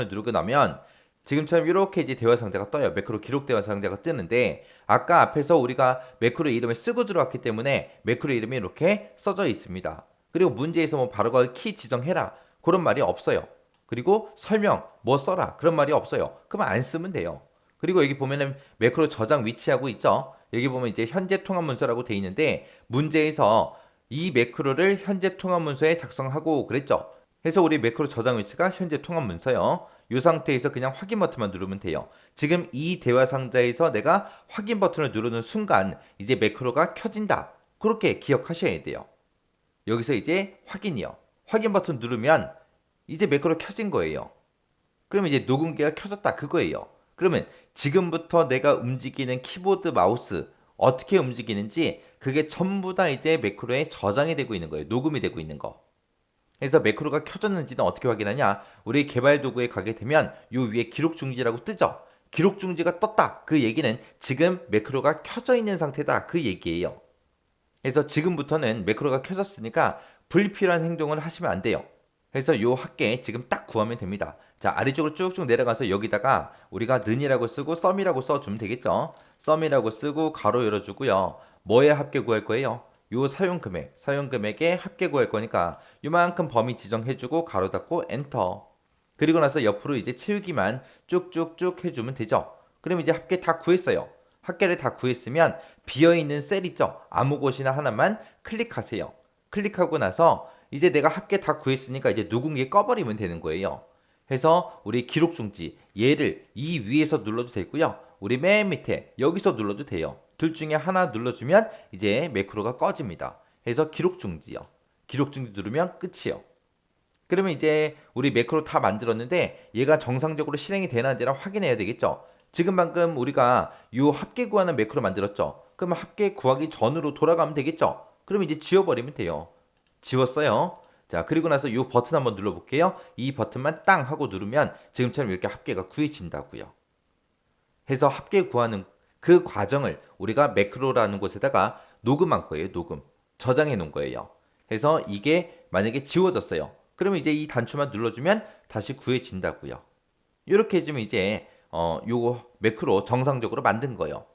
누르고 나면 지금처럼 이렇게 이제 대화 상자가 떠요. 매크로 기록 대화 상자가 뜨는데 아까 앞에서 우리가 매크로 이름을 쓰고 들어왔기 때문에 매크로 이름이 이렇게 써져 있습니다. 그리고 문제에서 뭐 바로 키 지정해라 그런 말이 없어요. 그리고 설명 뭐 써라 그런 말이 없어요. 그러면 안 쓰면 돼요. 그리고 여기 보면은 매크로 저장 위치하고 있죠. 여기 보면 이제 현재 통합 문서라고 돼 있는데 문제에서 이 매크로를 현재 통합 문서에 작성하고 그랬죠. 그래서 우리 매크로 저장 위치가 현재 통합 문서요. 이 상태에서 그냥 확인 버튼만 누르면 돼요. 지금 이 대화 상자에서 내가 확인 버튼을 누르는 순간 이제 매크로가 켜진다. 그렇게 기억하셔야 돼요. 여기서 이제 확인이요. 확인 버튼 누르면 이제 매크로 켜진 거예요. 그러면 이제 녹음기가 켜졌다 그거예요. 그러면 지금부터 내가 움직이는 키보드 마우스 어떻게 움직이는지 그게 전부 다 이제 매크로에 저장이 되고 있는 거예요. 녹음이 되고 있는 거. 그래서 매크로가 켜졌는지는 어떻게 확인하냐? 우리 개발 도구에 가게 되면 요 위에 기록 중지라고 뜨죠. 기록 중지가 떴다. 그 얘기는 지금 매크로가 켜져 있는 상태다. 그 얘기예요. 그래서 지금부터는 매크로가 켜졌으니까 불필요한 행동을 하시면 안 돼요. 그래서 요 합계 지금 딱 구하면 됩니다. 자, 아래쪽으로 쭉쭉 내려가서 여기다가 우리가 는이라고 쓰고 썸이라고 써주면 되겠죠. 썸이라고 쓰고 가로 열어주고요. 뭐에 합계 구할 거예요? 요 사용금액에 합계 구할 거니까 요만큼 범위 지정해주고 가로 닫고 엔터. 그리고 나서 옆으로 이제 채우기만 쭉쭉쭉 해주면 되죠. 그럼 이제 합계 다 구했어요. 합계를 다 구했으면 비어있는 셀 있죠. 아무 곳이나 하나만 클릭하세요. 클릭하고 나서 이제 내가 합계 다 구했으니까 이제 누군가 꺼버리면 되는 거예요. 해서 우리 기록 중지 얘를 이 위에서 눌러도 되고요. 우리 맨 밑에 여기서 눌러도 돼요. 둘 중에 하나 눌러주면 이제 매크로가 꺼집니다. 해서 기록 중지요. 기록 중지 누르면 끝이요. 그러면 이제 우리 매크로 다 만들었는데 얘가 정상적으로 실행이 되나 안 되나 확인해야 되겠죠. 지금 방금 우리가 이 합계 구하는 매크로 만들었죠. 그러면 합계 구하기 전으로 돌아가면 되겠죠. 그럼 이제 지워버리면 돼요. 지웠어요. 자, 그리고 나서 이 버튼 한번 눌러볼게요. 이 버튼만 땅 하고 누르면 지금처럼 이렇게 합계가 구해진다고요. 해서 합계 구하는 그 과정을 우리가 매크로라는 곳에다가 녹음한 거예요. 녹음. 저장해 놓은 거예요. 해서 이게 만약에 지워졌어요. 그러면 이제 이 단추만 눌러주면 다시 구해진다고요. 이렇게 해주면 이제 요거 매크로 정상적으로 만든 거예요.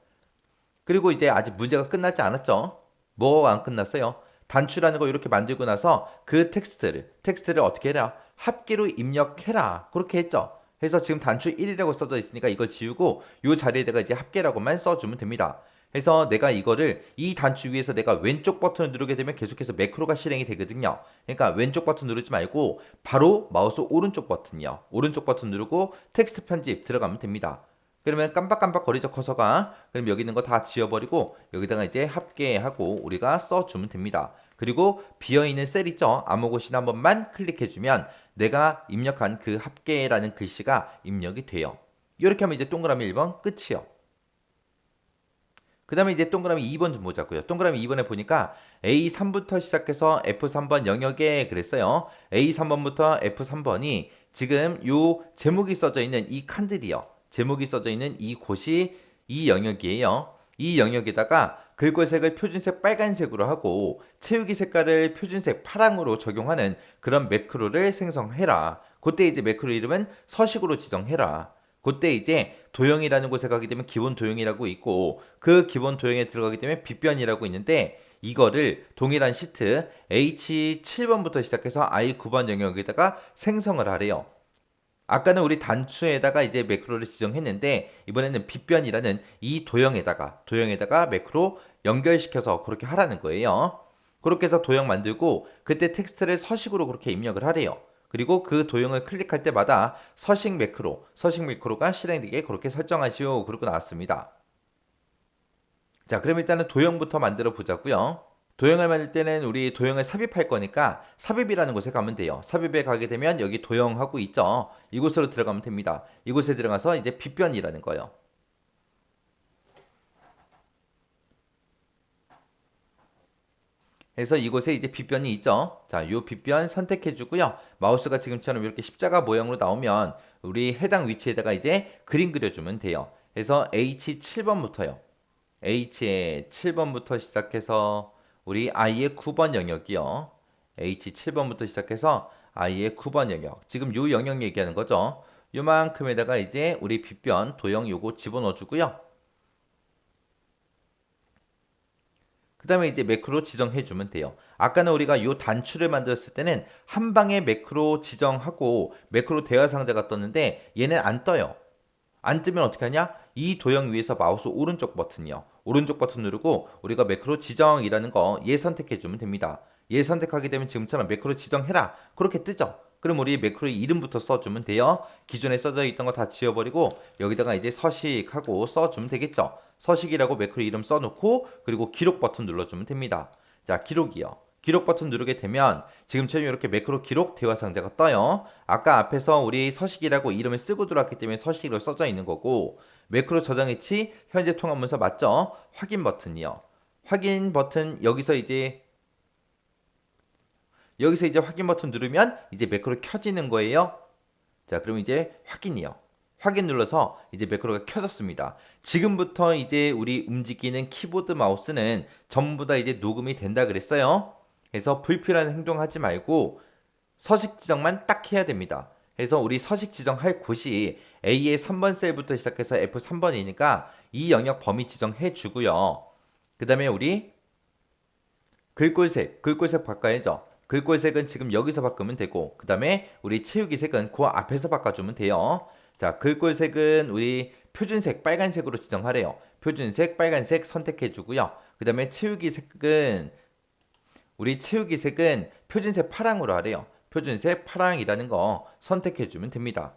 그리고 이제 아직 문제가 끝나지 않았죠. 뭐가 안 끝났어요? 단추라는 거 이렇게 만들고 나서 그 텍스트를 어떻게 해라? 합계로 입력해라. 그렇게 했죠. 해서 지금 단추 1이라고 써져 있으니까 이걸 지우고 이 자리에다가 이제 합계라고만 써주면 됩니다. 해서 내가 이거를 이 단추 위에서 내가 왼쪽 버튼을 누르게 되면 계속해서 매크로가 실행이 되거든요. 그러니까 왼쪽 버튼 누르지 말고 바로 마우스 오른쪽 버튼이요. 오른쪽 버튼 누르고 텍스트 편집 들어가면 됩니다. 그러면 깜빡깜빡 거리죠 커서가. 그럼 여기 있는 거 다 지워버리고 여기다가 이제 합계하고 우리가 써주면 됩니다. 그리고 비어있는 셀 있죠. 아무 곳이나 한 번만 클릭해주면 내가 입력한 그 합계라는 글씨가 입력이 돼요. 이렇게 하면 이제 동그라미 1번 끝이요. 그 다음에 이제 동그라미 2번 좀 보자고요. 동그라미 2번에 보니까 A3부터 시작해서 F3번 영역에 그랬어요. A3번부터 F3번이 지금 요 제목이 써져 있는 이 칸들이요. 제목이 써져 있는 이 곳이 이 영역이에요. 이 영역에다가 글꼴색을 표준색 빨간색으로 하고 채우기 색깔을 표준색 파랑으로 적용하는 그런 매크로를 생성해라. 그때 이제 매크로 이름은 서식으로 지정해라. 그때 이제 도형이라는 곳에 가게 되면 기본 도형이라고 있고 그 기본 도형에 들어가게 되면 빗변이라고 있는데 이거를 동일한 시트 H7번부터 시작해서 I9번 영역에다가 생성을 하래요. 아까는 우리 단추에다가 이제 매크로를 지정했는데 이번에는 빗변이라는 이 도형에다가 매크로 연결시켜서 그렇게 하라는 거예요. 그렇게 해서 도형 만들고 그때 텍스트를 서식으로 그렇게 입력을 하래요. 그리고 그 도형을 클릭할 때마다 서식 매크로가 실행되게 그렇게 설정하시오. 그러고 나왔습니다. 자, 그럼 일단은 도형부터 만들어 보자고요. 도형을 만들 때는 우리 도형을 삽입할 거니까 삽입이라는 곳에 가면 돼요. 삽입에 가게 되면 여기 도형하고 있죠. 이곳으로 들어가면 됩니다. 이곳에 들어가서 이제 빗변이라는 거예요. 그래서 이곳에 이제 빗변이 있죠. 자, 요 빗변 선택해 주고요. 마우스가 지금처럼 이렇게 십자가 모양으로 나오면 우리 해당 위치에다가 이제 그림 그려주면 돼요. 그래서 H7번부터요. H의 7번부터 시작해서 우리 I의 9번 영역이요. H7번부터 시작해서 I의 9번 영역. 지금 요 영역 얘기하는 거죠. 요만큼에다가 이제 우리 빗변 도형 요거 집어넣어 주고요. 그 다음에 이제 매크로 지정해 주면 돼요. 아까는 우리가 요 단추를 만들었을 때는 한 방에 매크로 지정하고 매크로 대화 상자가 떴는데 얘는 안 떠요. 안 뜨면 어떻게 하냐? 이 도형 위에서 마우스 오른쪽 버튼이요. 오른쪽 버튼 누르고 우리가 매크로 지정이라는 거 얘 선택해 주면 됩니다. 얘 선택하게 되면 지금처럼 매크로 지정해라. 그렇게 뜨죠. 그럼 우리 매크로의 이름부터 써주면 돼요. 기존에 써져 있던 거 다 지워버리고 여기다가 이제 서식하고 써주면 되겠죠. 서식이라고 매크로 이름 써놓고 그리고 기록 버튼 눌러주면 됩니다. 자, 기록이요. 기록 버튼 누르게 되면 지금처럼 이렇게 매크로 기록 대화 상자가 떠요. 아까 앞에서 우리 서식이라고 이름을 쓰고 들어왔기 때문에 서식으로 써져 있는 거고 매크로 저장 위치 현재 통합 문서 맞죠? 확인 버튼이요. 확인 버튼 여기서 이제 확인 버튼 누르면 이제 매크로 켜지는 거예요. 자, 그럼 이제 확인이요. 확인 눌러서 이제 매크로가 켜졌습니다. 지금부터 이제 우리 움직이는 키보드 마우스는 전부 다 이제 녹음이 된다 그랬어요. 그래서 불필요한 행동하지 말고 서식 지정만 딱 해야 됩니다. 그래서 우리 서식 지정할 곳이 A의 3번 셀부터 시작해서 F3번이니까 이 영역 범위 지정해 주고요. 그 다음에 우리 글꼴색 바꿔야죠. 글꼴색은 지금 여기서 바꾸면 되고 그 다음에 우리 채우기 색은 그 앞에서 바꿔주면 돼요. 자, 글꼴색은 우리 표준색 빨간색으로 지정하래요. 표준색 빨간색 선택해 주고요. 그 다음에 채우기 색은 표준색 파랑으로 하래요. 표준색 파랑이라는 거 선택해 주면 됩니다.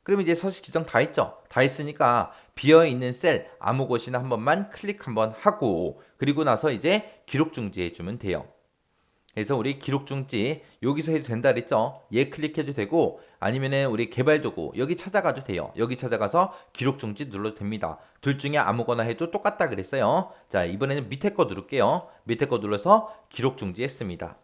그럼 이제 서식 지정 다 했죠? 다 했으니까 비어있는 셀 아무 곳이나 한 번만 클릭 한번 하고 그리고 나서 이제 기록 중지해 주면 돼요. 그래서 우리 기록 중지 여기서 해도 된다 그랬죠? 얘 클릭해도 되고 아니면은 우리 개발 도구 여기 찾아가도 돼요. 여기 찾아가서 기록 중지 눌러도 됩니다. 둘 중에 아무거나 해도 똑같다 그랬어요. 자, 이번에는 밑에 거 누를게요. 밑에 거 눌러서 기록 중지 했습니다.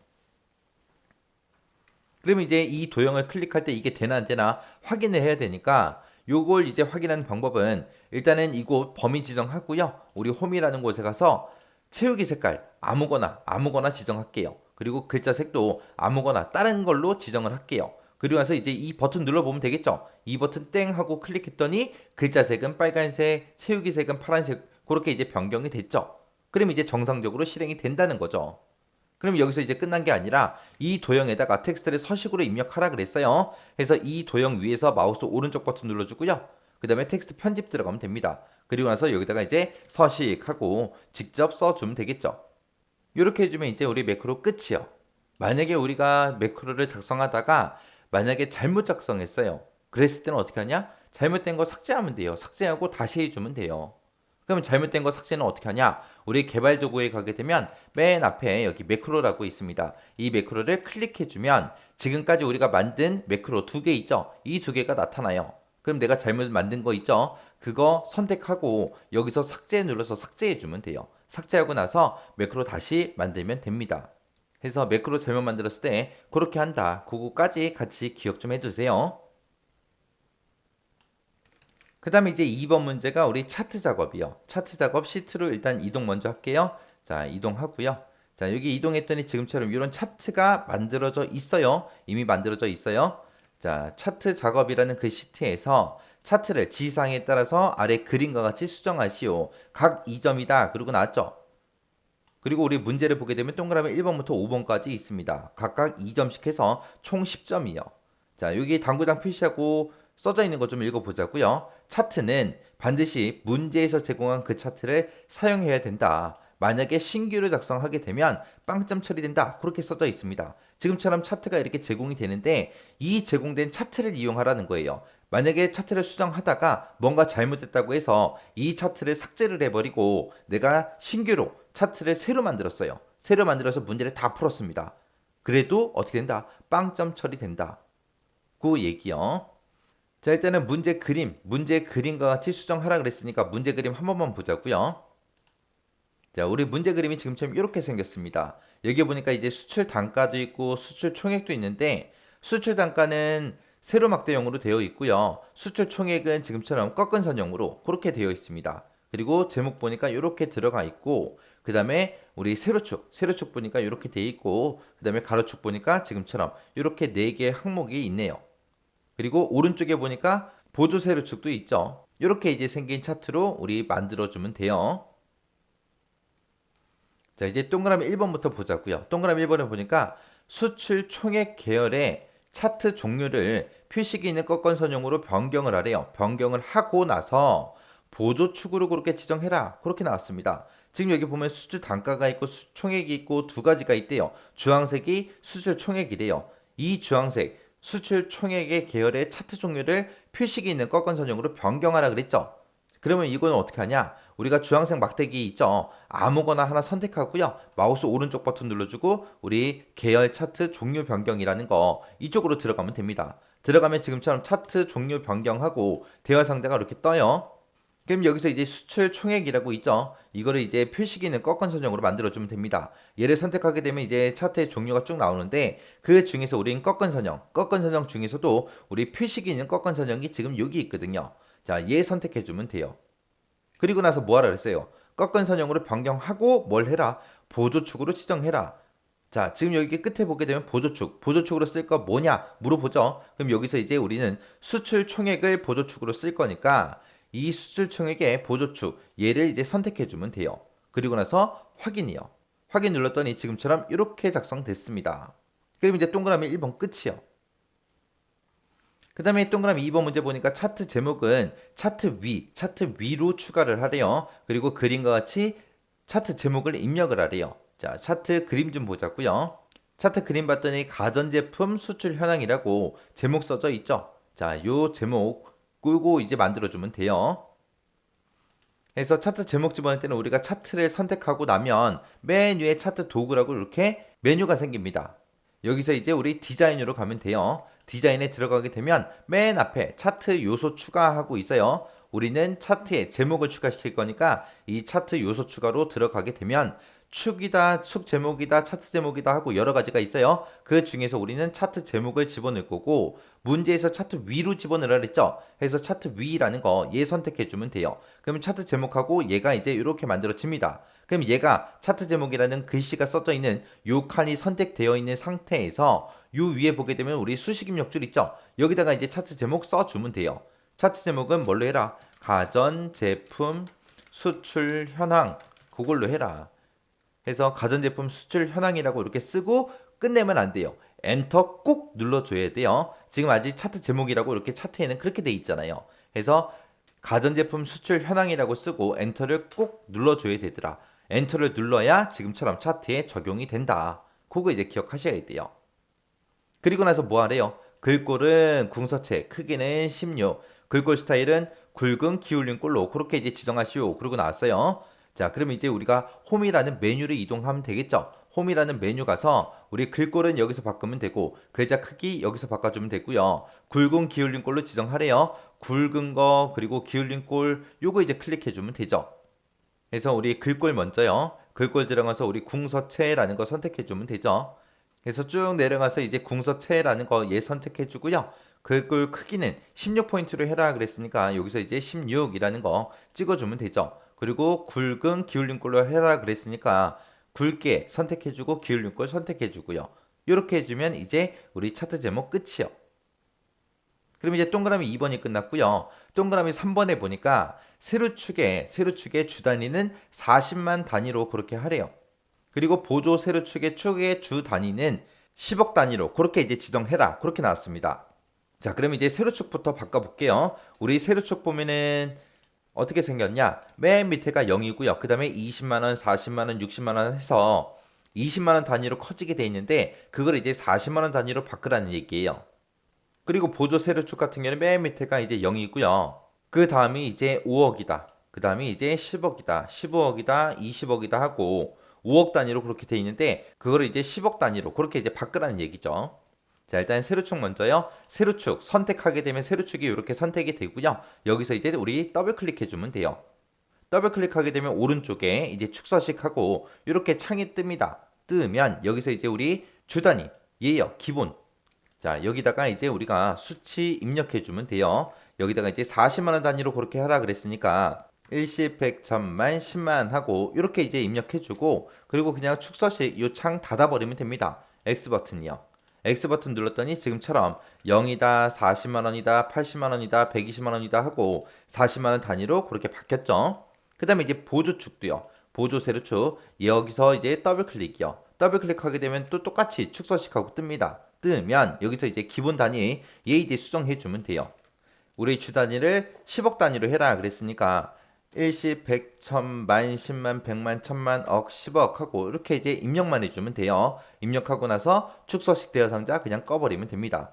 그러면 이제 이 도형을 클릭할 때 이게 되나 안 되나 확인을 해야 되니까 요걸 이제 확인하는 방법은 일단은 이곳 범위 지정하고요. 우리 홈이라는 곳에 가서 채우기 색깔 아무거나 지정할게요. 그리고 글자 색도 아무거나 다른 걸로 지정을 할게요. 그리고 나서 이제 이 버튼 눌러보면 되겠죠. 이 버튼 땡 하고 클릭했더니 글자 색은 빨간색, 채우기 색은 파란색 그렇게 이제 변경이 됐죠. 그럼 이제 정상적으로 실행이 된다는 거죠. 그럼 여기서 이제 끝난 게 아니라 이 도형에다가 텍스트를 서식으로 입력하라 그랬어요. 그래서 이 도형 위에서 마우스 오른쪽 버튼 눌러주고요. 그 다음에 텍스트 편집 들어가면 됩니다. 그리고 나서 여기다가 이제 서식하고 직접 써주면 되겠죠. 이렇게 해주면 이제 우리 매크로 끝이요. 만약에 우리가 매크로를 작성하다가 만약에 잘못 작성했어요. 그랬을 때는 어떻게 하냐? 잘못된 거 삭제하면 돼요. 삭제하고 다시 해주면 돼요. 그러면 잘못된 거 삭제는 어떻게 하냐? 우리 개발 도구에 가게 되면 맨 앞에 여기 매크로라고 있습니다. 이 매크로를 클릭해주면 지금까지 우리가 만든 매크로 두 개 있죠? 이 두 개가 나타나요. 그럼 내가 잘못 만든 거 있죠? 그거 선택하고 여기서 삭제 눌러서 삭제해주면 돼요. 삭제하고 나서 매크로 다시 만들면 됩니다. 해서 매크로 잘못 만들었을 때 그렇게 한다. 그거까지 같이 기억 좀 해두세요. 그 다음에 이제 2번 문제가 우리 차트 작업이요. 차트 작업 시트로 일단 이동 먼저 할게요. 자, 이동하고요. 자, 여기 이동했더니 지금처럼 이런 차트가 만들어져 있어요. 이미 만들어져 있어요. 자, 차트 작업이라는 그 시트에서 차트를 지상에 따라서 아래 그림과 같이 수정하시오. 각 2점이다. 그러고 나왔죠. 그리고 우리 문제를 보게 되면 동그라미 1번부터 5번까지 있습니다. 각각 2점씩 해서 총 10점이요. 자, 여기 당구장 표시하고 써져 있는 거 좀 읽어보자고요. 차트는 반드시 문제에서 제공한 그 차트를 사용해야 된다. 만약에 신규로 작성하게 되면 빵점 처리된다. 그렇게 써져 있습니다. 지금처럼 차트가 이렇게 제공이 되는데 이 제공된 차트를 이용하라는 거예요. 만약에 차트를 수정하다가 뭔가 잘못됐다고 해서 이 차트를 삭제를 해버리고 내가 신규로 차트를 새로 만들었어요. 새로 만들어서 문제를 다 풀었습니다. 그래도 어떻게 된다? 빵점 처리된다. 그 얘기요. 자, 일단은 문제 그림과 같이 수정하라 그랬으니까 문제 그림 한 번만 보자고요. 자, 우리 문제 그림이 지금처럼 이렇게 생겼습니다. 여기 보니까 이제 수출 단가도 있고 수출 총액도 있는데 수출 단가는 세로 막대형으로 되어 있고요. 수출 총액은 지금처럼 꺾은 선형으로 그렇게 되어 있습니다. 그리고 제목 보니까 이렇게 들어가 있고 그 다음에 우리 세로축 보니까 이렇게 되어 있고 그 다음에 가로축 보니까 지금처럼 이렇게 4개의 항목이 있네요. 그리고 오른쪽에 보니까 보조 세로축도 있죠. 이렇게 이제 생긴 차트로 우리 만들어주면 돼요. 자, 이제 동그라미 1번부터 보자고요. 동그라미 1번에 보니까 수출 총액 계열의 차트 종류를 표식이 있는 꺾은선형으로 변경을 하래요. 변경을 하고 나서 보조축으로 그렇게 지정해라. 그렇게 나왔습니다. 지금 여기 보면 수출 단가가 있고 총액이 있고 두 가지가 있대요. 주황색이 수출 총액이래요. 이 주황색 수출 총액의 계열의 차트 종류를 표식이 있는 꺾은선형으로 변경하라 그랬죠. 그러면 이거는 어떻게 하냐? 우리가 주황색 막대기 있죠? 아무거나 하나 선택하고요. 마우스 오른쪽 버튼 눌러주고 우리 계열 차트 종류 변경이라는 거 이쪽으로 들어가면 됩니다. 들어가면 지금처럼 차트 종류 변경하고 대화 상자가 이렇게 떠요. 그럼 여기서 이제 수출 총액이라고 있죠. 이거를 이제 표식이 있는 꺾은 선형으로 만들어주면 됩니다. 얘를 선택하게 되면 이제 차트의 종류가 쭉 나오는데 그 중에서 우리는 꺾은 선형 중에서도 우리 표식이 있는 꺾은 선형이 지금 여기 있거든요. 자, 얘 선택해주면 돼요. 그리고 나서 뭐 하라 그랬어요? 꺾은 선형으로 변경하고 뭘 해라? 보조축으로 지정해라. 자, 지금 여기 끝에 보게 되면 보조축으로 쓸 거 뭐냐? 물어보죠. 그럼 여기서 이제 우리는 수출 총액을 보조축으로 쓸 거니까 이 수출 총액의 보조축, 얘를 이제 선택해 주면 돼요. 그리고 나서 확인이요. 확인 눌렀더니 지금처럼 이렇게 작성됐습니다. 그럼 이제 동그라미 1번 끝이요. 그 다음에 동그라미 2번 문제 보니까 차트 제목은 차트 위로 추가를 하래요. 그리고 그림과 같이 차트 제목을 입력을 하래요. 자, 차트 그림 좀 보자고요. 차트 그림 봤더니 가전제품 수출 현황이라고 제목 써져 있죠. 자, 요 제목 끌고 이제 만들어주면 돼요. 그래서 차트 제목 집어넣을 때는 우리가 차트를 선택하고 나면 맨 위에 차트 도구라고 이렇게 메뉴가 생깁니다. 여기서 이제 우리 디자인으로 가면 돼요. 디자인에 들어가게 되면 맨 앞에 차트 요소 추가하고 있어요. 우리는 차트에 제목을 추가시킬 거니까 이 차트 요소 추가로 들어가게 되면 축이다, 축 제목이다, 차트 제목이다 하고 여러 가지가 있어요. 그 중에서 우리는 차트 제목을 집어넣을 거고 문제에서 차트 위로 집어넣으라 그랬죠. 그래서 차트 위라는 거 얘 선택해 주면 돼요. 그러면 차트 제목하고 얘가 이제 이렇게 만들어집니다. 그럼 얘가 차트 제목이라는 글씨가 써져 있는 요 칸이 선택되어 있는 상태에서 요 위에 보게 되면 우리 수식 입력줄 있죠. 여기다가 이제 차트 제목 써주면 돼요. 차트 제목은 뭘로 해라? 가전 제품 수출 현황 그걸로 해라. 해서 가전제품 수출 현황이라고 이렇게 쓰고 끝내면 안 돼요. 엔터 꼭 눌러줘야 돼요. 지금 아직 차트 제목이라고 이렇게 차트에는 그렇게 돼 있잖아요. 그래서 가전제품 수출 현황이라고 쓰고 엔터를 꼭 눌러줘야 되더라. 엔터를 눌러야 지금처럼 차트에 적용이 된다. 그거 이제 기억하셔야 돼요. 그리고 나서 뭐 하래요? 글꼴은 궁서체, 크기는 16, 글꼴 스타일은 굵은 기울린 꼴로 그렇게 이제 지정하시오. 그러고 나왔어요. 자, 그럼 이제 우리가 홈이라는 메뉴를 이동하면 되겠죠? 홈이라는 메뉴 가서 우리 글꼴은 여기서 바꾸면 되고 글자 크기 여기서 바꿔주면 되고요. 굵은 기울린 꼴로 지정하래요. 굵은 거 그리고 기울린 꼴 요거 이제 클릭해주면 되죠. 그래서 우리 글꼴 먼저요. 글꼴 들어가서 우리 궁서체라는 거 선택해주면 되죠. 그래서 쭉 내려가서 이제 궁서체라는 거 얘 선택해 주고요. 글꼴 크기는 16포인트로 해라 그랬으니까 여기서 이제 16이라는 거 찍어주면 되죠. 그리고 굵은 기울린 꼴로 해라 그랬으니까 굵게 선택해 주고 기울린 꼴 선택해 주고요. 이렇게 해주면 이제 우리 차트 제목 끝이요. 그럼 이제 동그라미 2번이 끝났고요. 동그라미 3번에 보니까 세로축의 주 단위는 40만 단위로 그렇게 하래요. 그리고 보조 세로축의 축의 주 단위는 10억 단위로 그렇게 이제 지정해라. 그렇게 나왔습니다. 자, 그럼 이제 세로축부터 바꿔볼게요. 우리 세로축 보면은 어떻게 생겼냐? 맨 밑에가 0이고요. 그 다음에 20만원, 40만원, 60만원 해서 20만원 단위로 커지게 돼 있는데 그걸 이제 40만원 단위로 바꾸라는 얘기예요. 그리고 보조 세로축 같은 경우는 맨 밑에가 이제 0이고요. 그 다음이 이제 5억이다. 그 다음이 이제 10억이다. 15억이다. 20억이다 하고 5억 단위로 그렇게 돼 있는데 그거를 이제 10억 단위로 그렇게 이제 바꾸라는 얘기죠. 자, 일단 세로축 먼저요. 세로축 선택하게 되면 세로축이 이렇게 선택이 되고요. 여기서 이제 우리 더블 클릭해 주면 돼요. 더블 클릭하게 되면 오른쪽에 이제 축서식하고 이렇게 창이 뜹니다. 뜨면 여기서 이제 우리 주 단위 얘요. 기본. 자, 여기다가 이제 우리가 수치 입력해 주면 돼요. 여기다가 이제 40만 원 단위로 그렇게 하라 그랬으니까 일십, 백, 천만, 10만 하고 이렇게 이제 입력해 주고 그리고 그냥 축서식 요 창 닫아 버리면 됩니다. X 버튼이요. X 버튼 눌렀더니 지금처럼 0이다, 40만 원이다, 80만 원이다, 120만 원이다 하고 40만 원 단위로 그렇게 바뀌었죠. 그다음에 이제 보조축도요. 보조 세로축 여기서 이제 더블 클릭이요. 더블 클릭하게 되면 또 똑같이 축서식하고 뜹니다. 뜨면 여기서 이제 기본 단위 얘 이제 수정해 주면 돼요. 우리 주 단위를 10억 단위로 해라 그랬으니까 일십, 백, 천만, 10만, 100만, 1000만, 억, 10억 하고 이렇게 이제 입력만 해주면 돼요. 입력하고 나서 축소식 대여 상자 그냥 꺼버리면 됩니다.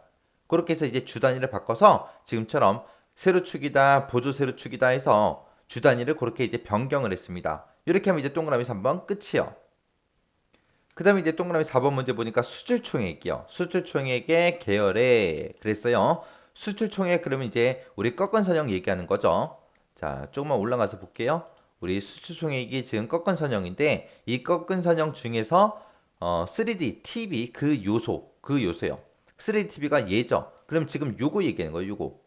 그렇게 해서 이제 주 단위를 바꿔서 지금처럼 세로축이다, 보조 세로축이다 해서 주 단위를 그렇게 이제 변경을 했습니다. 이렇게 하면 이제 동그라미 3번 끝이요. 그 다음에 이제 동그라미 4번 문제 보니까 수출총액이요. 수출총액의 계열에 그랬어요. 수출총액 그러면 이제 우리 꺾은 선형 얘기하는 거죠. 자, 조금만 올라가서 볼게요. 우리 수출총액이 지금 꺾은 선형인데 이 꺾은 선형 중에서 3D TV 그 요소요. 3D TV가 얘죠. 그럼 지금 요거 얘기하는 거예요. 요거.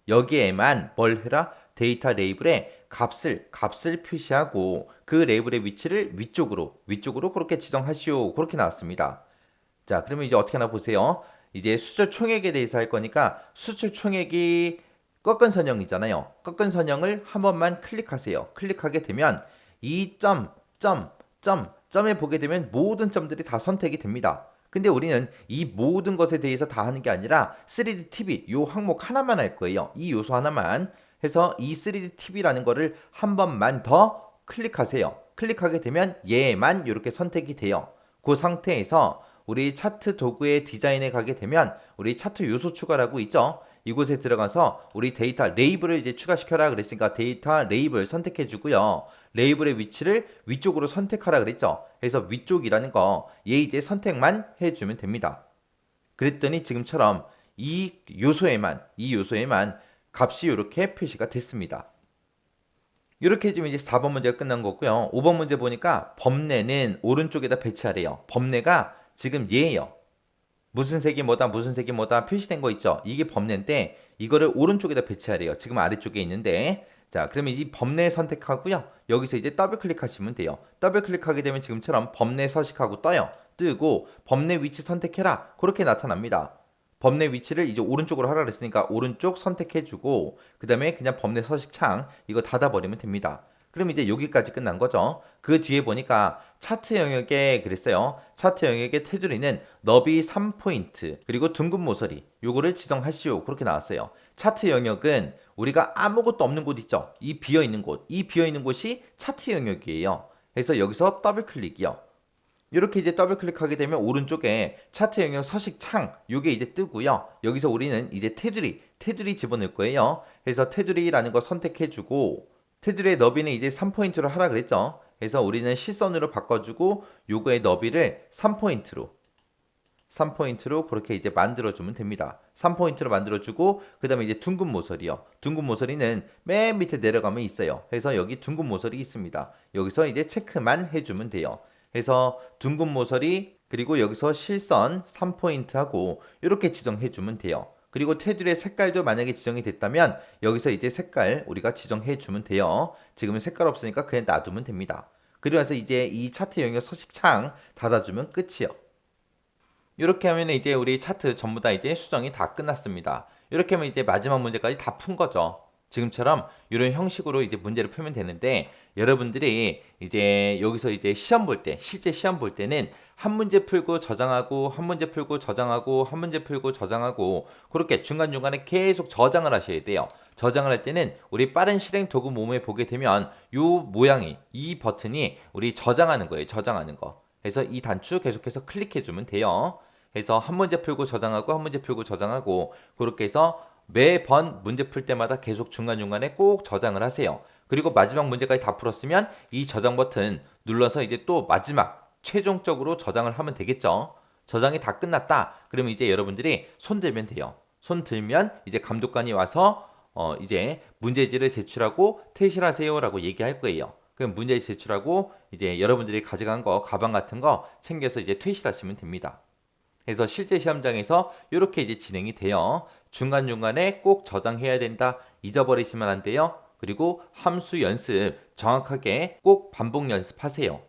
여기에만 뭘 해라? 데이터 레이블에 값을 표시하고 그 레이블의 위치를 위쪽으로 그렇게 지정하시오. 그렇게 나왔습니다. 자, 그러면 이제 어떻게 하나 보세요. 이제 수출 총액에 대해서 할 거니까 수출 총액이 꺾은 선형이잖아요. 꺾은 선형을 한 번만 클릭하세요. 클릭하게 되면 이 점에 보게 되면 모든 점들이 다 선택이 됩니다. 근데 우리는 이 모든 것에 대해서 다 하는 게 아니라 3D TV 요 항목 하나만 할 거예요. 이 요소 하나만 해서 이 3D TV라는 거를 한 번만 더 클릭하세요. 클릭하게 되면 얘만 이렇게 선택이 돼요. 그 상태에서 우리 차트 도구의 디자인에 가게 되면 우리 차트 요소 추가라고 있죠. 이곳에 들어가서 우리 데이터 레이블을 이제 추가시켜라 그랬으니까 데이터 레이블 선택해 주고요. 레이블의 위치를 위쪽으로 선택하라 그랬죠. 그래서 위쪽이라는 거 얘 이제 선택만 해주면 됩니다. 그랬더니 지금처럼 이 요소에만 값이 이렇게 표시가 됐습니다. 이렇게 해주면 이제 4번 문제가 끝난 거고요. 5번 문제 보니까 범례는 오른쪽에다 배치하래요. 범례가 지금 얘예요. 무슨 색이 뭐다 무슨 색이 뭐다 표시된 거 있죠. 이게 범례인데 이거를 오른쪽에다 배치하래요. 지금 아래쪽에 있는데 자 그러면 이 범례 선택하고요. 여기서 이제 더블 클릭하시면 돼요. 더블 클릭하게 되면 지금처럼 범례 서식하고 떠요. 뜨고 범례 위치 선택해라 그렇게 나타납니다. 범례 위치를 이제 오른쪽으로 하라 그랬으니까 오른쪽 선택해주고 그 다음에 그냥 범례 서식 창 이거 닫아버리면 됩니다. 그럼 이제 여기까지 끝난 거죠. 그 뒤에 보니까 차트 영역에 그랬어요. 차트 영역의 테두리는 너비 3포인트 그리고 둥근 모서리 요거를 지정하시오 그렇게 나왔어요. 차트 영역은 우리가 아무것도 없는 곳 있죠. 이 비어있는 곳. 이 비어있는 곳이 차트 영역이에요. 그래서 여기서 더블 클릭이요. 이렇게 이제 더블 클릭하게 되면 오른쪽에 차트 영역 서식 창 요게 이제 뜨고요. 여기서 우리는 이제 테두리 집어넣을 거예요. 그래서 테두리라는 거 선택해주고 테두리의 너비는 이제 3포인트로 하라 그랬죠. 그래서 우리는 시선으로 바꿔주고 요거의 너비를 3포인트로 그렇게 이제 만들어주면 됩니다. 3포인트로 만들어주고 그 다음에 이제 둥근 모서리요. 둥근 모서리는 맨 밑에 내려가면 있어요. 그래서 여기 둥근 모서리 있습니다. 여기서 이제 체크만 해주면 돼요. 그래서 둥근 모서리 그리고 여기서 실선 3포인트 하고 이렇게 지정해주면 돼요. 그리고 테두리의 색깔도 만약에 지정이 됐다면 여기서 이제 색깔 우리가 지정해주면 돼요. 지금은 색깔 없으니까 그냥 놔두면 됩니다. 그리고 나서 이제 이 차트 영역 서식창 닫아주면 끝이요. 이렇게 하면 이제 우리 차트 전부 다 이제 수정이 다 끝났습니다. 이렇게 하면 이제 마지막 문제까지 다 푼 거죠. 지금처럼 이런 형식으로 이제 문제를 풀면 되는데 여러분들이 이제 여기서 이제 시험 볼 때, 실제 시험 볼 때는 한 문제 풀고 저장하고 한 문제 풀고 저장하고 한 문제 풀고 저장하고 그렇게 중간중간에 계속 저장을 하셔야 돼요. 저장을 할 때는 우리 빠른 실행 도구 모음에 보게 되면 요 모양이 이 버튼이 우리 저장하는 거예요. 저장하는 거. 그래서 이 단추 계속해서 클릭해 주면 돼요. 그래서 한 문제 풀고 저장하고 한 문제 풀고 저장하고 그렇게 해서 매번 문제 풀 때마다 계속 중간중간에 꼭 저장을 하세요. 그리고 마지막 문제까지 다 풀었으면 이 저장 버튼 눌러서 이제 또 마지막 최종적으로 저장을 하면 되겠죠. 저장이 다 끝났다. 그러면 이제 여러분들이 손 들면 돼요. 손 들면 이제 감독관이 와서 이제 문제지를 제출하고 퇴실하세요라고 얘기할 거예요. 그럼 문제지 제출하고 이제 여러분들이 가져간 거 가방 같은 거 챙겨서 이제 퇴실하시면 됩니다. 그래서 실제 시험장에서 이렇게 이제 진행이 돼요. 중간중간에 꼭 저장해야 된다. 잊어버리시면 안 돼요. 그리고 함수 연습 정확하게 꼭 반복 연습하세요.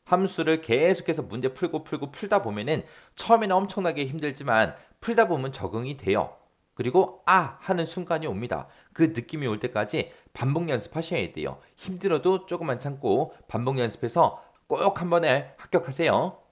함수를 계속해서 문제 풀고 풀다 보면은 처음에는 엄청나게 힘들지만 풀다 보면 적응이 돼요. 그리고 하는 순간이 옵니다. 그 느낌이 올 때까지 반복 연습하셔야 돼요. 힘들어도 조금만 참고 반복 연습해서 꼭 한 번에 합격하세요.